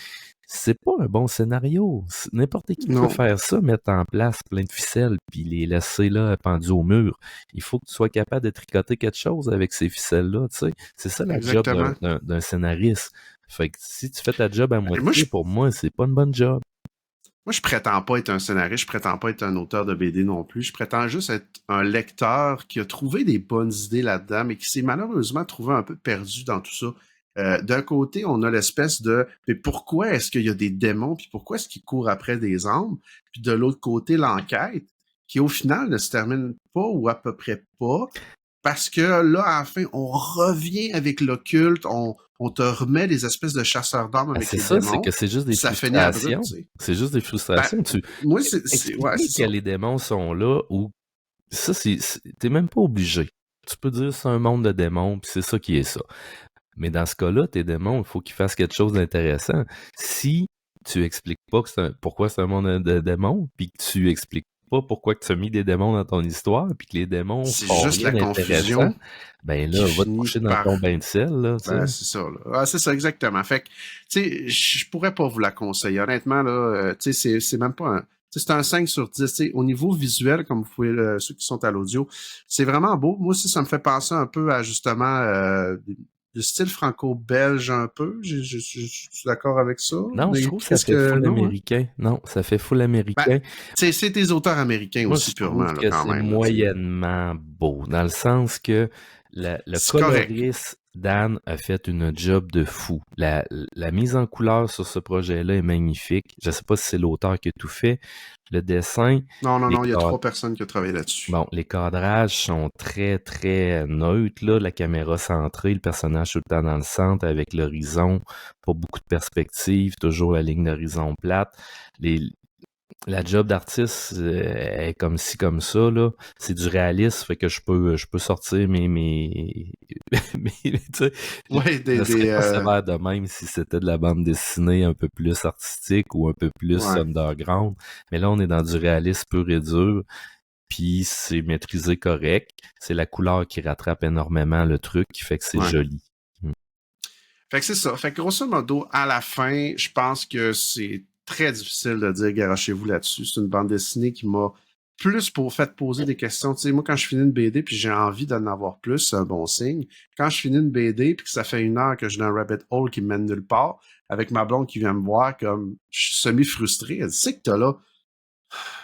c'est pas un bon scénario. N'importe qui Non. peut faire ça, mettre en place plein de ficelles puis les laisser là pendus au mur. Il faut que tu sois capable de tricoter quelque chose avec ces ficelles-là, tu sais. C'est ça la job Exactement. d'un scénariste. Fait que si tu fais ta job à Moi, moitié, pour moi, c'est pas une bonne job. Moi, je prétends pas être un scénariste, je prétends pas être un auteur de BD non plus. Je prétends juste être un lecteur qui a trouvé des bonnes idées là-dedans, mais qui s'est malheureusement trouvé un peu perdu dans tout ça. D'un côté, on a l'espèce de mais pourquoi est-ce qu'il y a des démons, puis pourquoi est-ce qu'ils courent après des âmes? Puis de l'autre côté, l'enquête, qui au final ne se termine pas ou à peu près pas, parce que là, à la fin, on revient avec l'occulte, on te remet des espèces de chasseurs d'âmes avec C'est les ça, c'est démons. que c'est juste des Ça finit abrupt, frustrations. tu sais. C'est juste des Ben, frustrations. moi, ouais, Expliquer c'est que ça. les démons sont là ou ça, t'es même pas obligé. Tu peux dire c'est un monde de démons, puis c'est ça qui est ça. Mais dans ce cas-là, tes démons, il faut qu'ils fassent quelque chose d'intéressant. Si tu expliques pas pourquoi c'est un monde de démons, puis que tu expliques pas pourquoi que tu as mis des démons dans ton histoire, puis que les démons C'est font juste rien la d'intéressant, confusion ben qui là, va te finit coucher dans par... ton bain de sel, là, tu sais. Ben, c'est ça, là. Ah, c'est ça, exactement. Fait que, tu sais, je pourrais pas vous la conseiller. Honnêtement, là, tu sais, c'est même pas un... Tu sais, c'est un 5 sur 10. Tu sais, au niveau visuel, comme vous pouvez, ceux qui sont à l'audio, c'est vraiment beau. Moi aussi, ça me fait penser un peu à, justement, le style franco-belge un peu. Je suis d'accord avec ça. Non, je Mais trouve que ça qu'est-ce fait que... full Non, hein? américain. Non, ça fait full Ben, américain. tu sais, c'est des auteurs américains Moi, aussi, je trouve purement, là, que quand c'est même, là, tu sais. moyennement beau, dans le sens que le C'est correct. coloriste, Dan, a fait une job de fou. La mise en couleur sur ce projet-là est magnifique. Je sais pas si c'est l'auteur qui a tout fait. Le dessin, Non, les il y a cadres- 3 personnes qui ont travaillé là-dessus. bon, les cadrages sont très, très neutres, là. La caméra centrée, le personnage tout le temps dans le centre avec l'horizon, pas beaucoup de perspective, toujours la ligne d'horizon plate. La job d'artiste est comme ci, comme ça, là. C'est du réalisme, fait que je peux sortir mes tu sais, Ouais, je ne serais pas sévère de même si c'était de la bande dessinée un peu plus artistique ou un peu plus Ouais. underground. Mais là, on est dans du réalisme pur et dur, puis c'est maîtrisé correct. C'est la couleur qui rattrape énormément le truc, qui fait que c'est Ouais. joli. Fait que c'est ça. Fait que grosso modo, à la fin, je pense que c'est très difficile de dire garochez-vous là-dessus. C'est une bande dessinée qui m'a plus fait poser des questions. Tu sais, moi, quand je finis une BD puis j'ai envie d'en avoir plus, c'est un bon signe. Quand je finis une BD puis que ça fait 1 heure que je suis dans un rabbit hole qui me mène nulle part, avec ma blonde qui vient me voir comme je suis semi-frustré, elle dit, c'est que t'as là.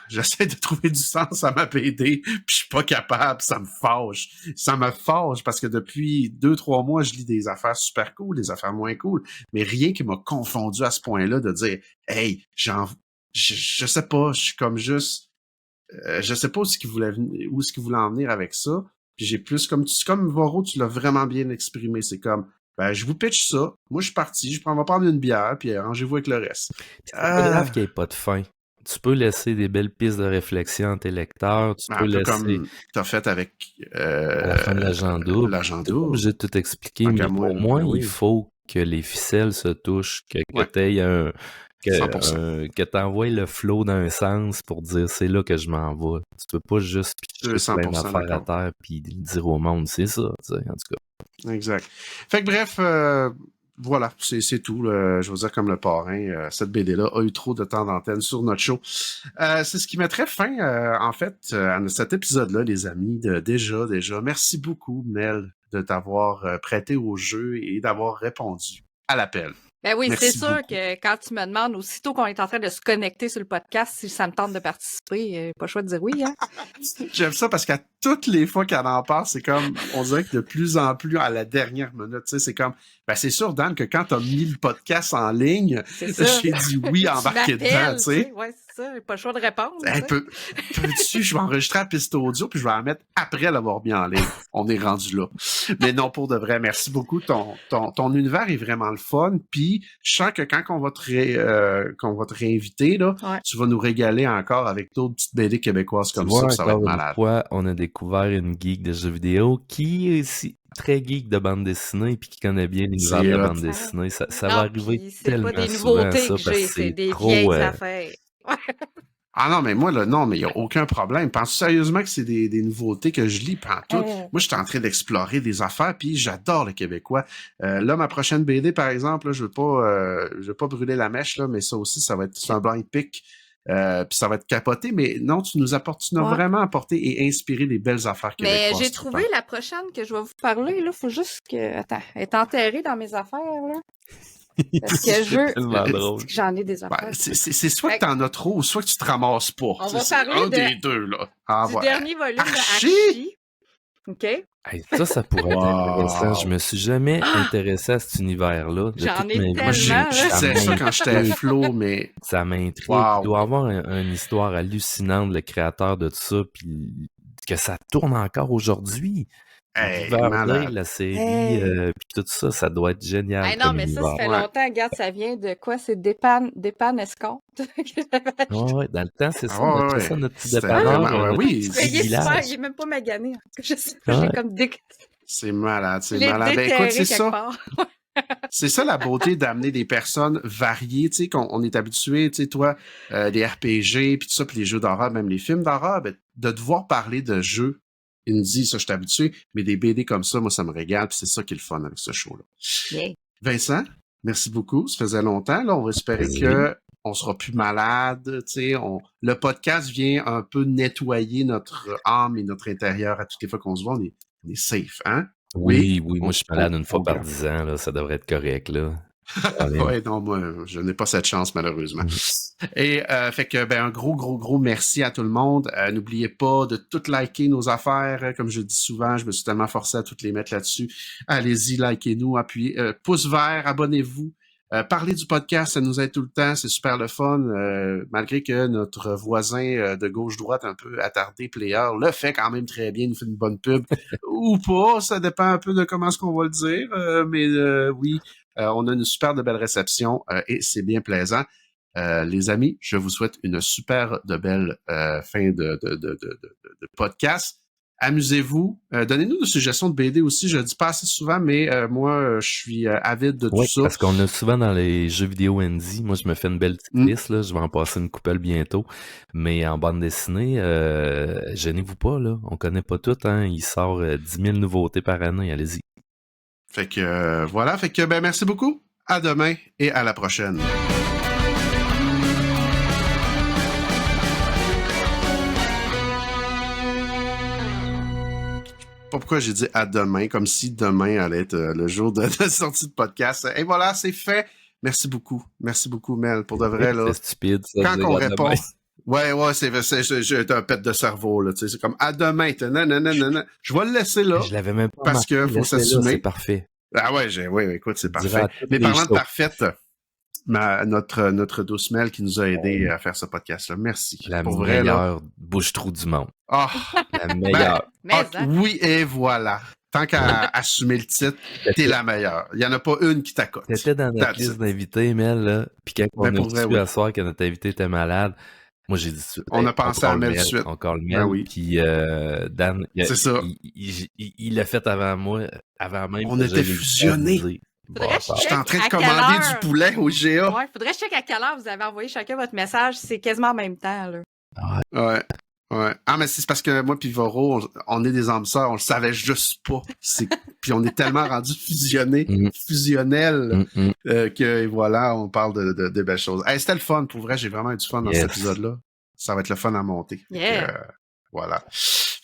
J'essaie de trouver du sens à ma BD, puis je suis pas capable, ça me fâche. Ça me fâche parce que depuis 2-3 mois, je lis des affaires super cool, des affaires moins cool, mais rien qui m'a confondu à ce point-là de dire « Hey, je sais pas, je suis comme juste... je sais pas où est-ce qu'il voulait en venir avec ça. » Puis j'ai plus comme Voro, tu l'as vraiment bien exprimé. C'est comme ben, je vous pitch ça, moi je suis parti, on va prendre une bière, puis arrangez-vous avec le reste. C'est pas grave qu'il n'y ait pas de fin. Tu peux laisser des belles pistes de réflexion à tes lecteurs. Tu peux un peu laisser... comme tu as fait avec à la fin de l'agent double. l'agent T'es pas double. obligé de tout expliquer, Tant mais qu'à moi, pour moi, ben oui. il faut que les ficelles se touchent, que Ouais. t'aies 100%. que t'envoies le flow dans un sens pour dire c'est là que je m'en vais. Tu peux pas juste pitcher plein 200% d'affaires à d'accord. terre puis dire au monde c'est ça, tu sais, en tout cas. Exact. Fait que bref, voilà, c'est tout. Je veux dire, comme le parrain, cette BD-là a eu trop de temps d'antenne sur notre show. C'est ce qui mettrait fin, en fait, à cet épisode-là, les amis. Déjà. Merci beaucoup, Mel, de t'avoir prêté au jeu et d'avoir répondu à l'appel. Ben oui, c'est Merci sûr beaucoup. que quand tu me demandes, aussitôt qu'on est en train de se connecter sur le podcast, si ça me tente de participer, pas le choix de dire oui, hein? J'aime ça parce qu'à toutes les fois qu'elle en parle, c'est comme, on dirait que de plus en plus à la dernière minute, tu sais, c'est comme, ben c'est sûr, Dan, que quand t'as mis le podcast en ligne, C'est ça. j'ai dit oui, Tu embarquer dedans, m'appelles, tu sais. Ouais, c'est ça. J'ai pas le choix de répondre. Hey, tu sais. peux-tu, je vais enregistrer la piste audio puis je vais la mettre après l'avoir mis en ligne. On est rendu là. Mais non, pour de vrai, merci beaucoup. Ton univers est vraiment le fun. Puis je sens que quand qu'on va te réinviter, là, Ouais. tu vas nous régaler encore avec d'autres petites BD québécoises Tu comme vois, ça, puis ça va être encore une malade. fois, on a découvert une geek de jeux vidéo qui est aussi très geek de bande dessinée puis qui connaît bien l'univers de C'est la hot. bande dessinée. Ça Non, va arriver puis c'est tellement pas des souvent, nouveautés ça, que parce j'ai, que c'est c'est des trop... vieilles affaires. Ah non, mais moi, là, non, mais il n'y a aucun problème. Pense sérieusement que c'est des nouveautés que je lis pantoute. Moi, je suis en train d'explorer des affaires, puis j'adore le Québécois. Là, ma prochaine BD, par exemple, là, je veux pas brûler la mèche, là, mais ça aussi, c'est un blind pick. Puis ça va être capoté, mais non, tu nous as vraiment apporté et inspiré des belles affaires québécoises. Mais j'ai trouvé la prochaine que je vais vous parler, là. Faut juste que. Attends, elle est enterrée dans mes affaires, là. Parce que C'est tellement drôle. j'en ai des affaires. Ben, c'est soit que t'en as trop, ou soit que tu te ramasses pas. On va C'est parler un des deux, là. Ah, du voilà. dernier volume Archie! de Archie. OK? Hey, ça pourrait être intéressant. Je me suis jamais intéressé à cet univers-là. de J'en toute ai ma vie. tellement, Moi, je là. disais ça quand j'étais à Flo, mais Ça m'intrigue. Wow. Il doit y avoir une histoire hallucinante, le créateur de tout ça, puis que ça tourne encore aujourd'hui. hey, Riverdale, malade. la série, Hey. puis tout ça, ça doit être génial. Hey, non, comme mais ça univers. fait Ouais. longtemps. Regarde, ça vient de quoi? C'est Dépanne Escompte que j'avais acheté. Ouais, dans le temps, c'est ça. Ah, On ouais, appelait ouais. ça notre petit C'était dépanneur, vraiment- ouais, notre oui, petit Mais il est village. super, il est même pas magané. En tout cas, je sais pas, j'ai Ouais. comme C'est malade, c'est je l'ai malade. Ben déterré écoute, c'est quelque ça. part. C'est ça la beauté d'amener des personnes variées, tu sais, qu'on est habitué, tu sais, toi, les RPG, puis tout ça, puis les jeux d'horreur, même les films d'horreur, ben, de devoir parler de jeux indie, ça, je suis habitué, mais des BD comme ça, moi, ça me régale, puis c'est ça qui est le fun avec ce show-là. Bien. Vincent, merci beaucoup, ça faisait longtemps, là, on va espérer Vas-y. que on sera plus malade, tu sais, le podcast vient un peu nettoyer notre âme et notre intérieur à toutes les fois qu'on se voit, on est safe, hein? Oui, moi je suis malade une fois on par garde. 10 ans, là, ça devrait être correct, là. Ouais, non, moi, je n'ai pas cette chance, malheureusement. Et fait que, ben, un gros merci à tout le monde. N'oubliez pas de tout liker nos affaires. Comme je dis souvent, je me suis tellement forcé à toutes les mettre là-dessus. Allez-y, likez-nous, appuyez. Pouce vert, abonnez-vous. Parlez du podcast, ça nous aide tout le temps, c'est super le fun. Malgré que notre voisin de gauche-droite, un peu attardé, player, le fait quand même très bien, nous fait une bonne pub. Ou pas, ça dépend un peu de comment est-ce qu'on va le dire. Mais oui, on a une super de belle réception et c'est bien plaisant. Les amis, je vous souhaite une super de belle fin de podcast. Amusez-vous. Donnez-nous des suggestions de BD aussi. Je le dis pas assez souvent, mais moi, je suis avide de tout Oui, ça. parce qu'on a souvent dans les jeux vidéo indie, moi je me fais une belle petite liste, là, je vais en passer une coupelle bientôt, mais en bande dessinée, gênez-vous pas, là, on connaît pas tout, hein, il sort 10 000 nouveautés par année, allez-y. Fait que voilà, fait que ben merci beaucoup. À demain et à la prochaine. Pas pourquoi j'ai dit à demain, comme si demain allait être le jour de sortie de podcast. Et voilà, c'est fait. Merci beaucoup, Mel, pour de vrai là. C'est stupide, ça. Quand dire on à répond, demain. ouais, j'ai un pet de cerveau là. Tu sais, c'est comme à demain. Non. Je vais le laisser là. Je l'avais même pas Parce que remarqué, faut laissez-le, s'assumer. c'est parfait. Ah ouais, oui, écoute, c'est Je dirais parfait. à toutes Mais les parlant de choses. parfaite, notre douce Mel qui nous a aidé à faire ce podcast-là. Merci. La Pour vrai, là. meilleure bouche-trou du monde. Ah, La meilleure. Mais, ah, hein, oui, et voilà. Tant qu'à assumer le titre, t'es la meilleure. Il n'y en a pas une qui t'accote. T'étais dans notre That's liste it. d'invités, Mel, là, puis quand on Ben, a pour vrai, su oui. à soir que notre invité était malade, moi j'ai dit On a pensé à Mel de suite. Encore le Ben Mel, oui. puis Dan, C'est ça. il l'a fait avant moi, avant même On que était j'aie eu le fusionnés. temps de dire. Faudrait Bon, que J'étais en train À de quelle commander heure? du poulet au GA. ouais, faudrait checker à quelle heure vous avez envoyé chacun votre message. C'est quasiment en même temps, là. Ouais. Ah, mais c'est parce que moi puis Voro, on est des âmes sœurs, on le savait juste pas. Puis on est tellement rendus fusionnels que voilà, on parle de belles choses. Hey, c'était le fun, pour vrai, j'ai vraiment eu du fun dans Yes. cet épisode-là. Ça va être le fun à monter. Yeah. Voilà.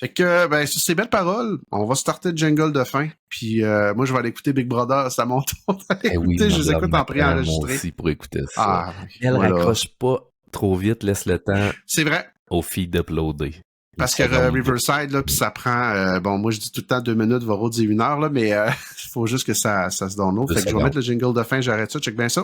Fait que, ben, sur ces belles paroles, on va starter le jingle de fin. Puis moi, je vais aller écouter Big Brother. C'est à mon tour. Eh oui, Écoutez, je les madame, écoute en préenregistré. moi aussi pour écouter ça. Ah, Elle voilà. raccroche pas trop vite, laisse le temps C'est vrai. aux filles d'uploader. Parce que Riverside, là, puis ça prend, bon, moi je dis tout le temps 2 minutes, Varro dit 1 heure, là, mais il faut juste que ça se download. Fait que je vais mettre le jingle de fin, j'arrête ça, check bien ça.